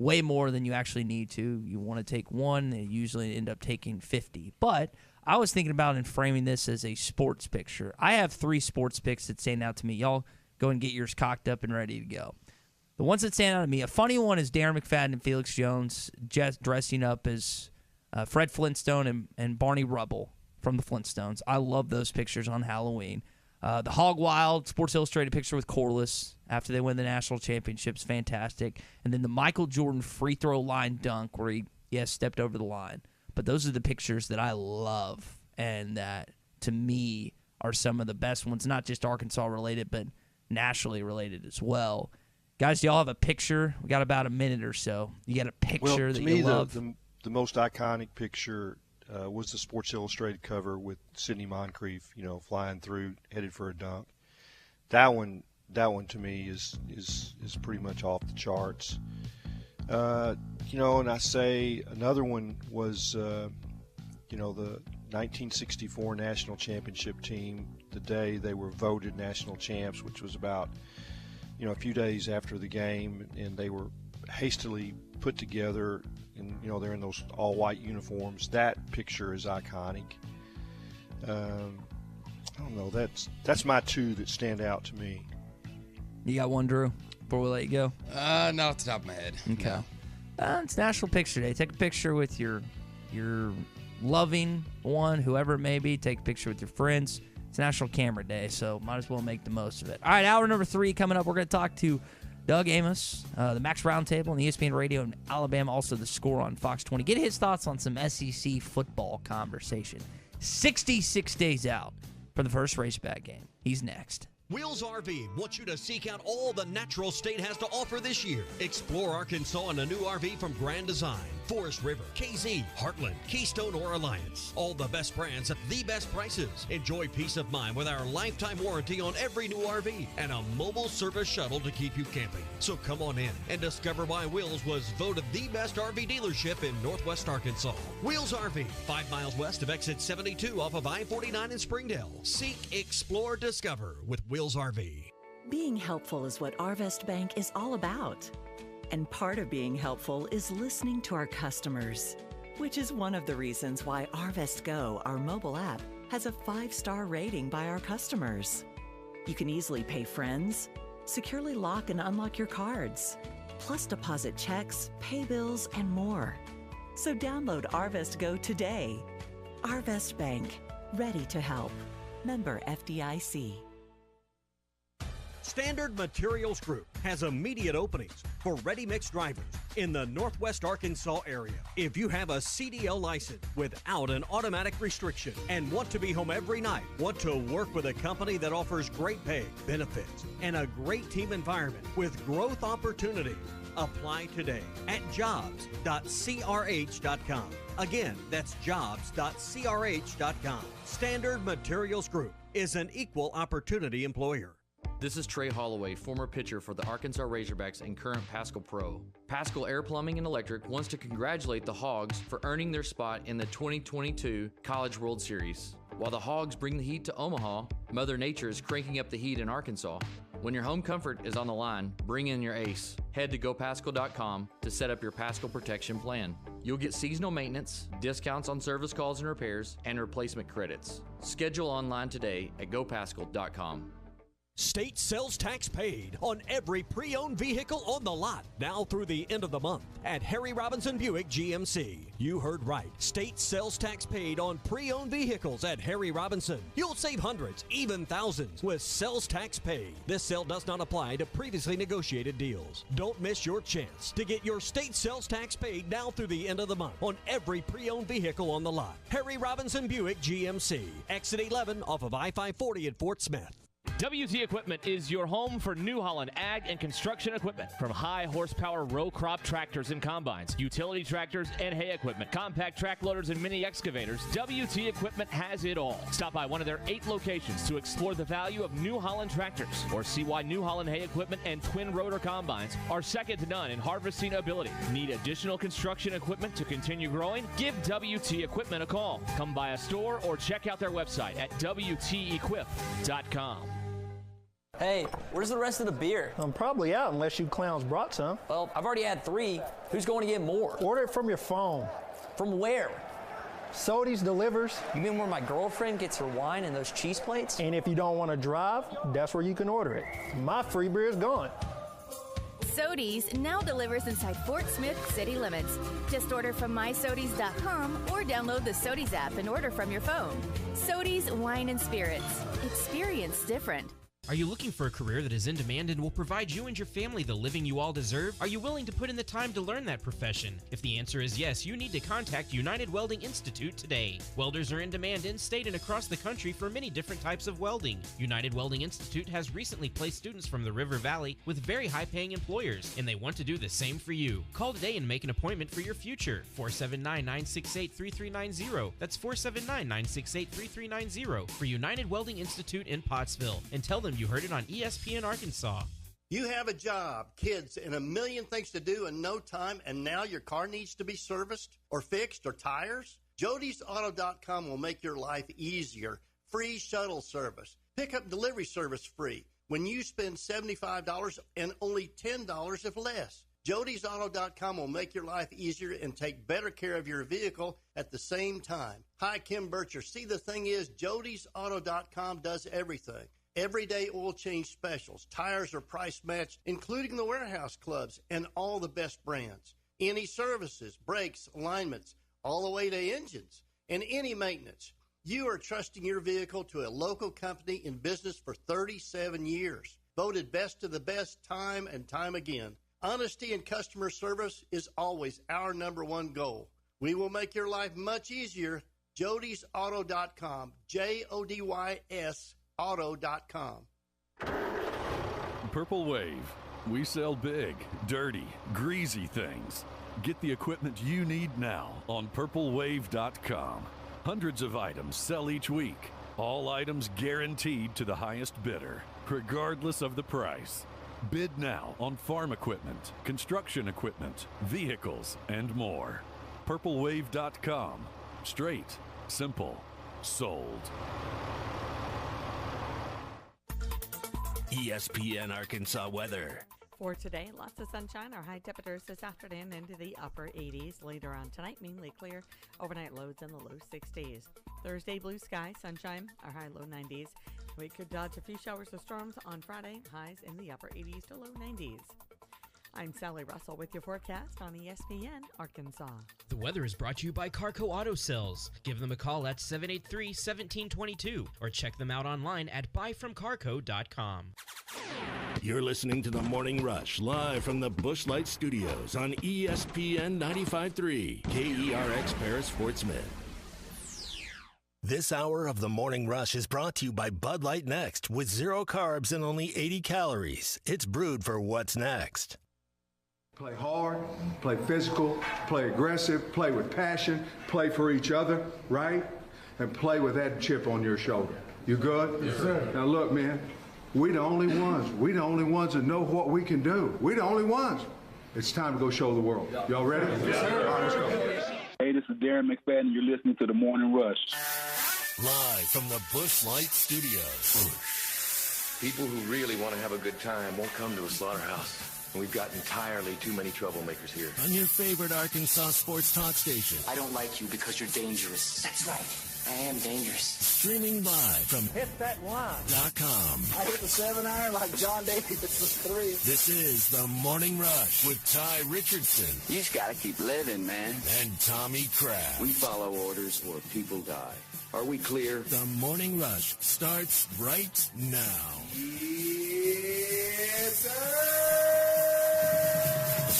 way more than you actually need to. You want to take one, and you usually end up taking 50. But I was thinking about and framing this as a sports picture. I have 3 sports pics that stand out to me. Y'all go and get yours cocked up and ready to go. The ones that stand out to me, a funny one is Darren McFadden and Felix Jones just dressing up as Fred Flintstone and Barney Rubble from the Flintstones. I love those pictures on Halloween. The Hog Wild Sports Illustrated picture with Corliss after they win the national championships, fantastic. And then the Michael Jordan free throw line dunk where he stepped over the line. But those are the pictures that I love and that, to me, are some of the best ones, not just Arkansas related, but nationally related as well. Guys, do y'all have a picture? We got about a minute or so. You got a picture that you love? The most iconic picture was the Sports Illustrated cover with Sidney Moncrief, flying through, headed for a dunk. That one to me is pretty much off the charts. And I say another one was, the 1964 national championship team. The day they were voted national champs, which was about, a few days after the game, and they were hastily put together. And they're in those all-white uniforms. That picture is iconic. I don't know. That's my 2 that stand out to me. You got one, Drew, before we let you go? Not off the top of my head. Okay. No. It's National Picture Day. Take a picture with your loving one, whoever it may be. Take a picture with your friends. It's National Camera Day, so might as well make the most of it. All right, hour number 3 coming up. We're going to talk to Doug Amos, the Max Roundtable on the ESPN Radio in Alabama, also the Score on Fox 20. Get his thoughts on some SEC football conversation. 66 days out for the first Razorback game. He's next. Wheels RV wants you to seek out all the natural state has to offer this year. Explore Arkansas in a new RV from Grand Design, Forest River, KZ, Heartland, Keystone, or Alliance. All the best brands at the best prices. Enjoy peace of mind with our lifetime warranty on every new RV and a mobile service shuttle to keep you camping. So come on in and discover why Wheels was voted the best RV dealership in Northwest Arkansas. Wheels RV, 5 miles west of exit 72 off of I-49 in Springdale. Seek, explore, discover with Wheels RV. Being helpful is what Arvest Bank is all about. And part of being helpful is listening to our customers, which is one of the reasons why Arvest Go, our mobile app, has a 5-star rating by our customers. You can easily pay friends, securely lock and unlock your cards, plus deposit checks, pay bills, and more. So download Arvest Go today. Arvest Bank, ready to help. Member FDIC. Standard Materials Group has immediate openings for ready-mix drivers in the Northwest Arkansas area. If you have a CDL license without an automatic restriction and want to be home every night, want to work with a company that offers great pay, benefits, and a great team environment with growth opportunity, apply today at jobs.crh.com. Again, that's jobs.crh.com. Standard Materials Group is an equal opportunity employer. This is Trey Holloway, former pitcher for the Arkansas Razorbacks and current Pascal Pro. Pascal Air Plumbing and Electric wants to congratulate the Hogs for earning their spot in the 2022 College World Series. While the Hogs bring the heat to Omaha, Mother Nature is cranking up the heat in Arkansas. When your home comfort is on the line, bring in your ace. Head to gopascal.com to set up your Pascal protection plan. You'll get seasonal maintenance, discounts on service calls and repairs, and replacement credits. Schedule online today at gopascal.com. State sales tax paid on every pre-owned vehicle on the lot now through the end of the month at Harry Robinson Buick GMC. You heard right. State sales tax paid on pre-owned vehicles at Harry Robinson. You'll save hundreds, even thousands with sales tax paid. This sale does not apply to previously negotiated deals. Don't miss your chance to get your state sales tax paid now through the end of the month on every pre-owned vehicle on the lot. Harry Robinson Buick GMC. Exit 11 off of I-540 at Fort Smith. WT Equipment is your home for New Holland ag and construction equipment. From high horsepower row crop tractors and combines, utility tractors and hay equipment, compact track loaders and mini excavators, WT Equipment has it all. Stop by one of their 8 locations to explore the value of New Holland tractors or see why New Holland hay equipment and twin rotor combines are second to none in harvesting ability. Need additional construction equipment to continue growing? Give WT Equipment a call. Come by a store or check out their website at WTEquip.com. Hey, where's the rest of the beer? I'm probably out unless you clowns brought some. Well, I've already had 3. Who's going to get more? Order it from your phone. From where? Sody's delivers. You mean where my girlfriend gets her wine and those cheese plates? And if you don't want to drive, that's where you can order it. My free beer is gone. Sody's now delivers inside Fort Smith city limits. Just order from mysodys.com or download the Sody's app and order from your phone. Sody's Wine and Spirits. Experience different. Are you looking for a career that is in demand and will provide you and your family the living you all deserve? Are you willing to put in the time to learn that profession? If the answer is yes, you need to contact United Welding Institute today. Welders are in demand in-state and across the country for many different types of welding. United Welding Institute has recently placed students from the River Valley with very high-paying employers, and they want to do the same for you. Call today and make an appointment for your future. 479-968-3390. That's 479-968-3390 for United Welding Institute in Pottsville, and tell them you heard it on ESPN Arkansas. You have a job, kids, and a million things to do in no time, and now your car needs to be serviced or fixed or tires? Jody'sAuto.com will make your life easier. Free shuttle service. Pickup delivery service free when you spend $75 and only $10 if less. Jody'sAuto.com will make your life easier and take better care of your vehicle at the same time. Hi, Kim Bircher. See, the thing is, Jody'sAuto.com does everything. Everyday oil change specials. Tires are price matched, including the warehouse clubs and all the best brands. Any services, brakes, alignments, all the way to engines. and any maintenance. You are trusting your vehicle to a local company in business for 37 years. Voted best of the best time and time again. Honesty and customer service is always our number one goal. We will make your life much easier. JodysAuto.com. JODYS Auto.com. Purple Wave. We sell big, dirty, greasy things. Get the equipment you need now on purplewave.com. Hundreds of items sell each week. All items guaranteed to the highest bidder, regardless of the price. Bid now on farm equipment, construction equipment, vehicles, and more. purplewave.com. Straight, simple, sold. ESPN Arkansas weather. For today, lots of sunshine. Our high temperatures this afternoon into the upper 80s. Later on tonight, mainly clear. Overnight lows in the low 60s. Thursday, blue sky, sunshine. Our high low 90s. We could dodge a few showers or storms on Friday. Highs in the upper 80s to low 90s. I'm Sally Russell with your forecast on ESPN Arkansas. The weather is brought to you by Carco Auto Sales. Give them a call at 783-1722 or check them out online at buyfromcarco.com. You're listening to The Morning Rush live from the Bushlight Studios on ESPN 95.3 KERX Paris Fort Smith. This hour of The Morning Rush is brought to you by Bud Light Next with 0 carbs and only 80 calories. It's brewed for what's next. Play hard, play physical, play aggressive, play with passion, play for each other, right? And play with that chip on your shoulder. You good? Yes, sir. Now look, man, we the only ones. We the only ones that know what we can do. We the only ones. It's time to go show the world. Y'all ready? Yes, sir. All right, let's go. Hey, this is Darren McFadden. You're listening to The Morning Rush. Live from the Bushlight Studios. People who really want to have a good time won't come to a slaughterhouse. We've got entirely too many troublemakers here. On your favorite Arkansas sports talk station. I don't like you because you're dangerous. That's right. I am dangerous. Streaming live from Hit that line. .com. I hit the 7-iron like John Davis with 3. This is The Morning Rush with Ty Richardson. You just gotta keep living, man. And Tommy Kraft. We follow orders or people die. Are we clear? The Morning Rush starts right now. Yes, sir.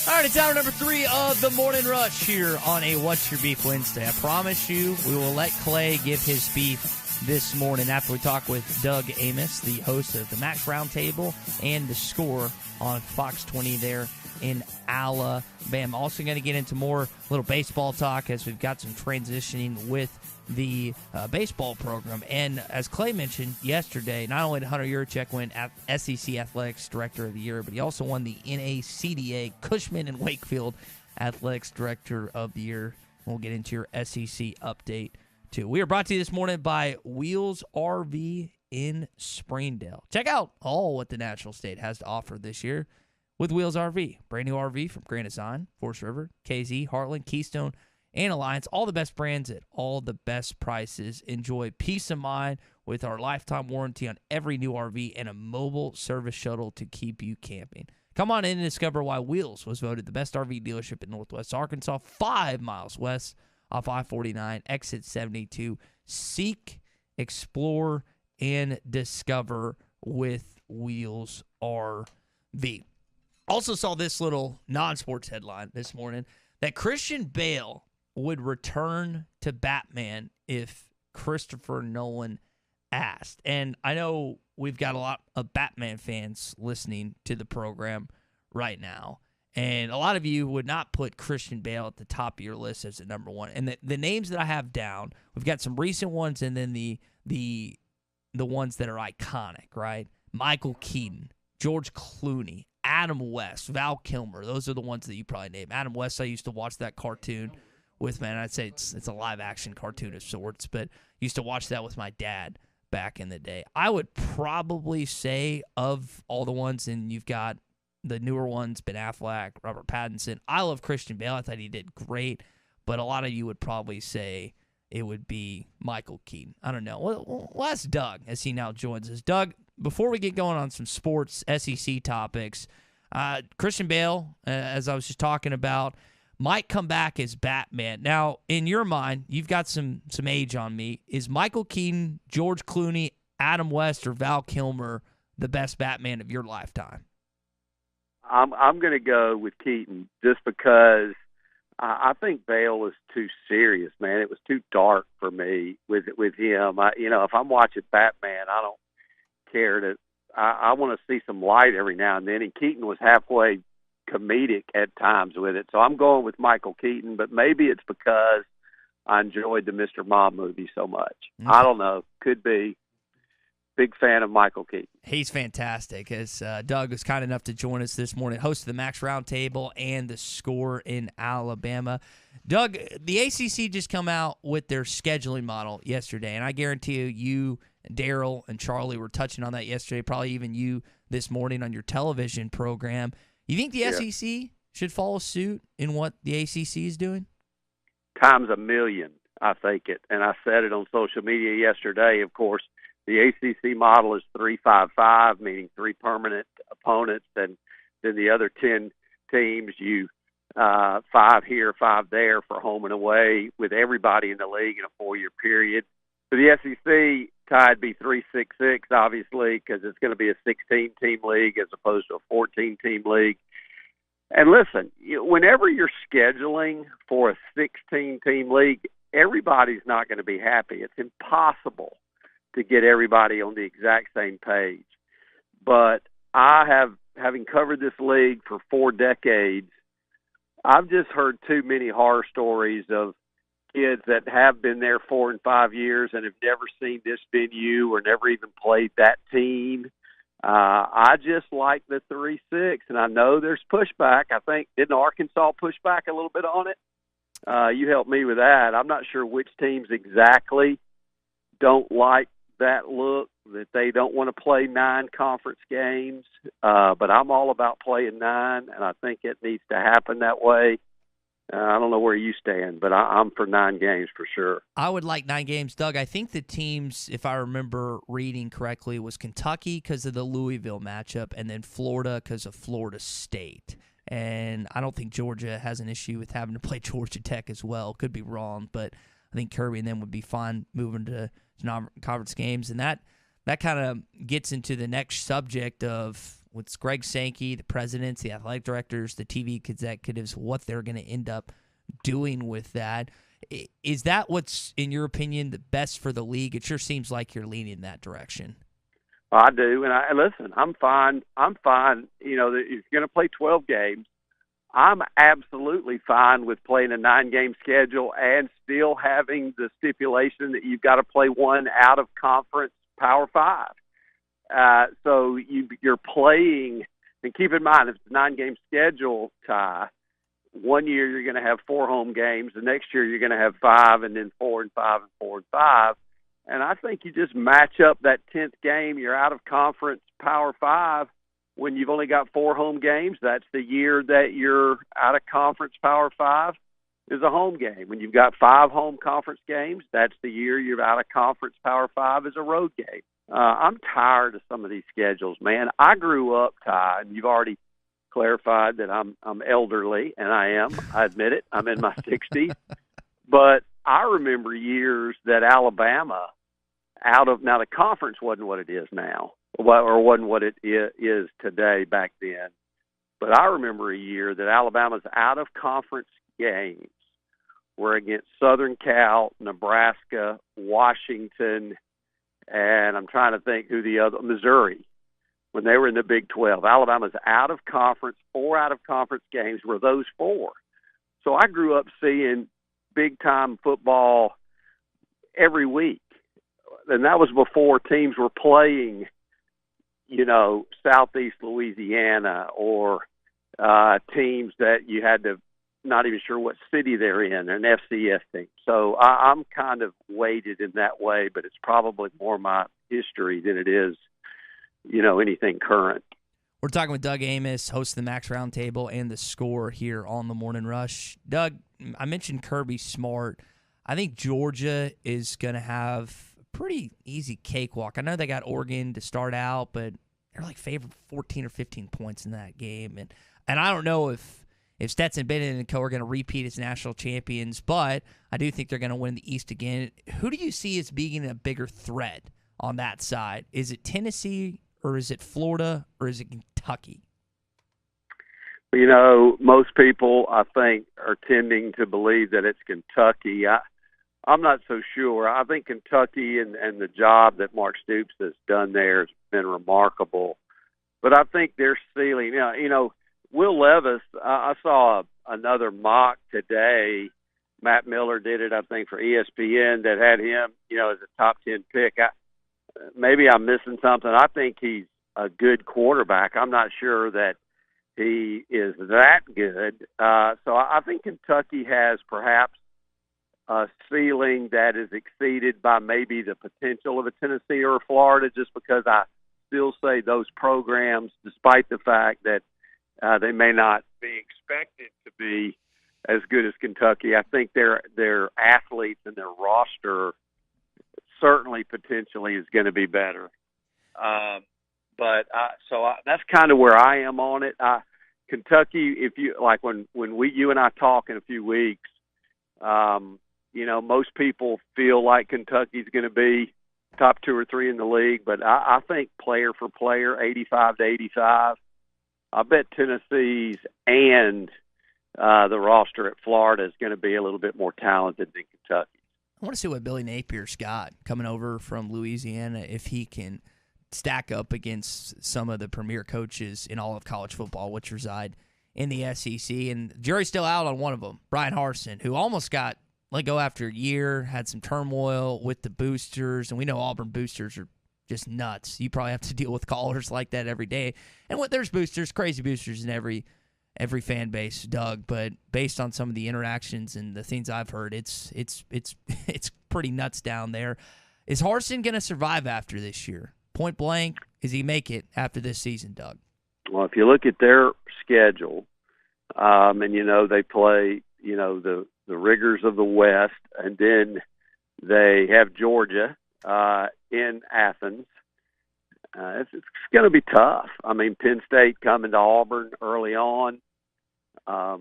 All right, it's hour number 3 of the Morning Rush here on a What's Your Beef Wednesday. I promise you we will let Clay give his beef this morning after we talk with Doug Amos, the host of the Mac Roundtable and The Score on Fox 20 there in Alabama. Also going to get into more little baseball talk as we've got some transitioning with the baseball program. And as Clay mentioned yesterday, not only did Hunter Yurchek win SEC Athletics Director of the Year, but he also won the NACDA Cushman and Wakefield Athletics Director of the Year. We'll get into your SEC update, too. We are brought to you this morning by Wheels RV in Springdale. Check out all what the Natural State has to offer this year with Wheels RV. Brand new RV from Grand Design, Forest River, KZ, Heartland, Keystone, and Alliance. All the best brands at all the best prices. Enjoy peace of mind with our lifetime warranty on every new RV and a mobile service shuttle to keep you camping. Come on in and discover why Wheels was voted the best RV dealership in Northwest Arkansas, 5 miles west off I-49, exit 72. Seek, explore, and discover with Wheels RV. Also saw this little non-sports headline this morning that Christian Bale would return to Batman if Christopher Nolan asked. And I know we've got a lot of Batman fans listening to the program right now. And a lot of you would not put Christian Bale at the top of your list as the number one. And the names that I have down, we've got some recent ones and then the ones that are iconic, right? Michael Keaton, George Clooney, Adam West, Val Kilmer. Those are the ones that you probably name. Adam West, I used to watch that cartoon with, man, I'd say it's a live-action cartoon of sorts, but used to watch that with my dad back in the day. I would probably say of all the ones, and you've got the newer ones, Ben Affleck, Robert Pattinson. I love Christian Bale. I thought he did great, but a lot of you would probably say it would be Michael Keaton. I don't know. We'll ask Doug as he now joins us. Doug, before we get going on some sports SEC topics, Christian Bale, as I was just talking about, might come back as Batman. Now, in your mind, you've got some age on me. Is Michael Keaton, George Clooney, Adam West, or Val Kilmer the best Batman of your lifetime? I'm going to go with Keaton just because I think Bale was too serious, man. It was too dark for me with him. If I'm watching Batman, I don't care to. I want to see some light every now and then. And Keaton was halfway comedic at times with it, so I'm going with Michael Keaton. But maybe it's because I enjoyed the Mr. Mom movie so much. Okay. I don't know. Could be. Big fan of Michael Keaton. He's fantastic. As Doug was kind enough to join us this morning, host of the Max Roundtable and the Score in Alabama. Doug, the ACC just come out with their scheduling model yesterday, and I guarantee you, Daryl, and Charlie were touching on that yesterday, probably even you this morning on your television program. You think the SEC should follow suit in what the ACC is doing? Times a million, I think it. And I said it on social media yesterday, of course. The ACC model is 3-5-5, meaning 3 permanent opponents, and then the other 10 teams, you 5 here, 5 there for home and away with everybody in the league in a 4-year period. For the SEC, Tide be 3-6-6, obviously, because it's going to be a 16-team league as opposed to a 14-team league. And listen, whenever you're scheduling for a 16-team league, everybody's not going to be happy. It's impossible to get everybody on the exact same page. But having covered this league for 4 decades, I've just heard too many horror stories of kids that have been there 4 and 5 years and have never seen this venue or never even played that team. I just like the 3-6, and I know there's pushback. I think, didn't Arkansas push back a little bit on it? You helped me with that. I'm not sure which teams exactly don't like that look, that they don't want to play 9 conference games, but I'm all about playing 9, and I think it needs to happen that way. I don't know where you stand, but I'm for 9 games for sure. I would like 9 games. Doug, I think the teams, if I remember reading correctly, was Kentucky because of the Louisville matchup and then Florida because of Florida State. And I don't think Georgia has an issue with having to play Georgia Tech as well. Could be wrong, but I think Kirby and them would be fine moving to non-conference games. And that kind of gets into the next subject of with Greg Sankey, the presidents, the athletic directors, the TV executives, what they're going to end up doing with that. Is that what's, in your opinion, the best for the league? It sure seems like you're leaning in that direction. I do, and listen, I'm fine. You know, if you're going to play 12 games, I'm absolutely fine with playing a 9-game schedule and still having the stipulation that you've got to play one out of conference Power 5. So you're playing, and keep in mind, if it's a 9-game schedule, Ty, one year you're going to have 4 home games, the next year you're going to have 5, and then 4 and 5 and 4 and 5. And I think you just match up that 10th game, you're out of conference Power 5. When you've only got 4 home games, that's the year that you're out of conference Power 5 is a home game. When you've got 5 home conference games, that's the year you're out of conference Power 5 is a road game. I'm tired of some of these schedules, man. I grew up, Ty, and you've already clarified that I'm elderly, and I am. I admit it. I'm in my 60s. But I remember years that Alabama, now the conference wasn't what it is now, or wasn't what it is today back then. But I remember a year that Alabama's out-of-conference games were against Southern Cal, Nebraska, Washington, and I'm trying to think who the other, Missouri, when they were in the Big 12. Alabama's out-of-conference, 4 out-of-conference games were those 4. So I grew up seeing big-time football every week. And that was before teams were playing, you know, Southeast Louisiana or teams that you had to not even sure what city they're in, an FCS team. So I'm kind of weighted in that way, but it's probably more my history than it is, you know, anything current. We're talking with Doug Amos, host of the Max Roundtable and the Score here on the Morning Rush. Doug, I mentioned Kirby Smart. I think Georgia is going to have a pretty easy cakewalk. I know they got Oregon to start out, but they're like favored 14 or 15 points in that game. And I don't know if if Stetson Bennett and co are going to repeat as national champions, but I do think they're going to win the East again. Who do you see as being a bigger threat on that side? Is it Tennessee, or is it Florida, or is it Kentucky? You know, most people, I think, are tending to believe that it's Kentucky. I'm not so sure. I think Kentucky and the job that Mark Stoops has done there has been remarkable. But I think their ceiling, you know, Will Levis, I saw another mock today. Matt Miller did it, I think, for ESPN, that had him, you know, as a top 10 pick. Maybe I'm missing something. I think he's a good quarterback. I'm not sure that he is that good. So I think Kentucky has perhaps a ceiling that is exceeded by maybe the potential of a Tennessee or a Florida, just because I still say those programs, despite the fact that they may not be expected to be as good as Kentucky, I think their athletes and their roster certainly potentially is going to be better. So that's kind of where I am on it. Kentucky, if you like, when you and I talk in a few weeks, you know, most people feel like Kentucky's going to be top 2 or 3 in the league, but I think player for player, 85 to 85. I bet Tennessee's and the roster at Florida is going to be a little bit more talented than Kentucky. I want to see what Billy Napier's got coming over from Louisiana, if he can stack up against some of the premier coaches in all of college football, which reside in the SEC. And jury's still out on one of them, Brian Harsin, who almost got let go after a year, had some turmoil with the boosters. And we know Auburn boosters are just nuts. You probably have to deal with callers like that every day. And there's boosters, crazy boosters in every fan base, Doug. But based on some of the interactions and the things I've heard, it's pretty nuts down there. Is Harsin going to survive after this year? Point blank, does he make it after this season, Doug? Well, if you look at their schedule, and, you know, they play, you know, the rigors of the West, and then they have Georgia in Athens. It's going to be tough. I mean, Penn State coming to Auburn early on. I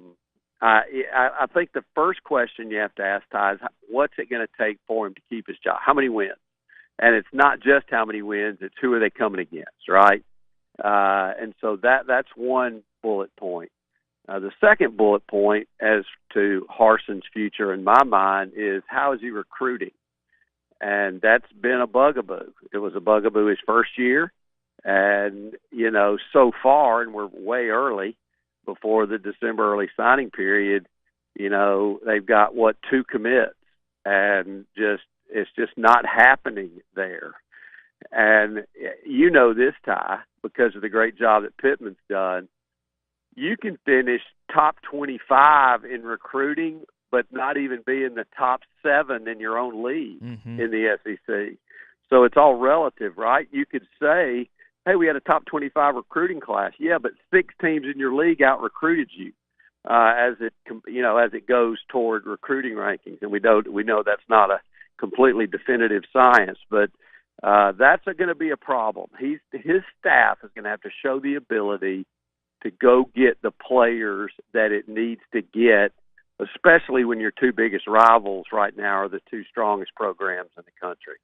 think the first question you have to ask, Ty, is what's it going to take for him to keep his job? How many wins? And it's not just how many wins, it's who are they coming against, right? And so that's one bullet point. The second bullet point as to Harsin's future in my mind is how is he recruiting? And that's been a bugaboo. It was a bugaboo his first year. And, you know, so far, and we're way early before the December early signing period, you know, they've got, 2 commits. And it's just not happening there. And you know this, Ty, because of the great job that Pittman's done, you can finish top 25 in recruiting, but not even be in the top 7 in your own league in the SEC. So it's all relative, right? You could say, hey, we had a top 25 recruiting class. Yeah, but 6 teams in your league out-recruited you as it goes toward recruiting rankings. And we know that's not a completely definitive science, but that's going to be a problem. His staff is going to have to show the ability to go get the players that it needs to get, especially when your 2 biggest rivals right now are the 2 strongest programs in the country.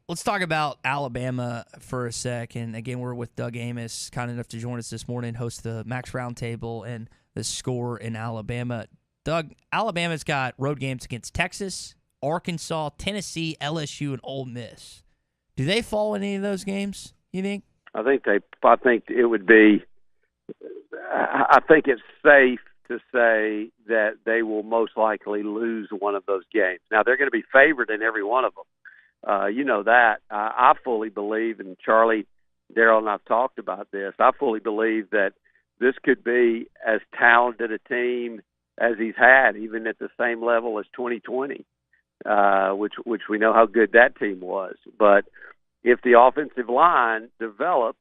Let's talk about Alabama for a second. Again, we're with Doug Amos, kind enough to join us this morning, host the Max Roundtable and the Score in Alabama. Doug, Alabama's got road games against Texas, Arkansas, Tennessee, LSU, and Ole Miss. Do they fall in any of those games, you think? I think it would be – I think it's safe to say that they will most likely lose one of those games. Now, they're going to be favored in every one of them. You know that. I fully believe, and Charlie, Darryl, and I've talked about this, I fully believe that this could be as talented a team as he's had, even at the same level as 2020, which we know how good that team was. But if the offensive line develops,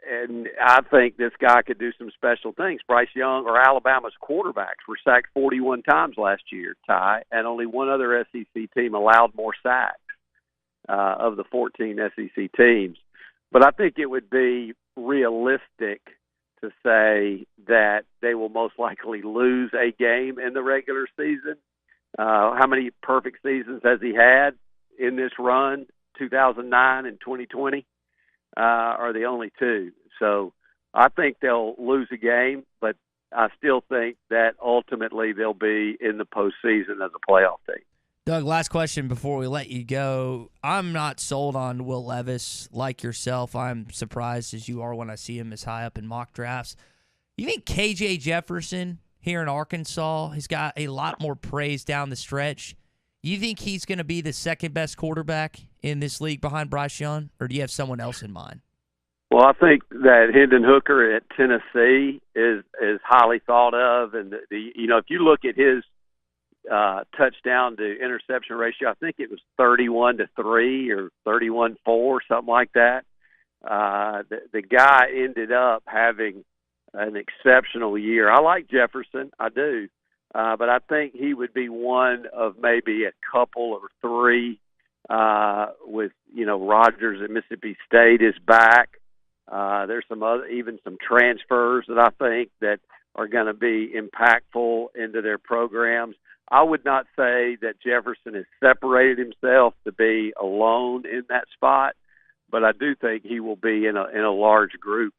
and I think this guy could do some special things. Bryce Young, or Alabama's quarterbacks, were sacked 41 times last year, Ty, and only one other SEC team allowed more sacks of the 14 SEC teams. But I think it would be realistic to say that they will most likely lose a game in the regular season. How many perfect seasons has he had in this run, 2009 and 2020? Are the only two. So I think they'll lose a game, but I still think that ultimately they'll be in the postseason as a playoff team. Doug, last question before we let you go. I'm not sold on Will Levis like yourself. I'm surprised as you are when I see him as high up in mock drafts. You think KJ Jefferson here in Arkansas has got a lot more praise down the stretch? You think he's going to be the second best quarterback in this league behind Bryce Young, or do you have someone else in mind? Well, I think that Hendon Hooker at Tennessee is highly thought of, and if you look at his touchdown to interception ratio, I think it was 31-3 or 31-4, something like that. The guy ended up having an exceptional year. I like Jefferson, I do, but I think he would be one of maybe a couple or three with Rogers at Mississippi State is back. There's some transfers that I think that are going to be impactful into their programs. I would not say that Jefferson has separated himself to be alone in that spot, but I do think he will be in a large group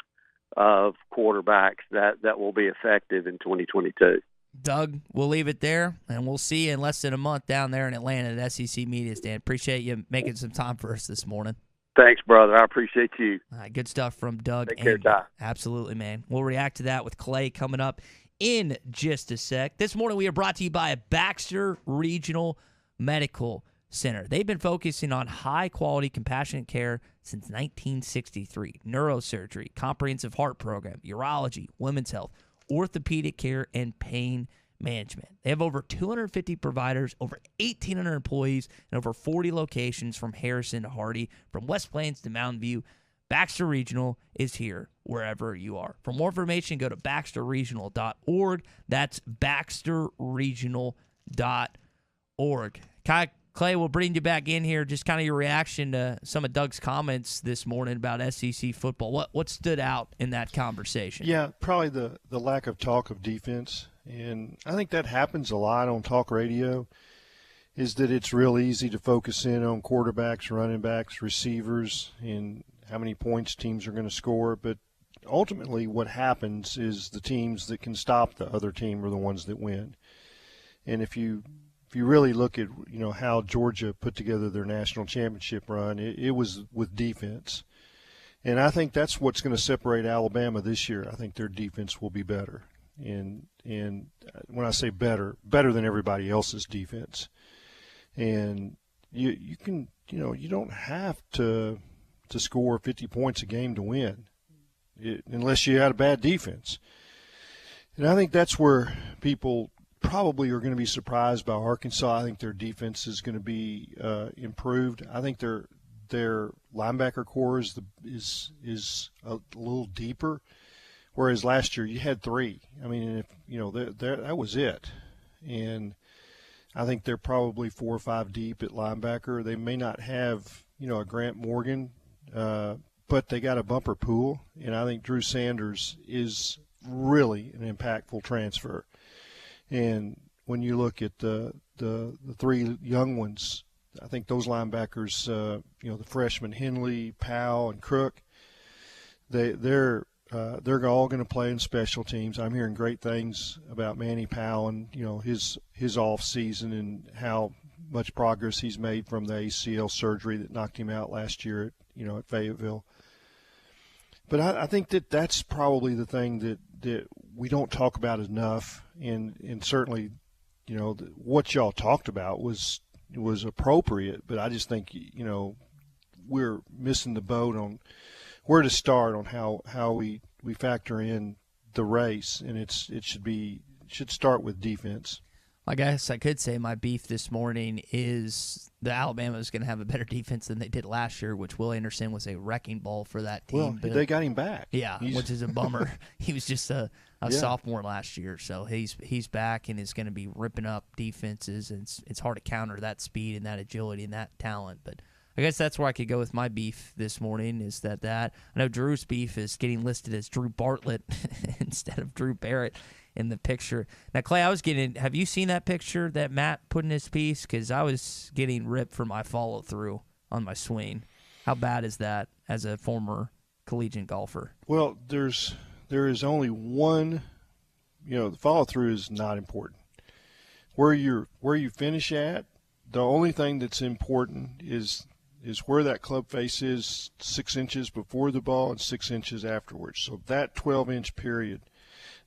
of quarterbacks that will be effective in 2022. Doug, we'll leave it there, and we'll see you in less than a month down there in Atlanta at SEC Media Stand. Appreciate you making some time for us this morning. Thanks, brother. I appreciate you. All right, good stuff from Doug. Take care, Ty. Absolutely, man. We'll react to that with Clay coming up in just a sec. This morning we are brought to you by Baxter Regional Medical Center. They've been focusing on high-quality, compassionate care since 1963. Neurosurgery, comprehensive heart program, urology, women's health, orthopedic care, and pain management. They have over 250 providers, over 1,800 employees, and over 40 locations from Harrison to Hardy, from West Plains to Mountain View. Baxter Regional is here wherever you are. For more information, go to baxterregional.org. That's baxterregional.org. Clay, we'll bring you back in here. Just kind of your reaction to some of Doug's comments this morning about SEC football. What stood out in that conversation? Yeah, probably the lack of talk of defense. And I think that happens a lot on talk radio, is that it's real easy to focus in on quarterbacks, running backs, receivers, and how many points teams are going to score. But ultimately what happens is the teams that can stop the other team are the ones that win. And if you really look at how Georgia put together their national championship run, it was with defense. And I think that's what's going to separate Alabama this year. I think their defense will be better. And when I say better than everybody else's defense. And you can you don't have to score 50 points a game to win, unless you had a bad defense. And I think that's where people probably are going to be surprised by Arkansas. I think their defense is going to be improved. I think their linebacker core is a little deeper, whereas last year you had three. I mean, that was it. And I think they're probably 4 or 5 deep at linebacker. They may not have a Grant Morgan, but they got a bumper pool, and I think Drew Sanders is really an impactful transfer. And when you look at the three young ones, I think those linebackers, the freshmen Henley, Powell, and Crook, they're all going to play in special teams. I'm hearing great things about Manny Powell and his off season and how much progress he's made from the ACL surgery that knocked him out last year at Fayetteville. But I think that's probably the thing that we don't talk about enough, and certainly, what y'all talked about was appropriate. But I just think we're missing the boat on where to start on how we factor in the race, and it should start with defense. I guess I could say my beef this morning is the Alabama is going to have a better defense than they did last year, which Will Anderson was a wrecking ball for that team. Well, they got him back. Yeah, which is a bummer. He was just a sophomore last year, so he's back and is going to be ripping up defenses, and it's hard to counter that speed and that agility and that talent. But I guess that's where I could go with my beef this morning is that I know Drew's beef is getting listed as Drew Bartlett instead of Drew Barrett in the picture. Now, Clay, have you seen that picture that Matt put in his piece? Because I was getting ripped for my follow-through on my swing. How bad is that as a former collegiate golfer? Well, there is only one, the follow-through is not important. Where you finish at, the only thing that's important is where that club face is 6 inches before the ball and 6 inches afterwards. So that 12-inch period,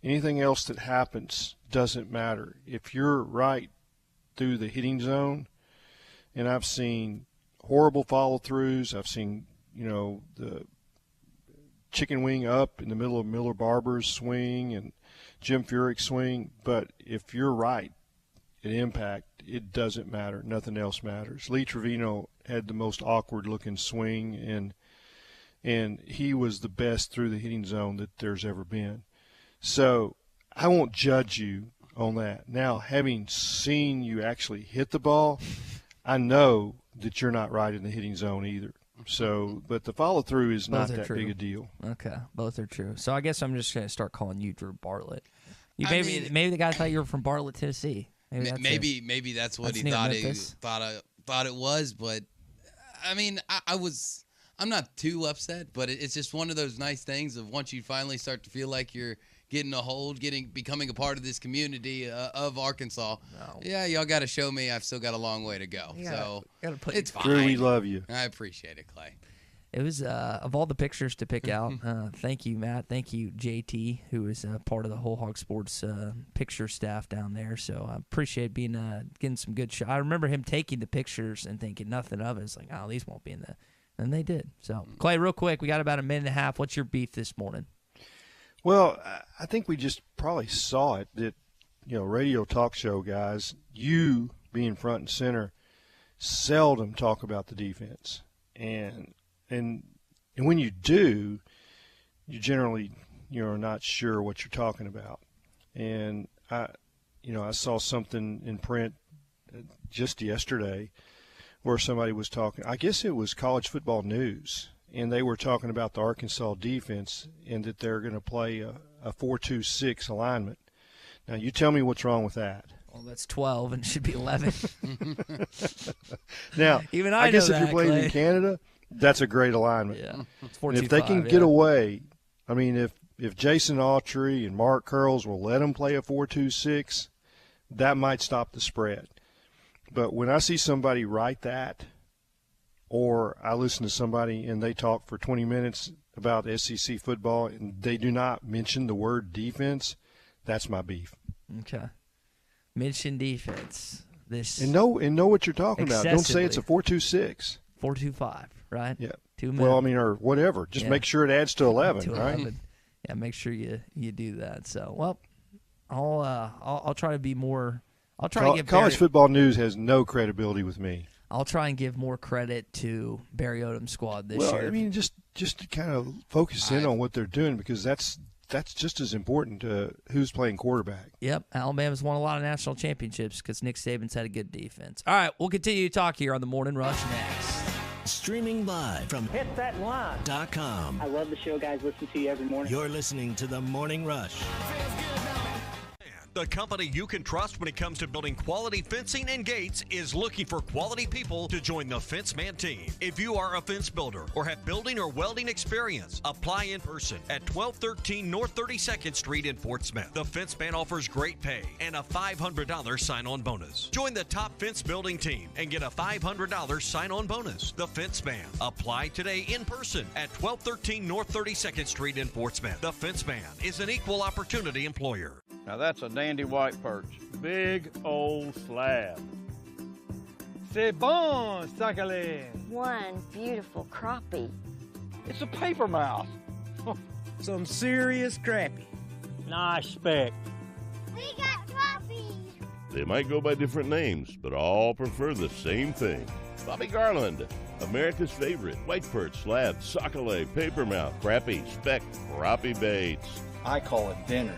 anything else that happens doesn't matter. If you're right through the hitting zone, and I've seen horrible follow-throughs, I've seen, the chicken wing up in the middle of Miller Barber's swing and Jim Furyk's swing, but if you're right at impact, it doesn't matter. Nothing else matters. Lee Trevino had the most awkward-looking swing, and he was the best through the hitting zone that there's ever been. So I won't judge you on that. Now, having seen you actually hit the ball, I know that you're not right in the hitting zone either. So, but the follow-through is not that big a deal. Okay, both are true. So I guess I'm just going to start calling you Drew Bartlett. Maybe the guy thought you were from Bartlett, Tennessee. Maybe that's what he thought it was. But I mean, I'm not too upset. But it's just one of those nice things of once you finally start to feel like you're getting a hold, becoming a part of this community of Arkansas. No. Yeah, y'all got to show me I've still got a long way to go. It's fine. Drew, we love you. I appreciate it, Clay. It was of all the pictures to pick out. Thank you, Matt. Thank you, JT, who is part of the Whole Hog Sports picture staff down there. So I appreciate getting some good shots. I remember him taking the pictures and thinking nothing of it. It's like, oh, these won't be in the. And they did. So Clay, real quick, we got about a minute and a half. What's your beef this morning? Well, I think we just probably saw it that, radio talk show guys, you being front and center, seldom talk about the defense. And when you do, you generally, are not sure what you're talking about. And I saw something in print just yesterday where somebody was talking, I guess it was College Football News, and they were talking about the Arkansas defense and that they're going to play a 4-2-6 alignment. Now, you tell me what's wrong with that. Well, that's 12 and it should be 11. Now, even I guess if you're playing Clay. in Canada, that's a great alignment. Yeah, it's 4-2-5, and if they can get away, I mean, if Jason Autry and Mark Curls will let them play a 4-2-6, that might stop the spread. But when I see somebody write that, or I listen to somebody and they talk for 20 minutes about SEC football and they do not mention the word defense, that's my beef. Okay. Mention defense. And know what you're talking about. Don't say it's a 4-2-6. 4-2-5, right? Yeah. 2 minutes. Well, I mean, or whatever. Just make sure it adds to 11, right? 11. Yeah, make sure you do that. So, well, I'll try to be more. I'll try to give College Football News has no credibility with me. I'll try and give more credit to Barry Odom's squad this year. Well, I mean, just to kind of focus in on what they're doing, because that's just as important to who's playing quarterback. Yep, Alabama's won a lot of national championships because Nick Saban's had a good defense. All right, we'll continue to talk here on the Morning Rush next. Streaming live from hitthatline.com. I love the show, guys. Listen to you every morning. You're listening to the Morning Rush. The company you can trust when it comes to building quality fencing and gates is looking for quality people to join the Fence Man team. If you are a fence builder or have building or welding experience, apply in person at 1213 North 32nd Street in Fort Smith. The Fence Man offers great pay and a $500 sign-on bonus. Join the top fence building team and get a $500 sign-on bonus. The Fence Man. Apply today in person at 1213 North 32nd Street in Fort Smith. The Fence Man is an equal opportunity employer. Now that's a dandy white perch. Big old slab. C'est bon, sacalé. One beautiful crappie. It's a paper mouse. Some serious crappie. Nice speck. We got crappies. They might go by different names, but all prefer the same thing. Bobby Garland, America's favorite white perch, slab, sacalé, paper mouth, crappie, speck, crappie baits. I call it dinner.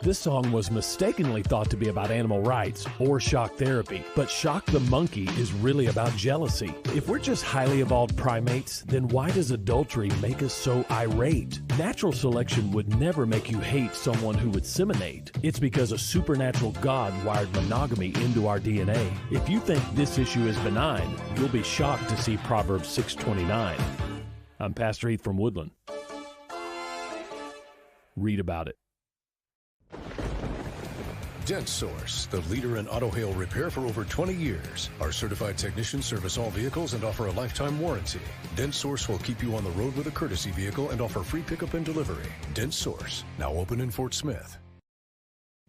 This song was mistakenly thought to be about animal rights or shock therapy, but Shock the Monkey is really about jealousy. If we're just highly evolved primates, then why does adultery make us so irate? Natural selection would never make you hate someone who would seminate. It's because a supernatural God wired monogamy into our DNA. If you think this issue is benign, you'll be shocked to see Proverbs 6:29. I'm Pastor Heath from Woodland. Read about it. Dent Source, the leader in auto hail repair for over 20 years. Our certified technicians service all vehicles and offer a lifetime warranty. Dent Source will keep you on the road with a courtesy vehicle and offer free pickup and delivery. Dent Source, now open in Fort Smith.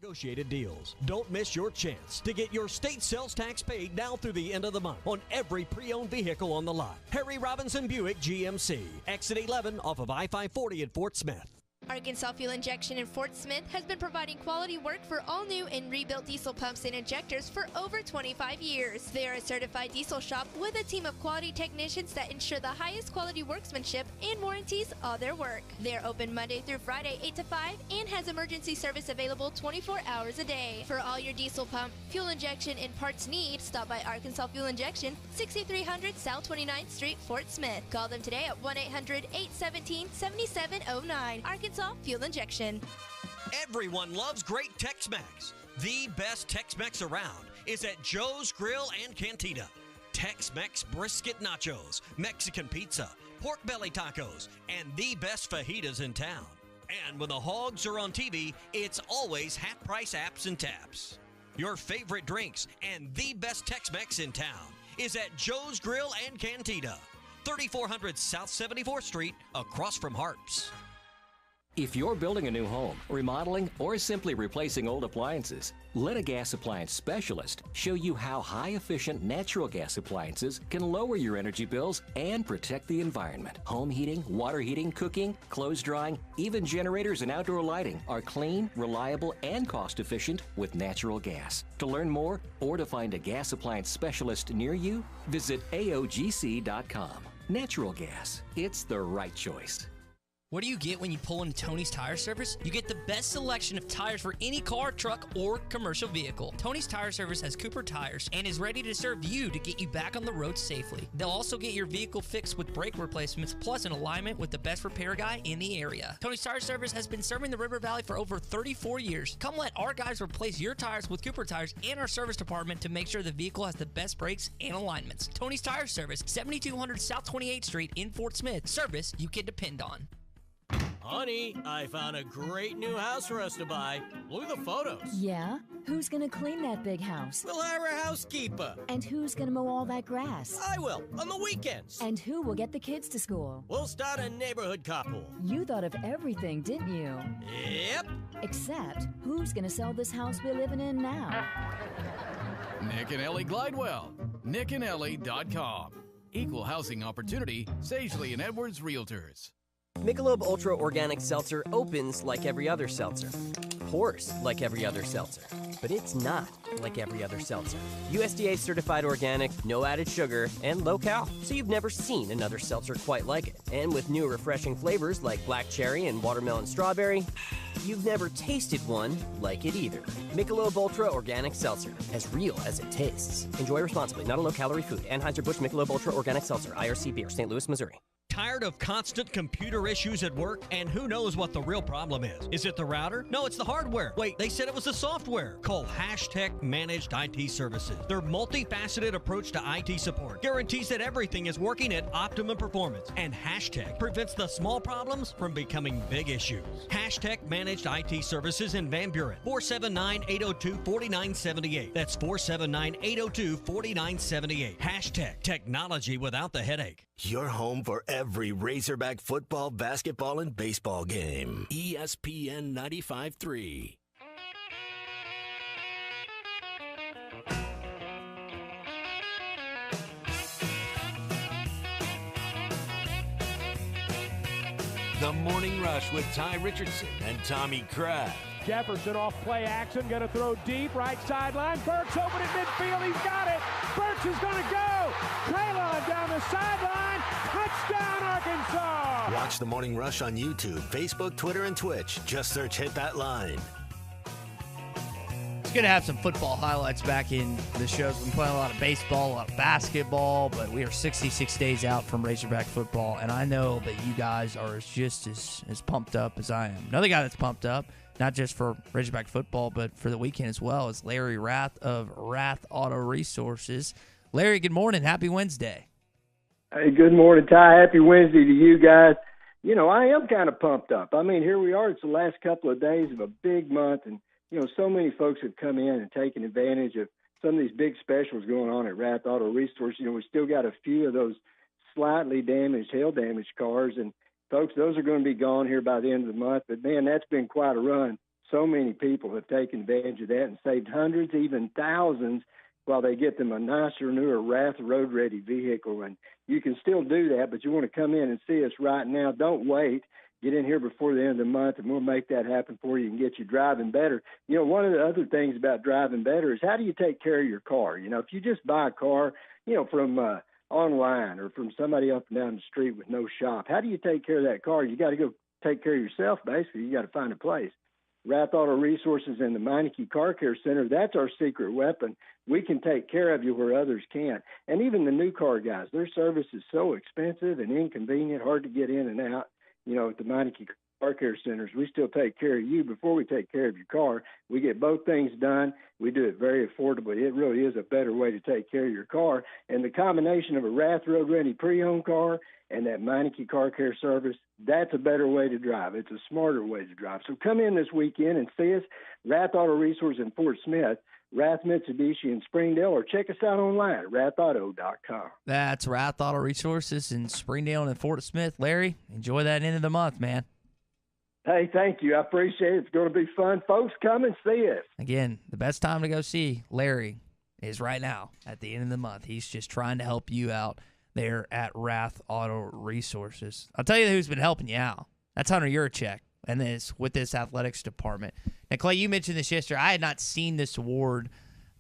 Negotiated deals. Don't miss your chance to get your state sales tax paid now through the end of the month on every pre-owned vehicle on the lot. Harry Robinson Buick GMC, exit 11 off of I-540 in Fort Smith. Arkansas Fuel Injection in Fort Smith has been providing quality work for all new and rebuilt diesel pumps and injectors for over 25 years. They are a certified diesel shop with a team of quality technicians that ensure the highest quality workmanship and warranties all their work. They're open Monday through Friday 8 to 5 and has emergency service available 24 hours a day. For all your diesel pump, fuel injection, and parts needs, stop by Arkansas Fuel Injection, 6300 South 29th Street, Fort Smith. Call them today at 1-800-817-7709. Arkansas Fuel Injection. Everyone loves great Tex-Mex. The best Tex-Mex around is at Joe's Grill and Cantina. Tex-Mex brisket nachos, Mexican pizza, pork belly tacos, and the best fajitas in town. And when the hogs are on TV, it's always half-price apps and taps. Your favorite drinks and the best Tex-Mex in town is at Joe's Grill and Cantina, 3400 South 74th Street, across from Harps. If you're building a new home, remodeling, or simply replacing old appliances, let a gas appliance specialist show you how high-efficient natural gas appliances can lower your energy bills and protect the environment. Home heating, water heating, cooking, clothes drying, even generators and outdoor lighting are clean, reliable, and cost-efficient with natural gas. To learn more or to find a gas appliance specialist near you, visit AOGC.com. Natural gas. It's the right choice. What do you get when you pull into Tony's Tire Service? You get the best selection of tires for any car, truck, or commercial vehicle. Tony's Tire Service has Cooper tires and is ready to serve you to get you back on the road safely. They'll also get your vehicle fixed with brake replacements plus an alignment with the best repair guy in the area. Tony's Tire Service has been serving the River Valley for over 34 years. Come let our guys replace your tires with Cooper tires and our service department to make sure the vehicle has the best brakes and alignments. Tony's Tire Service, 7200 South 28th Street in Fort Smith. Service you can depend on. Honey, I found a great new house for us to buy. Look at the photos. Yeah? Who's gonna clean that big house? We'll hire a housekeeper. And who's gonna mow all that grass? I will, on the weekends. And who will get the kids to school? We'll start a neighborhood carpool. You thought of everything, didn't you? Yep. Except, who's gonna sell this house we're living in now? Nick and Ellie Glidewell. nickandellie.com. Equal housing opportunity, Sagely and Edwards Realtors. Michelob Ultra Organic Seltzer opens like every other seltzer, pours like every other seltzer, but it's not like every other seltzer. USDA certified organic, no added sugar, and low cal, so you've never seen another seltzer quite like it. And with new refreshing flavors like black cherry and watermelon strawberry, you've never tasted one like it either. Michelob Ultra Organic Seltzer, as real as it tastes. Enjoy responsibly, not a low-calorie food. Anheuser-Busch Michelob Ultra Organic Seltzer, IRC Beer, St. Louis, Missouri. Tired of constant computer issues at work? And who knows what the real problem is? Is it the router? No, it's the hardware. Wait, they said it was the software. Call Hashtag Managed IT Services. Their multifaceted approach to IT support guarantees that everything is working at optimum performance. And Hashtag prevents the small problems from becoming big issues. Hashtag Managed IT Services in Van Buren. 479-802-4978. That's 479-802-4978. Hashtag Technology without the headache. Your home for every Razorback football, basketball, and baseball game. ESPN 95.3. The Morning Rush with Ty Richardson and Tommy Kraft. Jefferson off play action, going to throw deep, right sideline. Burks open at midfield, he's got it. Burks is going to go. Traylon down the sideline. Touchdown, Arkansas. Watch The Morning Rush on YouTube, Facebook, Twitter, and Twitch. Just search Hit That Line. It's good to have some football highlights back in the shows. We've been playing a lot of baseball, a lot of basketball, but we are 66 days out from Razorback football, and I know that you guys are just as pumped up as I am. Another guy that's pumped up, not just for Razorback football, but for the weekend as well, is Larry Rath of Rath Auto Resources. Larry, good morning. Happy Wednesday. Hey, good morning, Ty. Happy Wednesday to you guys. You know, I am kind of pumped up. I mean, here we are. It's the last couple of days of a big month, and you know, so many folks have come in and taken advantage of some of these big specials going on at Rath Auto Resources. You know, we still got a few of those slightly damaged, hail-damaged cars, and folks, those are going to be gone here by the end of the month. But, man, that's been quite a run. So many people have taken advantage of that and saved hundreds, even thousands, while they get them a nicer, newer Rath road-ready vehicle. And you can still do that, but you want to come in and see us right now. Don't wait. Get in here before the end of the month, and we'll make that happen for you and get you driving better. You know, one of the other things about driving better is how do you take care of your car? You know, if you just buy a car, you know, from online or from somebody up and down the street with no shop, how do you take care of that car? You got to go take care of yourself, basically. You got to find a place. Rath Auto Resources and the Meineke Car Care Center, that's our secret weapon. We can take care of you where others can't. And even the new car guys, their service is so expensive and inconvenient, hard to get in and out. You know, at the Meineke Car Care Centers, we still take care of you before we take care of your car. We get both things done. We do it very affordably. It really is a better way to take care of your car. And the combination of a Rath road-ready pre-owned car and that Meineke Car Care service, that's a better way to drive. It's a smarter way to drive. So come in this weekend and see us, Rath Auto Resources in Fort Smith, Rath Mitsubishi in Springdale, or check us out online at rathauto.com. That's Rath Auto Resources in Springdale and Fort Smith. Larry, enjoy that end of the month, man. Hey, thank you. I appreciate it. It's going to be fun. Folks, come and see us. Again, the best time to go see Larry is right now at the end of the month. He's just trying to help you out there at Rath Auto Resources. I'll tell you who's been helping you out. That's Hunter Yurchek and this with this athletics department. Now, Clay, you mentioned this yesterday. I had not seen this award.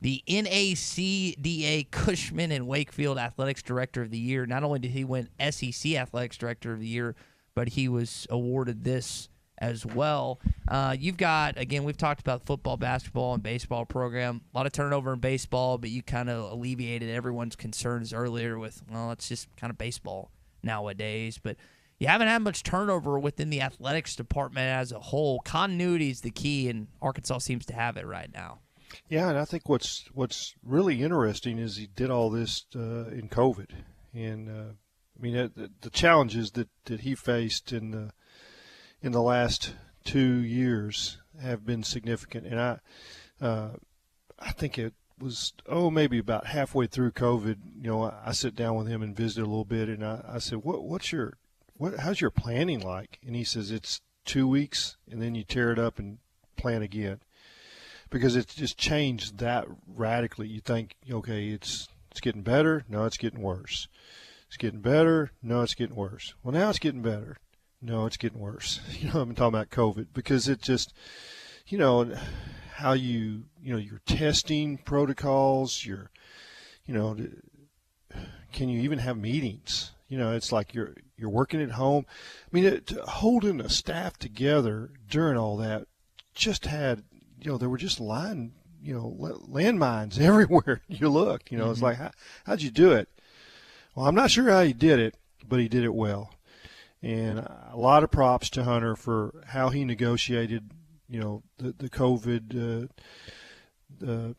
The NACDA Cushman and Wakefield Athletics Director of the Year. Not only did he win SEC Athletics Director of the Year, but he was awarded this as well. You've got, again, we've talked about football, basketball, and baseball program. A lot of turnover in baseball, but you kind of alleviated everyone's concerns earlier with, well, it's just kind of baseball nowadays. But you haven't had much turnover within the athletics department as a whole. Continuity is the key, and Arkansas seems to have it right now. Yeah, and I think what's really interesting is he did all this in COVID. And, I mean, the challenges that he faced in the last 2 years have been significant. And I think it was, maybe about halfway through COVID, you know, I sit down with him and visit a little bit, and I said, how's your planning like? And he says, it's 2 weeks, and then you tear it up and plan again. Because it's just changed that radically. You think, okay, it's getting better. No, it's getting worse. It's getting better. No, it's getting worse. Well, now it's getting better. No, it's getting worse. You know, I'm talking about COVID, because it just, you know, how your testing protocols, can you even have meetings? You know, it's like you're working at home. I mean, holding a staff together during all that just had, you know, there were just landmines everywhere you looked. You know, It's like, how'd you do it? Well, I'm not sure how he did it, but he did it well. And a lot of props to Hunter for how he negotiated, you know, the COVID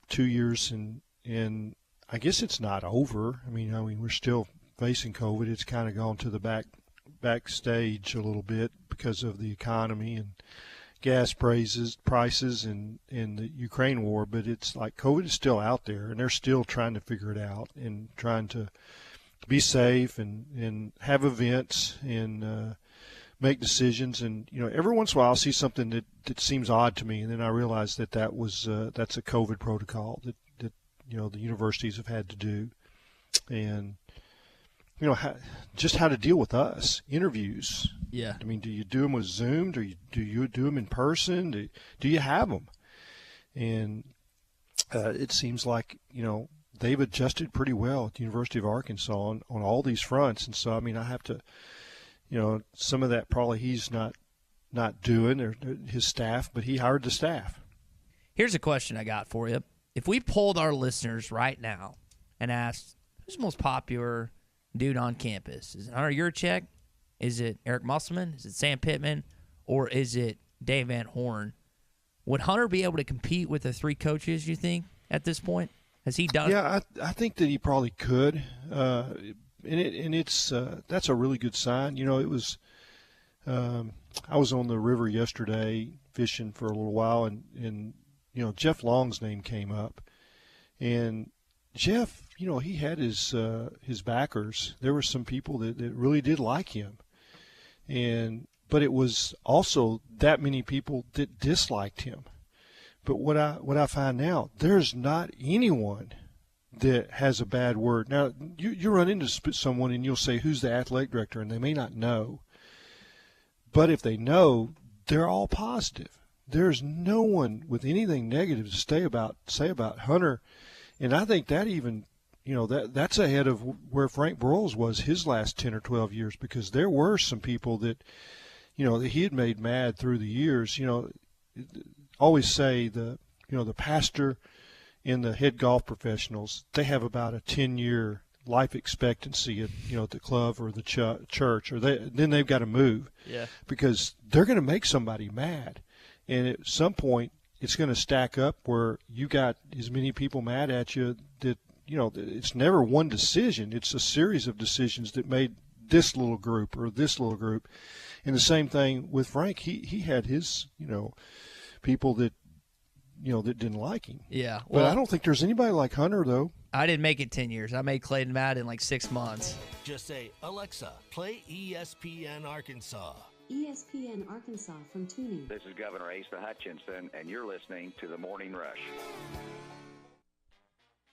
2 years, and I guess it's not over. I mean, we're still facing COVID. It's kind of gone to the backstage a little bit because of the economy and gas prices and the Ukraine war, but it's like COVID is still out there, and they're still trying to figure it out and trying to be safe and have events and make decisions. And, you know, every once in a while I'll see something that seems odd to me, and then I realize that's a COVID protocol that you know, the universities have had to do. And, you know, how to deal with us, interviews. Yeah. I mean, do you do them with Zoom? Do you do them in person? Do you have them? And it seems like, you know, they've adjusted pretty well at the University of Arkansas on all these fronts. And so, I mean, I have to, you know, some of that probably he's not doing, or his staff, but he hired the staff. Here's a question I got for you. If we polled our listeners right now and asked, who's the most popular dude on campus? Is it Hunter Yurchek? Is it Eric Musselman? Is it Sam Pittman? Or is it Dave Van Horn? Would Hunter be able to compete with the three coaches, you think, at this point? Has he done? Yeah, I think that he probably could. It's that's a really good sign. You know, it was I was on the river yesterday fishing for a little while, and you know, Jeff Long's name came up, and Jeff, you know, he had his backers. There were some people that really did like him, but it was also that many people that disliked him. But what I find now, there's not anyone that has a bad word. Now, you run into someone and you'll say, who's the athletic director? And they may not know. But if they know, they're all positive. There's no one with anything negative to say about Hunter. And I think that even, you know, that's ahead of where Frank Broyles was his last 10 or 12 years, because there were some people that, you know, that he had made mad through the years. You know, always say the pastor and the head golf professionals, they have about a 10-year life expectancy at the club or the church, or then they've got to move. Yeah. Because they're going to make somebody mad, and at some point it's going to stack up where you got as many people mad at you that, you know, it's never one decision. It's a series of decisions that made this little group or this little group. And the same thing with Frank. He had his, you know, people that, you know, that didn't like him. Yeah. Well, but I don't think there's anybody like Hunter, though. I didn't make it 10 years. I made Clayton mad in like 6 months. Just say, Alexa, play ESPN Arkansas. ESPN Arkansas from tuning. This is Governor Asa Hutchinson, and you're listening to The Morning Rush.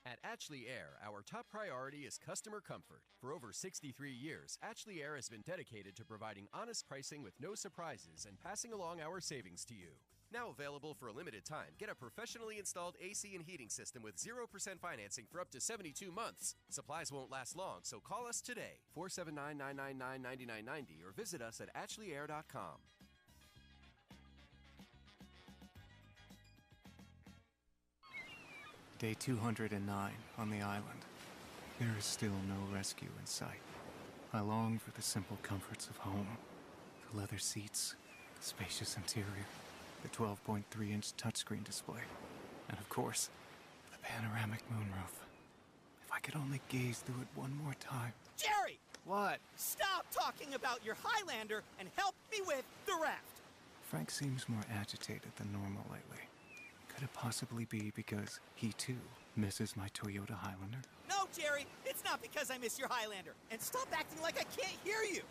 At Ashley Air, our top priority is customer comfort. For over 63 years, Ashley Air has been dedicated to providing honest pricing with no surprises and passing along our savings to you. Now available for a limited time, get a professionally installed AC and heating system with 0% financing for up to 72 months. Supplies won't last long, so call us today, 479-999-9990, or visit us at ashley.air.com. Day 209 on the island. There is still no rescue in sight. I long for the simple comforts of home. The leather seats, the spacious interior, the 12.3-inch touchscreen display, and of course, the panoramic moonroof. If I could only gaze through it one more time. Jerry! What? Stop talking about your Highlander and help me with the raft! Frank seems more agitated than normal lately. Could it possibly be because he, too, misses my Toyota Highlander? No, Jerry, it's not because I miss your Highlander. And stop acting like I can't hear you.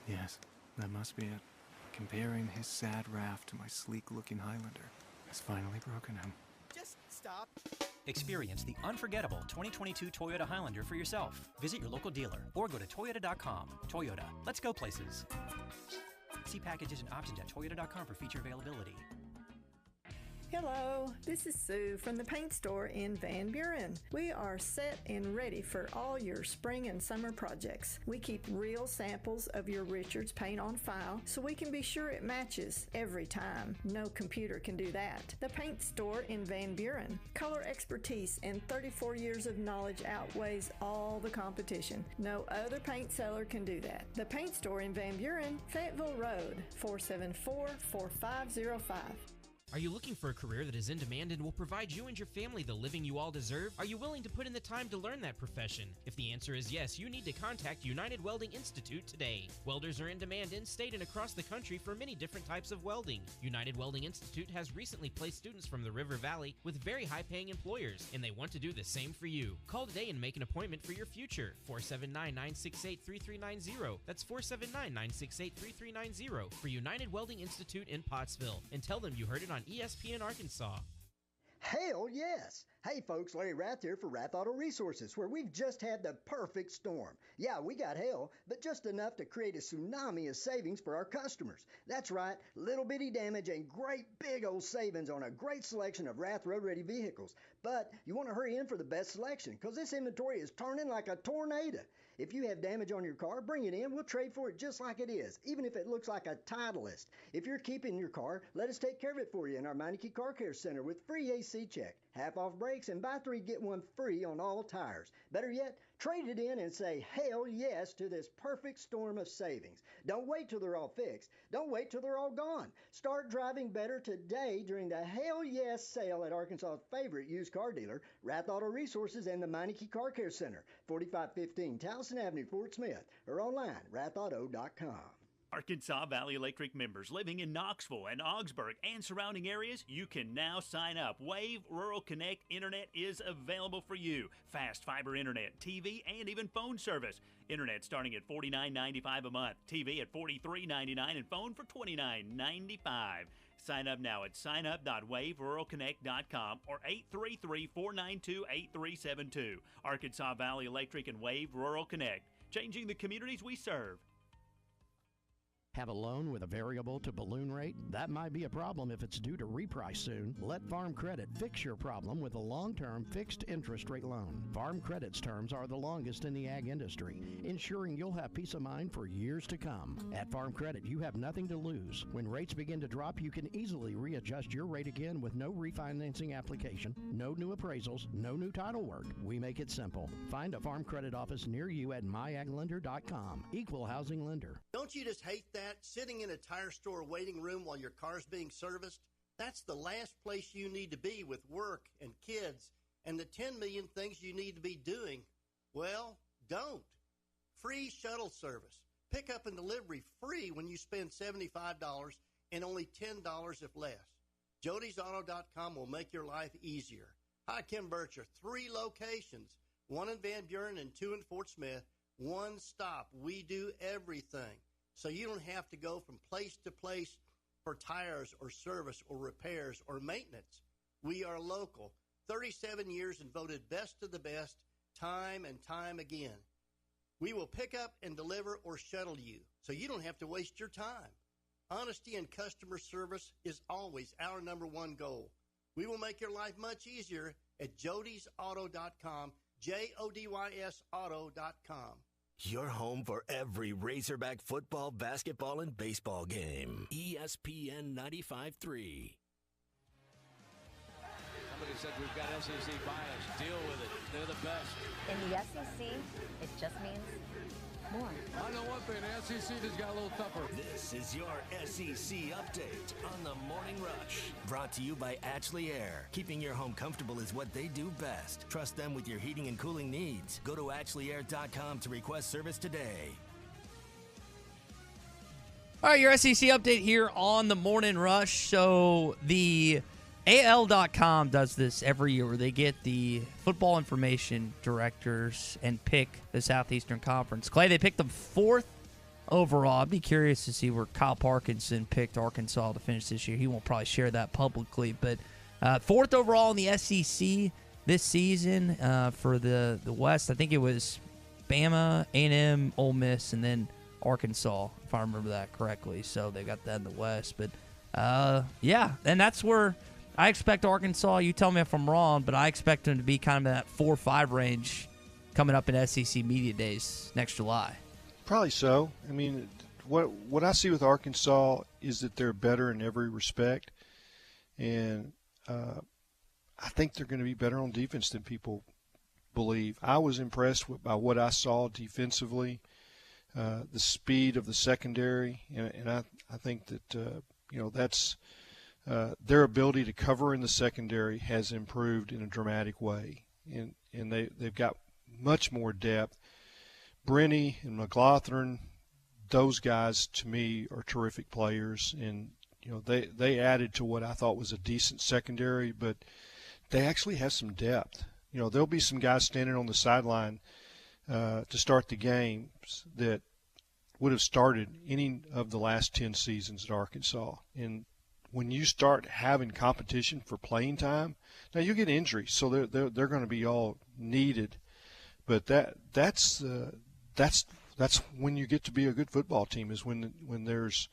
Yes, that must be it. Comparing his sad raft to my sleek-looking Highlander has finally broken him. Just stop. Experience the unforgettable 2022 Toyota Highlander for yourself. Visit your local dealer or go to toyota.com. Toyota, let's go places. See packages and options at toyota.com for feature availability. Hello, this is Sue from the paint store in Van Buren. We are set and ready for all your spring and summer projects. We keep real samples of your Richards paint on file so we can be sure it matches every time. No computer can do that. The paint store in Van Buren. Color expertise and 34 years of knowledge outweighs all the competition. No other paint seller can do that. The paint store in Van Buren, Fayetteville Road, 474-4505. Are you looking for a career that is in demand and will provide you and your family the living you all deserve? Are you willing to put in the time to learn that profession? If the answer is yes, you need to contact United Welding Institute today. Welders are in demand in-state and across the country for many different types of welding. United Welding Institute has recently placed students from the River Valley with very high-paying employers, and they want to do the same for you. Call today and make an appointment for your future. 479-968-3390. That's 479-968-3390 for United Welding Institute in Pottsville. And tell them you heard it on ESPN Arkansas. Hell yes! Hey folks, Larry Rath here for Rath Auto Resources, where we've just had the perfect storm. Yeah, we got hail, but just enough to create a tsunami of savings for our customers. That's right, little bitty damage and great big old savings on a great selection of Rath road-ready vehicles. But you want to hurry in for the best selection, because this inventory is turning like a tornado. If you have damage on your car, bring it in. We'll trade for it just like it is, even if it looks like a Titleist. If you're keeping your car, let us take care of it for you in our Meineke Car Care Center with free AC check, half-off brakes, and buy 3, get 1 free on all tires. Better yet, trade it in and say hell yes to this perfect storm of savings. Don't wait till they're all fixed. Don't wait till they're all gone. Start driving better today during the hell yes sale at Arkansas's favorite used car dealer, Rath Auto Resources and the Meineke Car Care Center, 4515 Towson Avenue, Fort Smith, or online, rathauto.com. Arkansas Valley Electric members living in Knoxville and Augsburg and surrounding areas, you can now sign up. Wave Rural Connect Internet is available for you. Fast fiber internet, TV, and even phone service. Internet starting at $49.95 a month, TV at $43.99, and phone for $29.95. Sign up now at signup.waveruralconnect.com or 833-492-8372. Arkansas Valley Electric and Wave Rural Connect, changing the communities we serve. Have a loan with a variable to balloon rate? That might be a problem if it's due to reprice soon. Let Farm Credit fix your problem with a long-term fixed interest rate loan. Farm Credit's terms are the longest in the ag industry, ensuring you'll have peace of mind for years to come. At Farm Credit, you have nothing to lose. When rates begin to drop, you can easily readjust your rate again with no refinancing application, no new appraisals, no new title work. We make it simple. Find a Farm Credit office near you at myaglender.com. Equal housing lender. Don't you just hate that? Sitting in a tire store waiting room while your car's being serviced? That's the last place you need to be with work and kids and the 10 million things you need to be doing. Well, don't. Free shuttle service. Pickup and delivery free when you spend $75 and only $10 if less. Jody'sAuto.com will make your life easier. Hi, Kim Bircher. 3 locations, 1 in Van Buren and 2 in Fort Smith. One stop. We do everything. So you don't have to go from place to place for tires or service or repairs or maintenance. We are local, 37 years and voted best of the best time and time again. We will pick up and deliver or shuttle you, so you don't have to waste your time. Honesty and customer service is always our #1 goal. We will make your life much easier at Jody'sAuto.com, JODYS Auto.com. Your home for every Razorback football, basketball, and baseball game. ESPN 95.3. Somebody said we've got SEC bias. Deal with it. They're the best. In the SEC, it just means more. I know one thing. The SEC just got a little tougher. This is your SEC update on the Morning Rush. Brought to you by Ashley Air. Keeping your home comfortable is what they do best. Trust them with your heating and cooling needs. Go to AshleyAir.com to request service today. All right, your SEC update here on the Morning Rush. So the AL.com does this every year where they get the football information directors and pick the Southeastern Conference. Clay, they picked them 4th overall. I'd be curious to see where Kyle Parkinson picked Arkansas to finish this year. He won't probably share that publicly, but 4th overall in the SEC this season for the West. I think it was Bama, A&M, Ole Miss, and then Arkansas, if I remember that correctly. So they got that in the West. But, yeah, and that's where I expect Arkansas, you tell me if I'm wrong, but I expect them to be kind of in that 4-5 range coming up in SEC Media Days next July. Probably so. I mean, what I see with Arkansas is that they're better in every respect, and I think they're going to be better on defense than people believe. I was impressed by what I saw defensively, the speed of the secondary, and I think that that's their ability to cover in the secondary has improved in a dramatic way, and they've got much more depth. Brenny and McLaughlin, those guys to me are terrific players, and they added to what I thought was a decent secondary, but they actually have some depth. There'll be some guys standing on the sideline to start the games that would have started any of the last 10 seasons at Arkansas, and when you start having competition for playing time, now you get injuries, so they're going to be all needed. But that's when you get to be a good football team, is when there's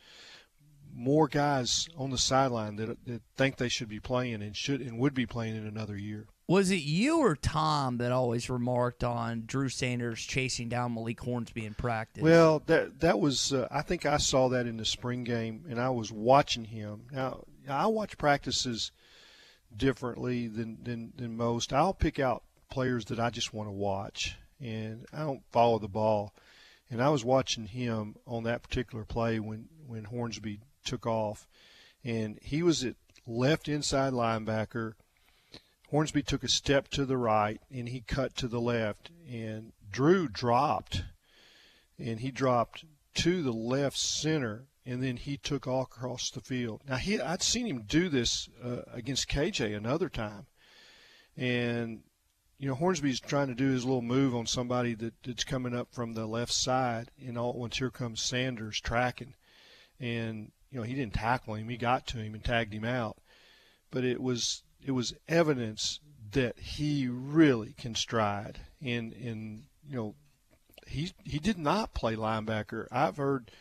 more guys on the sideline that think they should be playing and would be playing in another year. Was it you or Tom that always remarked on Drew Sanders chasing down Malik Hornsby in practice? Well, that was I think I saw that in the spring game, and I was watching him. Now, I watch practices differently than most. I'll pick out players that I just want to watch, and I don't follow the ball. And I was watching him on that particular play when Hornsby took off, and he was at left inside linebacker. Hornsby took a step to the right, and he cut to the left, and Drew dropped, and he dropped to the left center, and then he took all across the field. Now, I'd seen him do this against KJ another time, and Hornsby's trying to do his little move on somebody that's coming up from the left side, and once here comes Sanders tracking, and he didn't tackle him. He got to him and tagged him out, but it was evidence that he really can stride, and he did not play linebacker. I've heard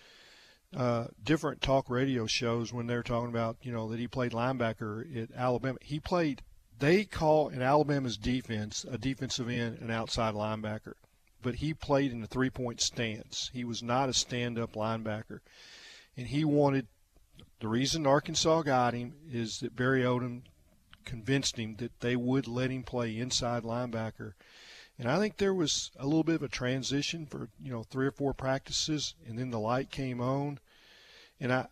different talk radio shows when they're talking about that he played linebacker at Alabama. They call in Alabama's defense a defensive end an outside linebacker, but he played in a 3-point stance. He was not a stand-up linebacker, and the reason Arkansas got him is that Barry Odom convinced him that they would let him play inside linebacker. And I think there was a little bit of a transition for 3 or 4 practices, and then the light came on. And I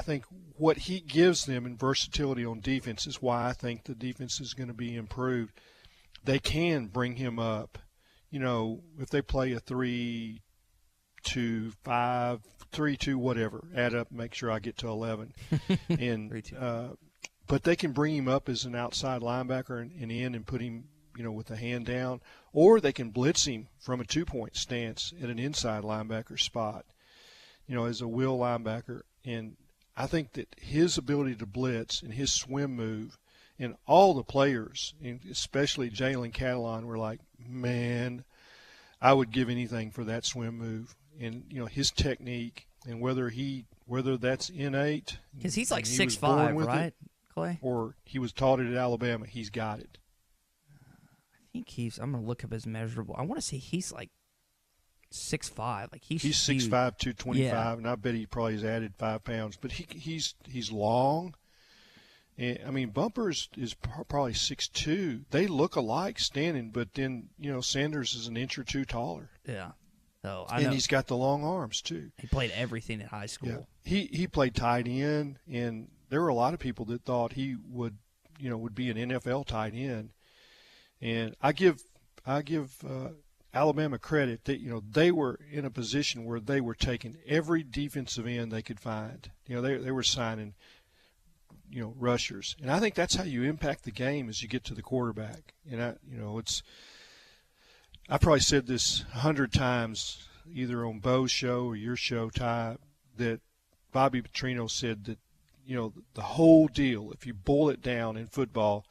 think what he gives them in versatility on defense is why I think the defense is going to be improved. They can bring him up. If they play a 3-2-5, 3-2, whatever, add up, make sure I get to 11. And but they can bring him up as an outside linebacker and in and put him, with the hand down, or they can blitz him from a 2-point stance at an inside linebacker spot, as a will linebacker. And I think that his ability to blitz and his swim move, and all the players, and especially Jalen Catalon, were like, man, I would give anything for that swim move. And his technique, and whether that's innate, because he's like 6'5", right, Clay? Or he was taught it at Alabama, he's got it. I think I'm going to look up his measurable. I want to say he's like 6'5". Like he's 6'5", 225, yeah. And I bet he probably has added 5 pounds. But he's long. And, I mean, Bumper is probably 6'2". They look alike standing, but then, Sanders is an inch or two taller. Yeah. So and he's got the long arms, too. He played everything in high school. Yeah. He played tight end, and there were a lot of people that thought he would be an NFL tight end. And I give Alabama credit that they were in a position where they were taking every defensive end they could find. They were signing rushers, and I think that's how you impact the game as you get to the quarterback. And I probably said this 100 times, either on Bo's show or your show, Ty, that Bobby Petrino said that the whole deal, if you boil it down in football,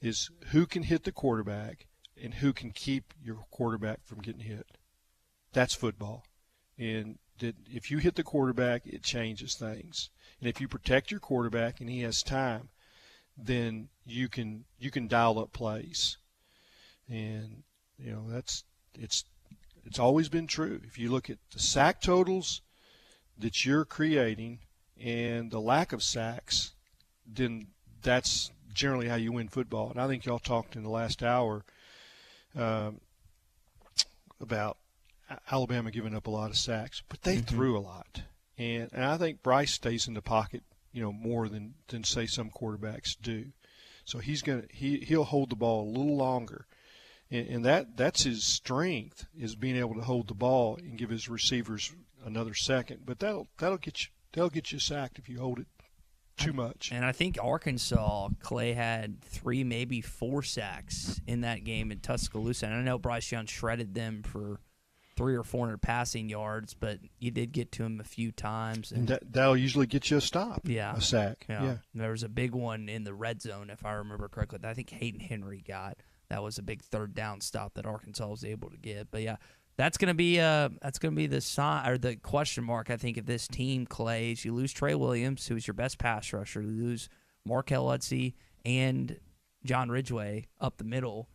is who can hit the quarterback and who can keep your quarterback from getting hit. That's football. And that if you hit the quarterback, it changes things. And if you protect your quarterback and he has time, then you can dial up plays. And it's always been true. If you look at the sack totals that you're creating and the lack of sacks, then that's generally how you win football. And I think y'all talked in the last hour about Alabama giving up a lot of sacks, but they threw a lot. And I think Bryce stays in the pocket, more than say some quarterbacks do. So he'll hold the ball a little longer. And that's his strength, is being able to hold the ball and give his receivers another second. But that'll get you sacked if you hold it too much. And I think Arkansas, Clay, had 3, maybe 4 sacks in that game in Tuscaloosa. And I know Bryce Young shredded them for 300 or 400 passing yards, but you did get to him a few times. And that'll usually get you a stop, a sack. Yeah. There was a big one in the red zone, if I remember correctly, that I think Hayden Henry got. That was a big third down stop that Arkansas was able to get. But, yeah, that's going to be the sign or the question mark, I think, of this team, Clay. Is you lose Trey Williams, who's your best pass rusher. You lose Markel Utsey and John Ridgway up the middle.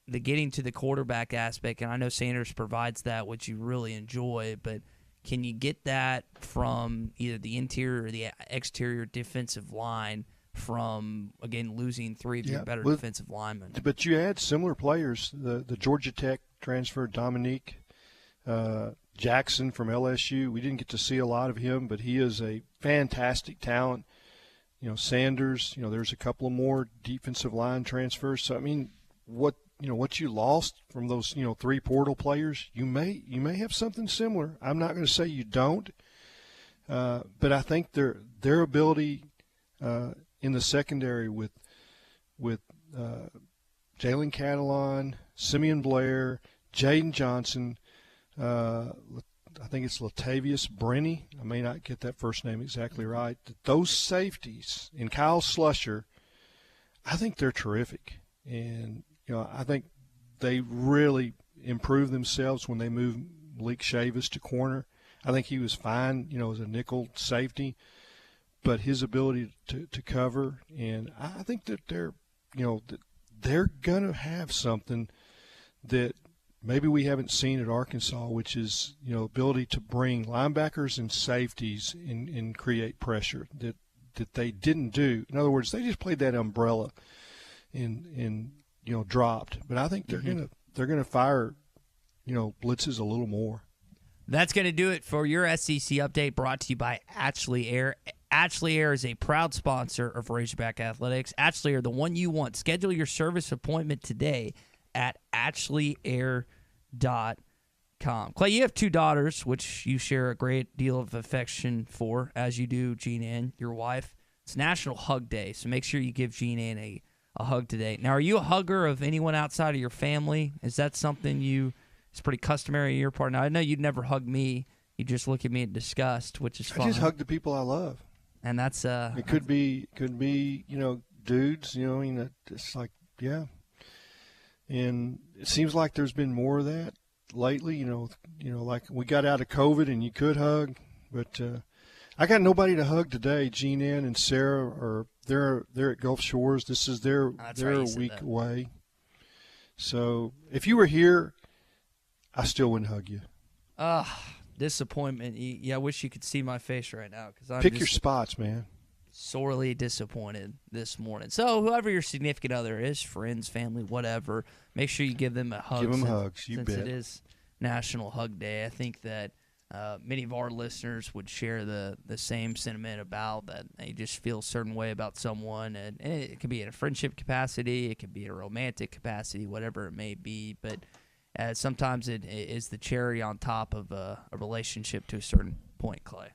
The getting to the quarterback aspect, and I know Sanders provides that, which you really enjoy, but can you get that from either the interior or the exterior defensive line from, again, losing three of your better defensive linemen? But you had similar players. The Georgia Tech transfer, Dominique Jackson from LSU. We didn't get to see a lot of him, but he is a fantastic talent. Sanders, there's a couple of more defensive line transfers. So, I mean, what you lost from those, three portal players, you may have something similar. I'm not going to say you don't, but I think their ability in the secondary with Jalen Catalon, Simeon Blair, Jaden Johnson, I think it's Latavius Brenny. I may not get that first name exactly right. Those safeties and Kyle Slusher, I think they're terrific. And, I think they really improved themselves when they moved Malik Chavis to corner. I think he was fine, as a nickel safety, but his ability to cover, and I think that they're going to have something that maybe we haven't seen at Arkansas, which is, ability to bring linebackers and safeties and create pressure that they didn't do. In other words, they just played that umbrella and dropped. But I think they're gonna fire, blitzes a little more. That's going to do it for your SEC update, brought to you by Ashley Air. Ashley Air is a proud sponsor of Razorback Athletics. Ashley Air, the one you want. Schedule your service appointment today at ashleyAir.com. Clay, you have two daughters, which you share a great deal of affection for, as you do Jean Ann, your wife. It's National Hug Day, so make sure you give Jean Ann a hug today. Now, are you a hugger of anyone outside of your family? Is that something it's pretty customary on your part? Now, I know you'd never hug me. You just look at me in disgust, which is fine. I just hug the people I love. And that's it could be dudes, it's like, yeah. And it seems like there's been more of that lately, like we got out of COVID and you could hug, but I got nobody to hug today. Jean Ann and Sarah they're at Gulf Shores. This is they're a week away. So if you were here, I still wouldn't hug you. Disappointment. Yeah, I wish you could see my face right now, because I'm pick your spots, man. Sorely disappointed this morning. So whoever your significant other is, friends, family, whatever, make sure you give them a hug. Give them hugs, you bet. Since it is National Hug Day, I think that many of our listeners would share the same sentiment about that. They just feel a certain way about someone, and it could be in a friendship capacity, it could be in a romantic capacity, whatever it may be, but sometimes it is the cherry on top of a relationship to a certain point, Clay.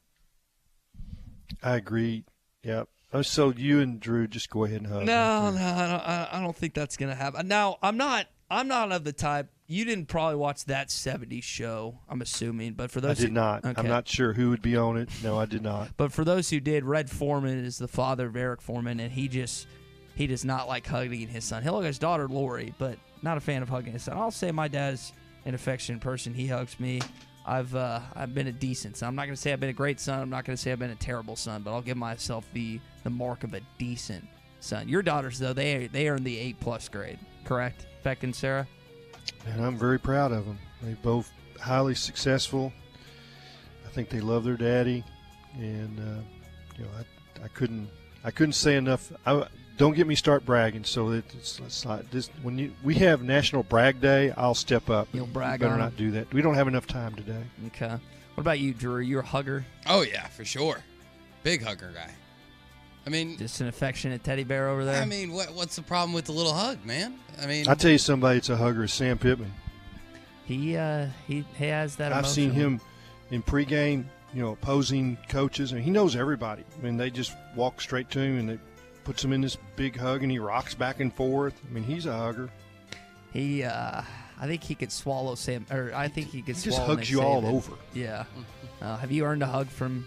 I agree. Yep. So you and Drew just go ahead and hug. No, I don't think that's gonna happen. Now, I'm not of the type. You didn't probably watch That 70s Show, I'm assuming, but for those I did not. Okay. I'm not sure who would be on it. No, I did not. But for those who did, Red Foreman is the father of Eric Foreman, and he does not like hugging his son. He'll hug his daughter Lori, but not a fan of hugging his son. I'll say my dad's an affectionate person. He hugs me. I've been a decent son. I'm not going to say I've been a great son. I'm not going to say I've been a terrible son, but I'll give myself the mark of a decent son. Your daughters, though, they earned the 8+ grade, correct, Beck and Sarah? And I'm very proud of them. They both highly successful. I think they love their daddy, and I couldn't say enough. Don't get me start bragging. So it's like this. When we have National Brag Day, I'll step up. You'll brag. You better not do that. We don't have enough time today. Okay. What about you, Drew? Are you a hugger? Oh yeah, for sure. Big hugger guy. I mean, just an affectionate teddy bear over there. I mean, what's the problem with the little hug, man? I mean, I tell you, somebody that's a hugger is Sam Pittman. He has that. I've seen him in pregame, opposing coaches, and he knows everybody. I mean, they just walk straight to him and they puts him in this big hug, and he rocks back and forth. I mean, he's a hugger. I think he could swallow Sam, or I think he could He just swallow hugs Nick you all Saban. over. Yeah. Have you earned a hug from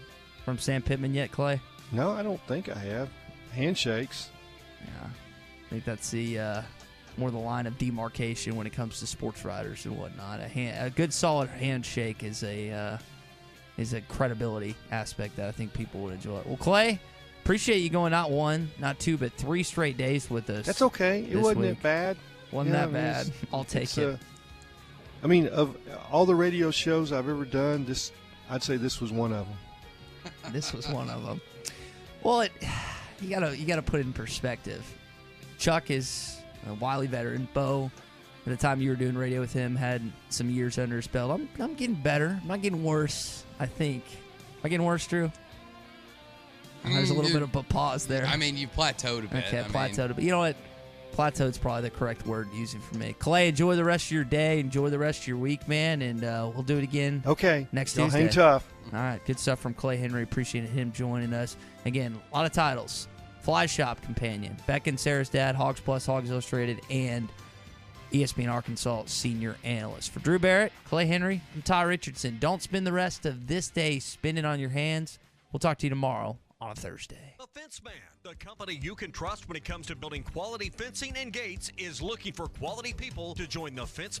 Sam Pittman yet, Clay? No, I don't think I have. Handshakes. Yeah. I think that's the more the line of demarcation when it comes to sports writers and whatnot. A good solid handshake is a credibility aspect that I think people would enjoy. Well, Clay, appreciate you going not 1, not 2, but 3 straight days with us. That's okay. It wasn't that bad. Wasn't that bad. I'll take it. I mean, of all the radio shows I've ever done, I'd say this was one of them. This was one of them. Well, you gotta put it in perspective. Chuck is a wily veteran. Bo, at the time you were doing radio with him, had some years under his belt. I'm getting better. I'm not getting worse, I think. Am I getting worse, Drew? There's a little bit of a pause there. I mean, you've plateaued a bit. Okay, plateaued. But you know what? Plateaued's probably the correct word using for me. Clay, enjoy the rest of your day. Enjoy the rest of your week, man. And we'll do it again next Tuesday. Hang tough. All right, good stuff from Clay Henry. Appreciate him joining us. Again, a lot of titles. Fly Shop Companion, Beck and Sarah's dad, Hogs Plus, Hogs Illustrated, and ESPN Arkansas senior analyst. For Drew Barrett, Clay Henry, I'm Ty Richardson. Don't spend the rest of this day spinning on your hands. We'll talk to you tomorrow on a Thursday. The Fence Man, the company you can trust when it comes to building quality fencing and gates, is looking for quality people to join the Fence Man.